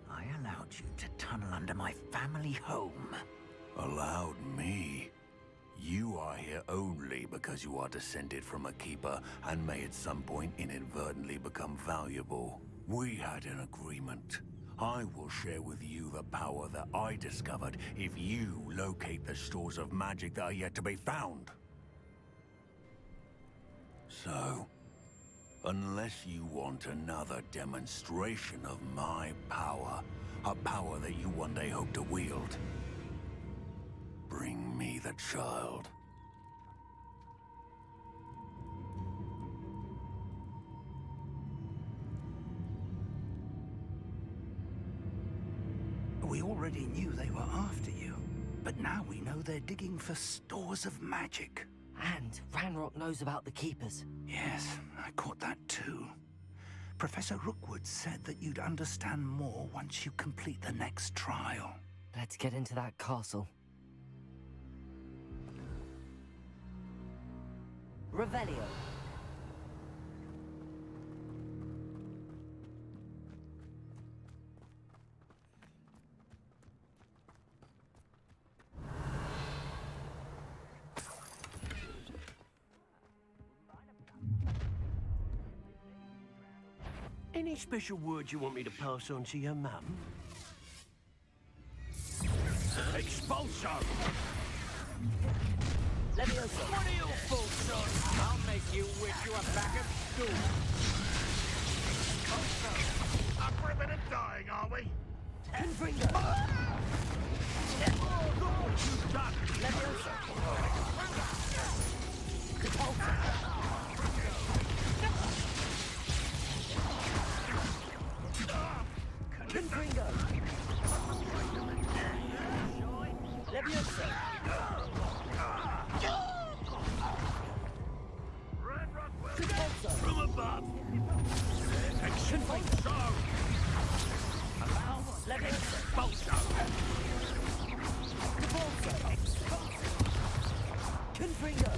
I allowed you to tunnel under my family home. Allowed me? You are here only because you are descended from a keeper and may at some point inadvertently become valuable. We had an agreement. I will share with you the power that I discovered if you locate the stores of magic that are yet to be found. So, unless you want another demonstration of my power, a power that you one day hope to wield, bring me the child. We already knew they were after you, but now we know they're digging for stores of magic. And Ranrock knows about the Keepers. Yes, I caught that too. Professor Rookwood said that you'd understand more once you complete the next trial. Let's get into that castle. Revelio. Any special words you want me to pass on to your mum? Expulsion! Leviosa. What are you fools, son? I'll make you wish you were back at school. Up for a bit of dying, are we? Confringo. Oh, look what you've done! Leviosa. Repulsa. Confringo. Leviosa. Repulsa. From above! Expulsion! Leviosa. Expulsion! Repulsa. Confringo.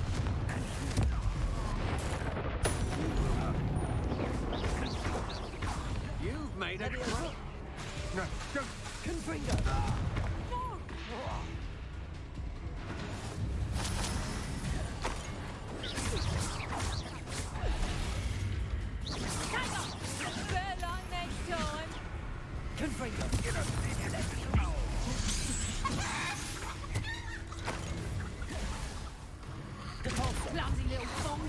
You've made a... Leviosa. No, don't... Confringo. Better luck next time. Clumsy little thong.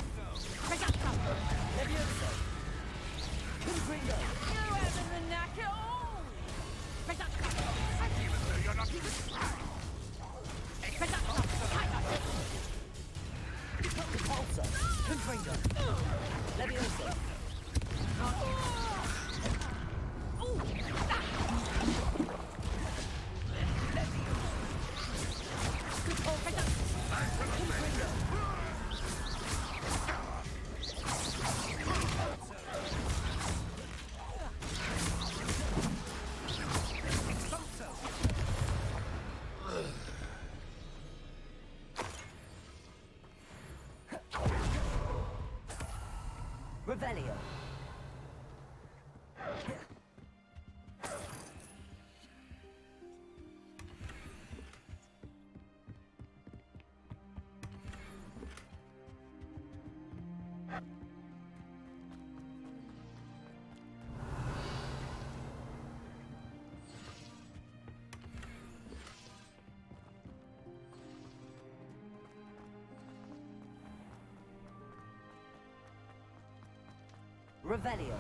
You having the knack at all? You're not even Revelio. Revelio.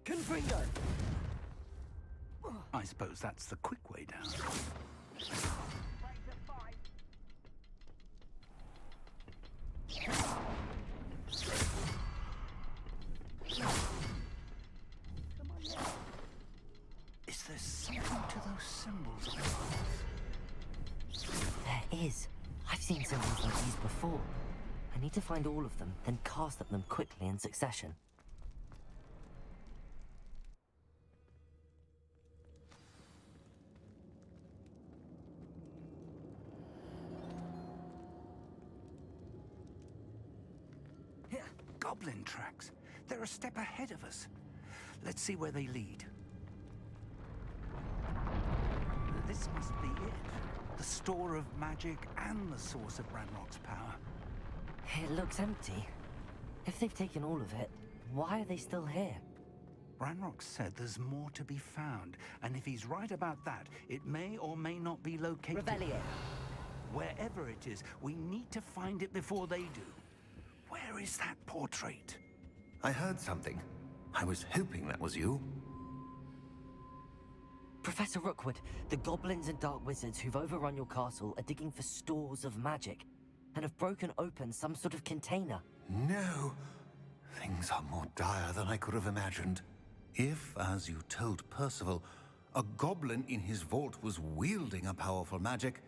Confringo. I suppose that's the quick way down. Is there something to those symbols on the walls? There is. I've seen symbols like these before. I need to find all of them, then cast at them quickly in succession. Goblin tracks. They're a step ahead of us. Let's see where they lead. This must be it. The store of magic and the source of Ranrock's power. It looks empty. If they've taken all of it, why are they still here? Ranrock said there's more to be found, and if he's right about that, it may or may not be located. Revelio. Wherever it is, we need to find it before they do. Where is that portrait? I heard something. I was hoping that was you. Professor Rookwood, the goblins and dark wizards who've overrun your castle are digging for stores of magic and have broken open some sort of container. No. Things are more dire than I could have imagined. If, as you told Percival, a goblin in his vault was wielding a powerful magic,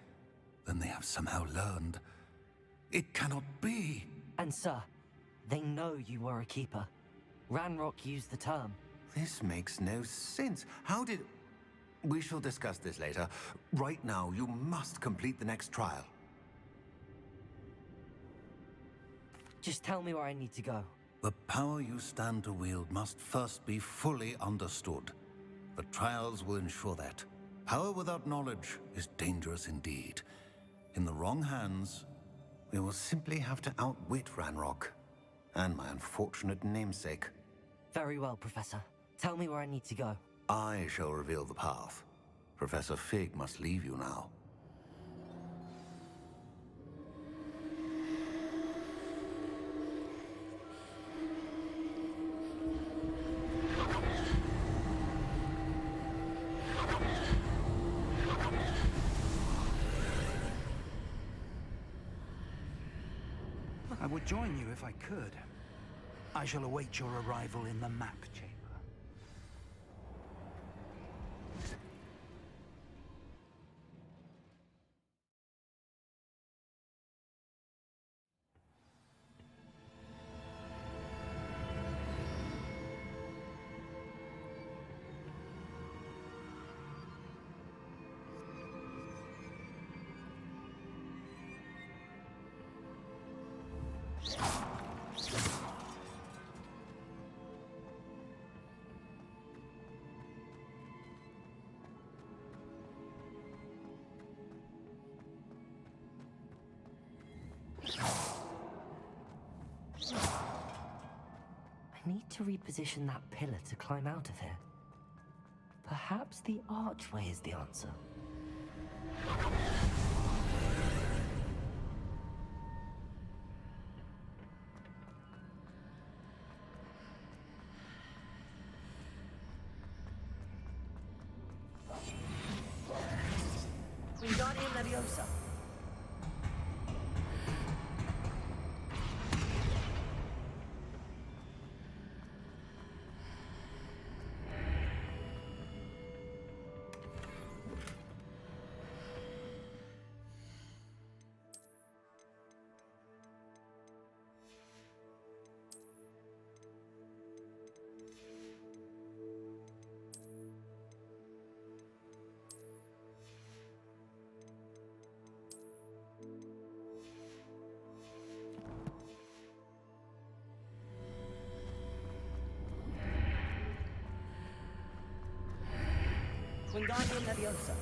then they have somehow learned. It cannot be. And sir, they know you were a keeper. Ranrock used the term. This makes no sense. How did... We shall discuss this later. Right now, you must complete the next trial. Just tell me where I need to go. The power you stand to wield must first be fully understood. The trials will ensure that. Power without knowledge is dangerous indeed. In the wrong hands, we will simply have to outwit Ranrock and my unfortunate namesake. Very well, Professor. Tell me where I need to go. I shall reveal the path. Professor Fig must leave you now. I would join you if I could. I shall await your arrival in the map chamber. to reposition that pillar to climb out of here. Perhaps the archway is the answer. Wingardium Leviosa. Wingardium Leviosa.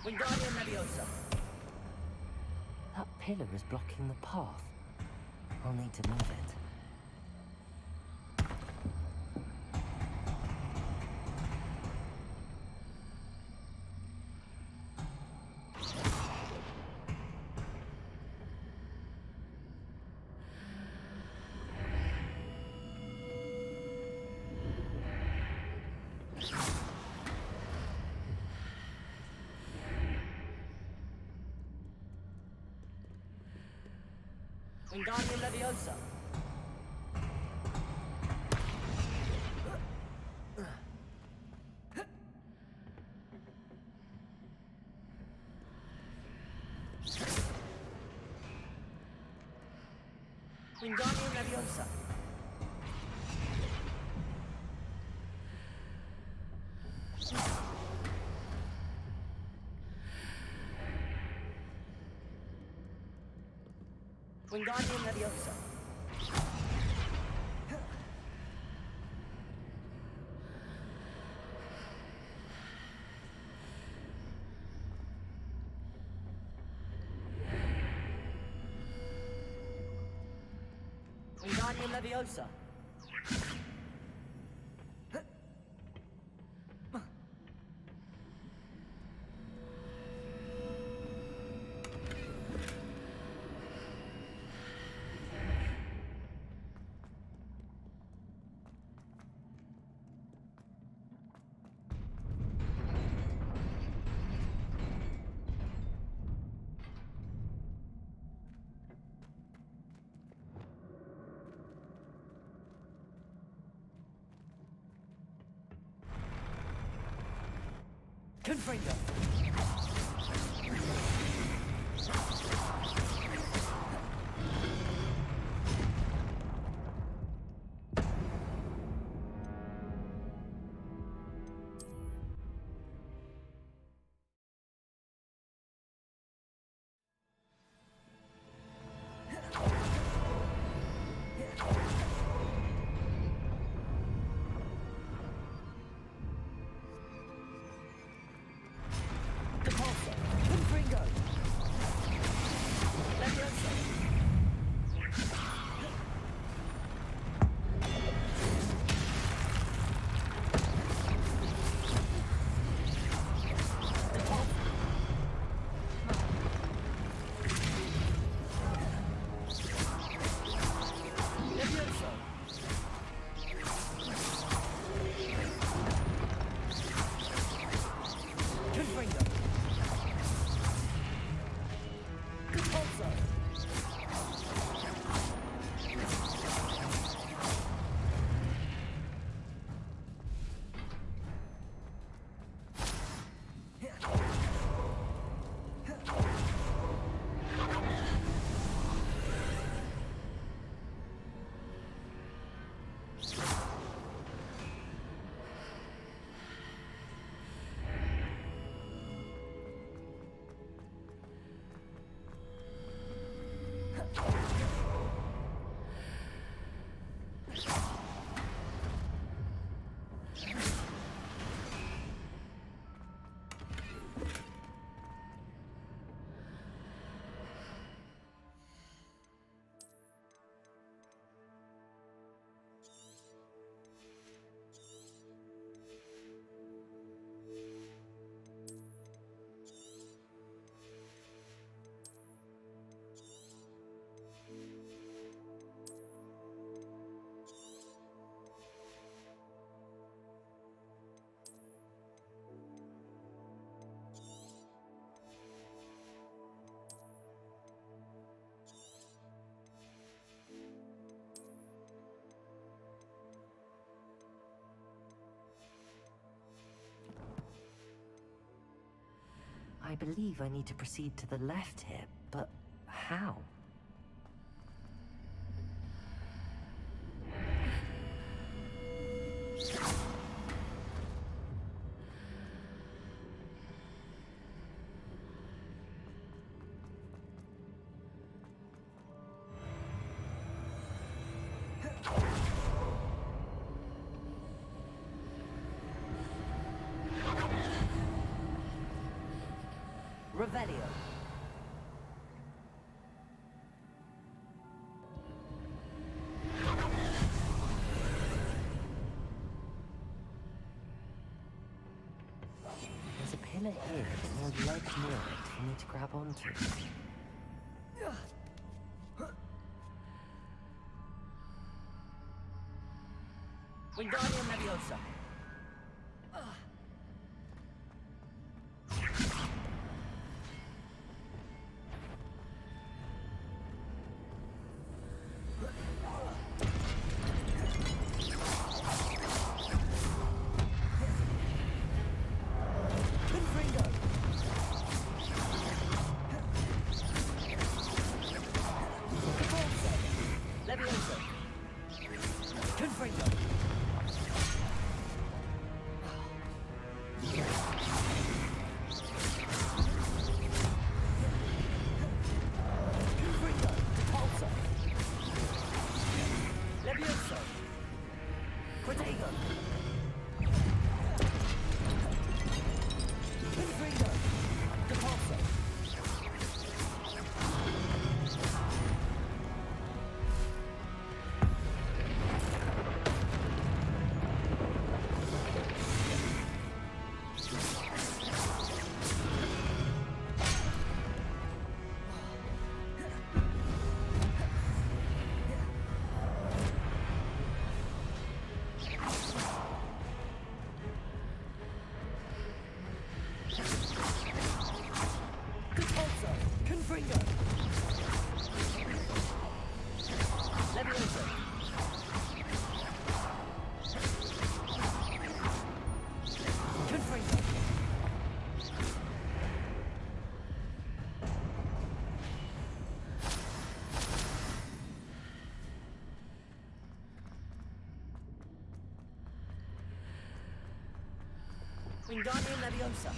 Wingardium Leviosa. That pillar is blocking the path. I'll need to move it. Wingardium Leviosa. Wingardium Leviosa. Wingardium Leviosa. Wingardium Leviosa. Confringo. I believe I need to proceed to the left here, but how? Revelio. There's a pillar here with no legs near it for me to grab onto. Wingardium Leviosa. Leviosa. Confringo. Confringo. Repulso. Levioso. Protego. Confringo. Repulso. Repulso. Confringo. Levioso. Confringo. Wingardium Leviosa.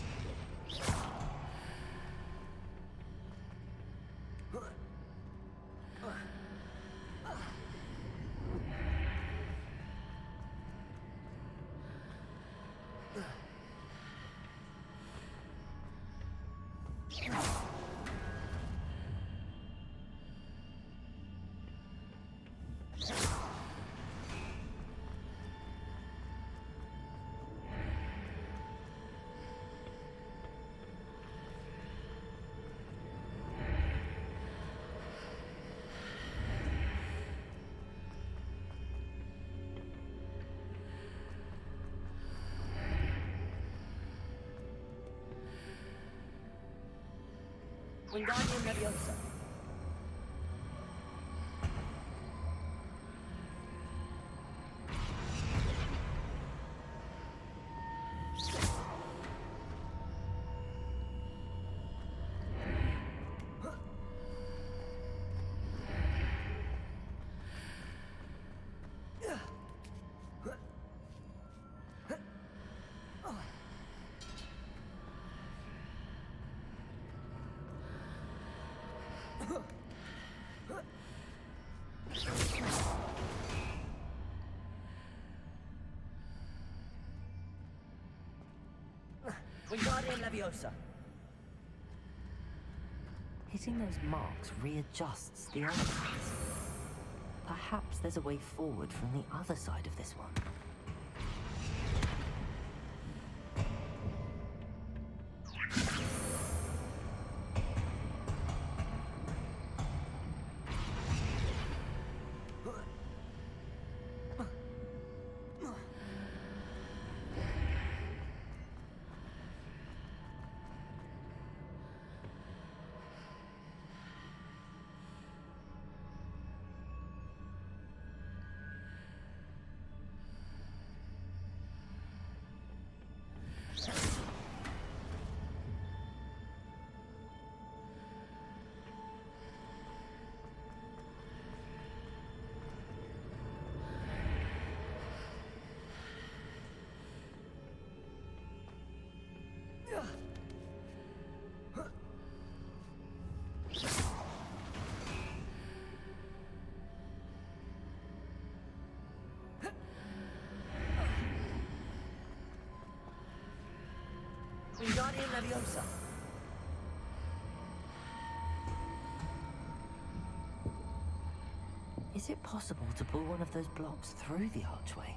Wingardium Leviosa. Wingardium Leviosa. Hitting those marks readjusts the elements. Perhaps there's a way forward from the other side of this one. Wingardium Leviosa. Is it possible to pull one of those blocks through the archway?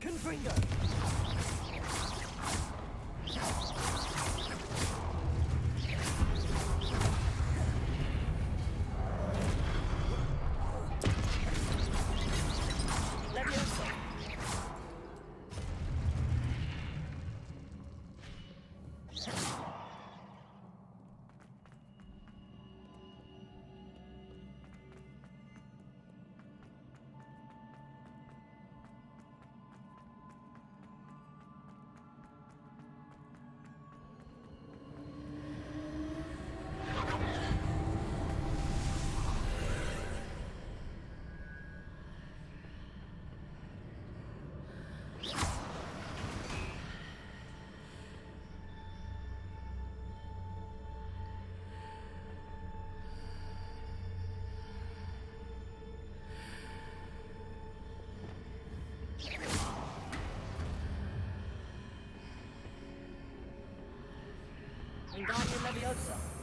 Confringo! Leviosa! Wingardium Leviosa.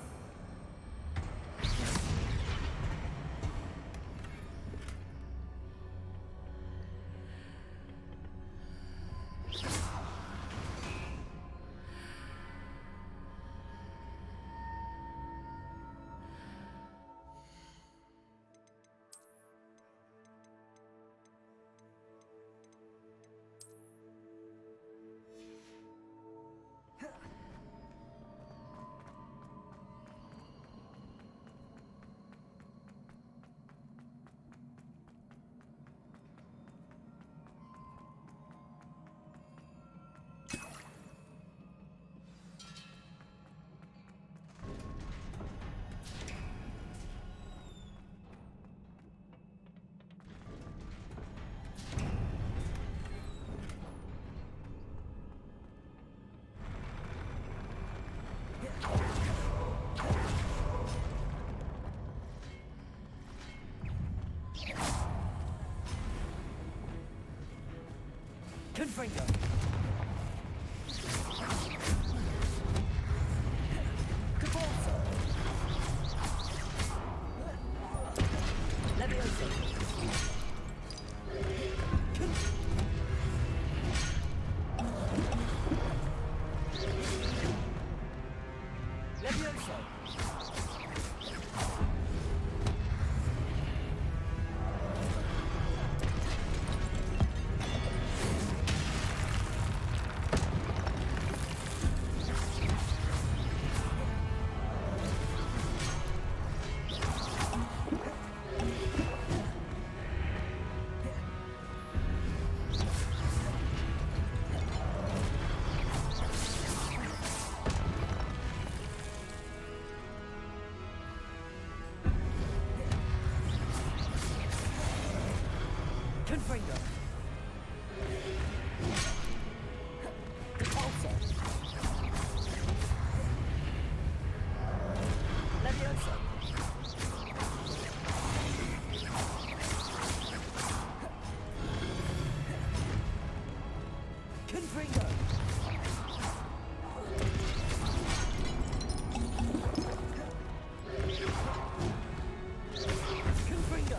Confringo! Cabalso! Leviosa! Leviosa! Confringo! Cabalso! Leviosa! Confringo! Confringo!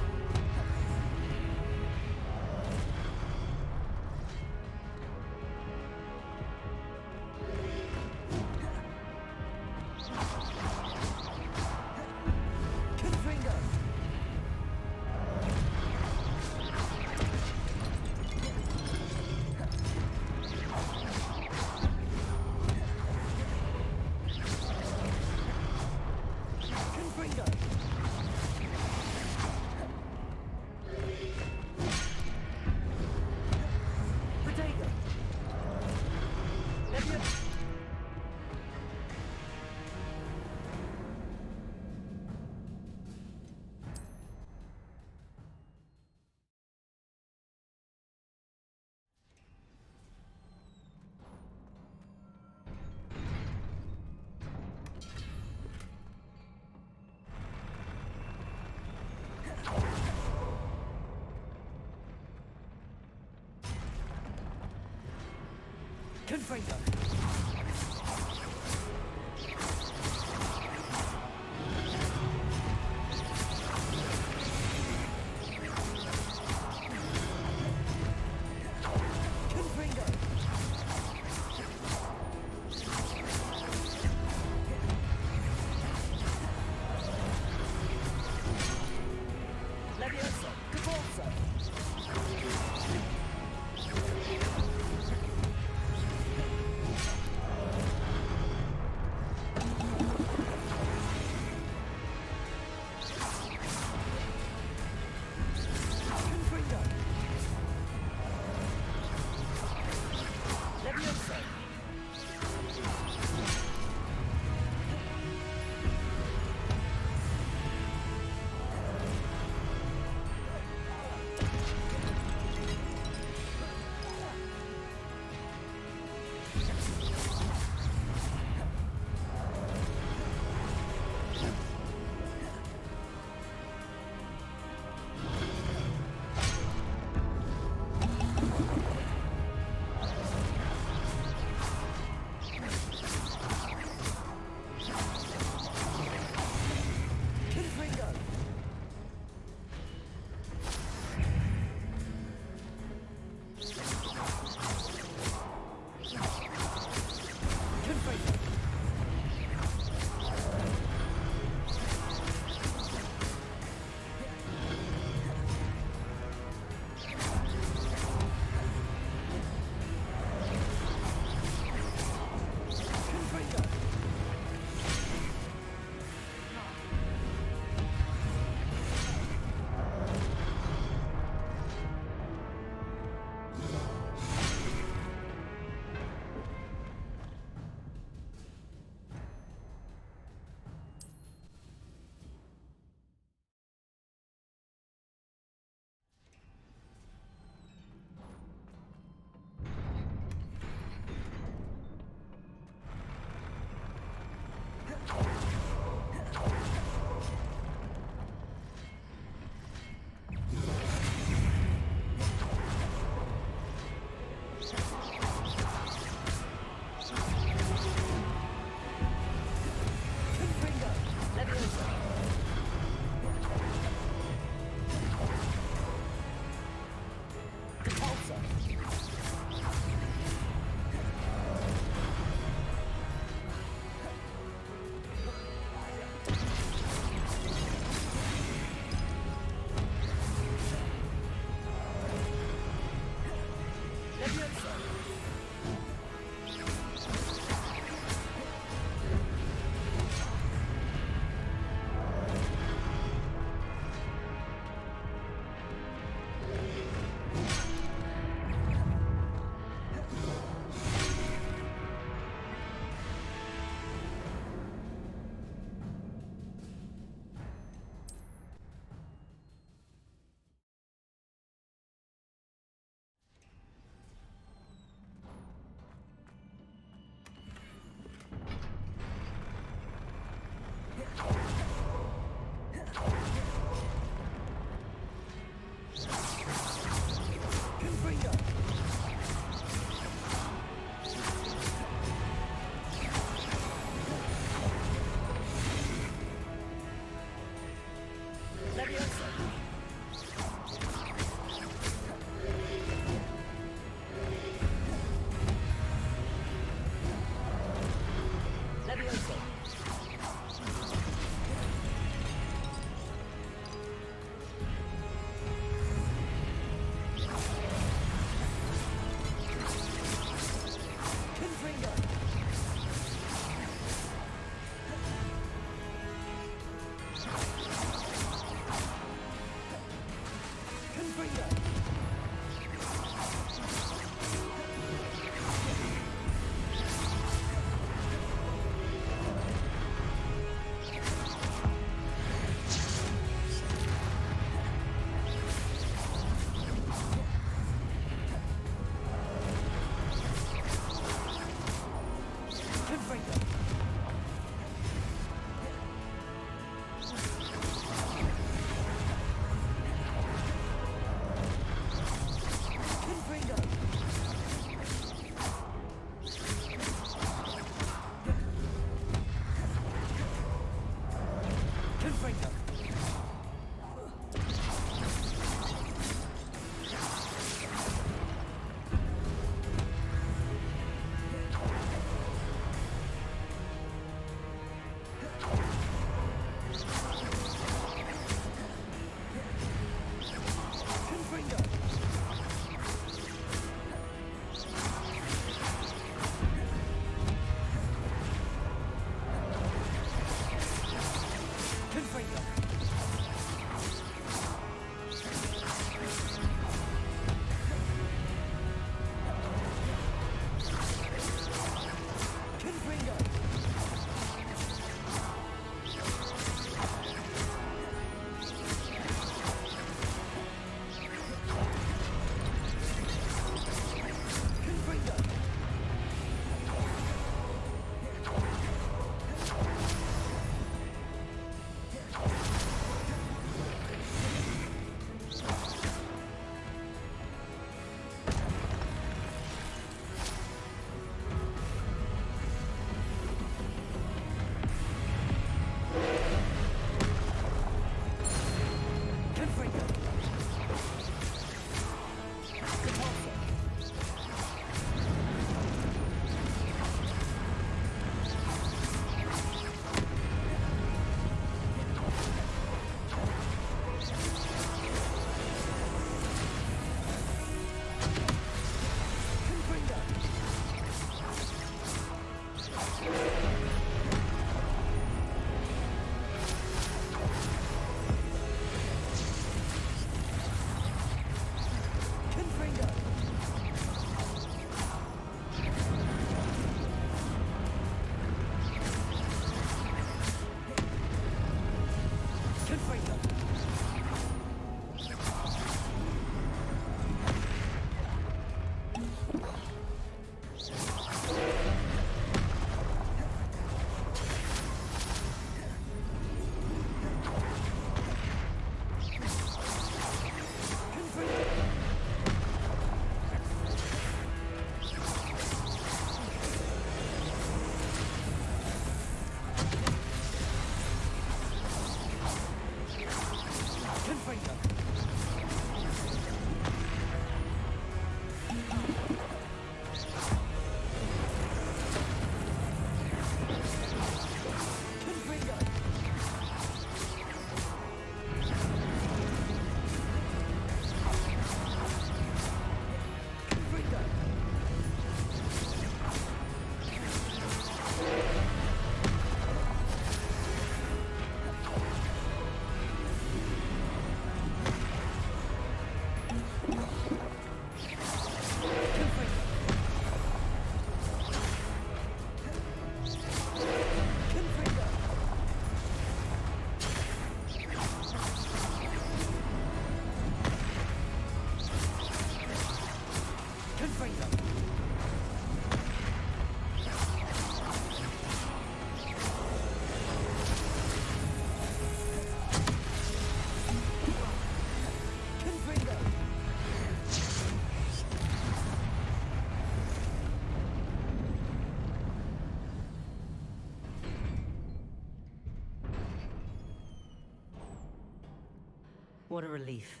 What a relief.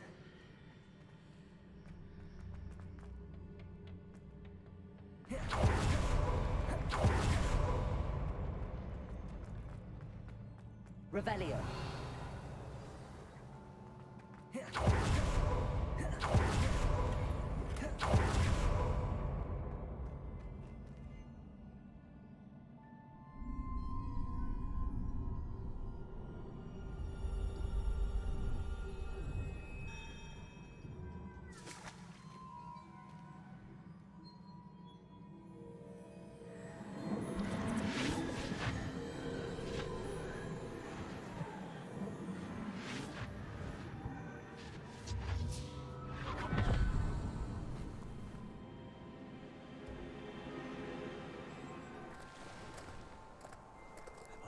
Revelio.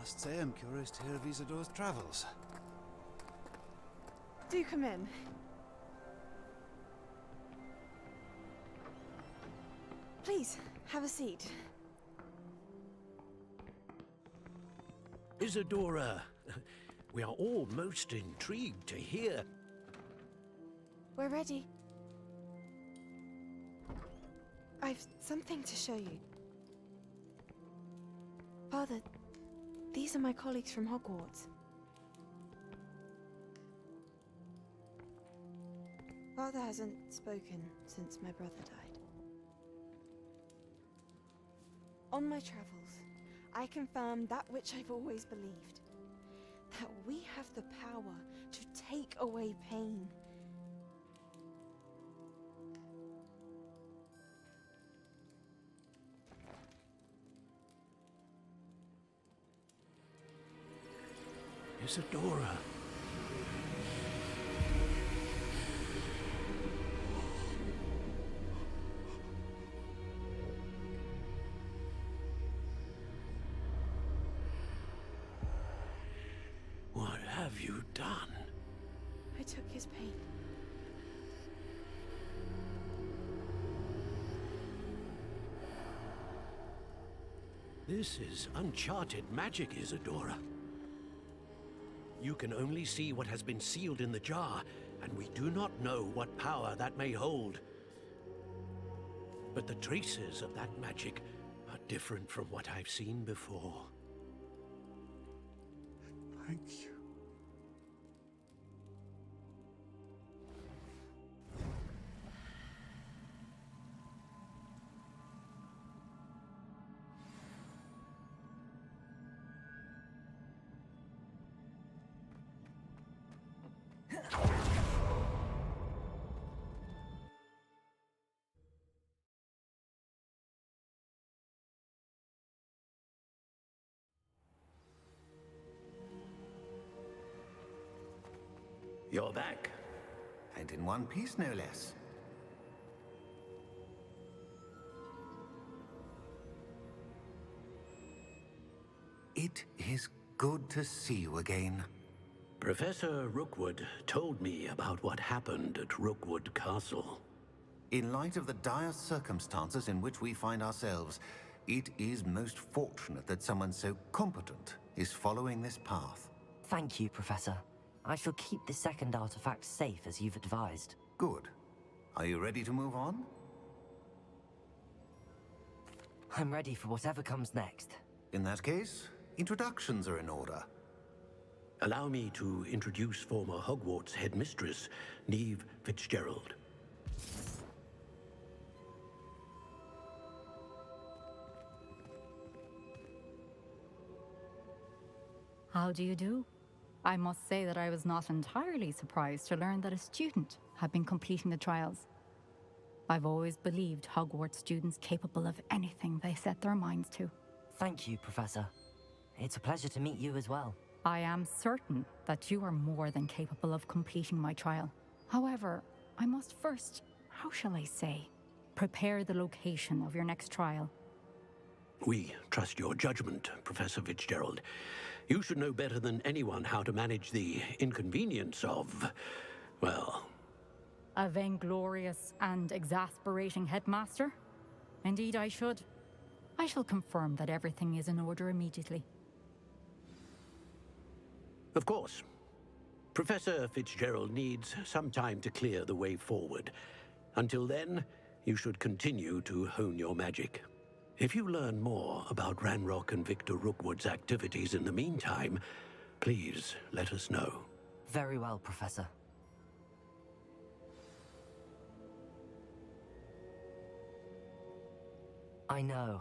I must say I'm curious to hear of Isadore's travels. Do come in. Please, have a seat. Isadora, we are all most intrigued to hear. We're ready. I've something to show you. Father, these are my colleagues from Hogwarts. Father hasn't spoken since my brother died. On my travels, I confirmed that which I've always believed. that we have the power to take away pain. Isadora. What have you done? I took his pain. This is uncharted magic, Isadora. You can only see what has been sealed in the jar, and we do not know what power that may hold. But the traces of that magic are different from what I've seen before. Thank you. You're back. And in one piece, no less. It is good to see you again. Professor Rookwood told me about what happened at Rookwood Castle. In light of the dire circumstances in which we find ourselves, it is most fortunate that someone so competent is following this path. Thank you, Professor. I shall keep the second artifact safe as you've advised. Good. Are you ready to move on? I'm ready for whatever comes next. In that case, introductions are in order. Allow me to introduce former Hogwarts headmistress, Neve Fitzgerald. How do you do? I must say that I was not entirely surprised to learn that a student had been completing the trials. I've always believed Hogwarts students capable of anything they set their minds to. Thank you, Professor. It's a pleasure to meet you as well. I am certain that you are more than capable of completing my trial. However, I must first, how shall I say, prepare the location of your next trial. We trust your judgment, Professor Fitzgerald. You should know better than anyone how to manage the inconvenience of, well... A vainglorious and exasperating headmaster? Indeed I should. I shall confirm that everything is in order immediately. Of course. Professor Fitzgerald needs some time to clear the way forward. Until then, you should continue to hone your magic. If you learn more about Ranrock and Victor Rookwood's activities in the meantime, please let us know. Very well, Professor. I know.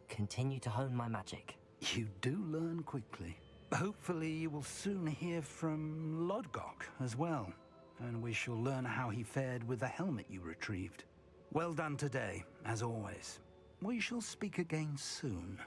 Continue to hone my magic. You do learn quickly. Hopefully you will soon hear from Lodgok as well, and we shall learn how he fared with the helmet you retrieved. Well done today, as always. We shall speak again soon.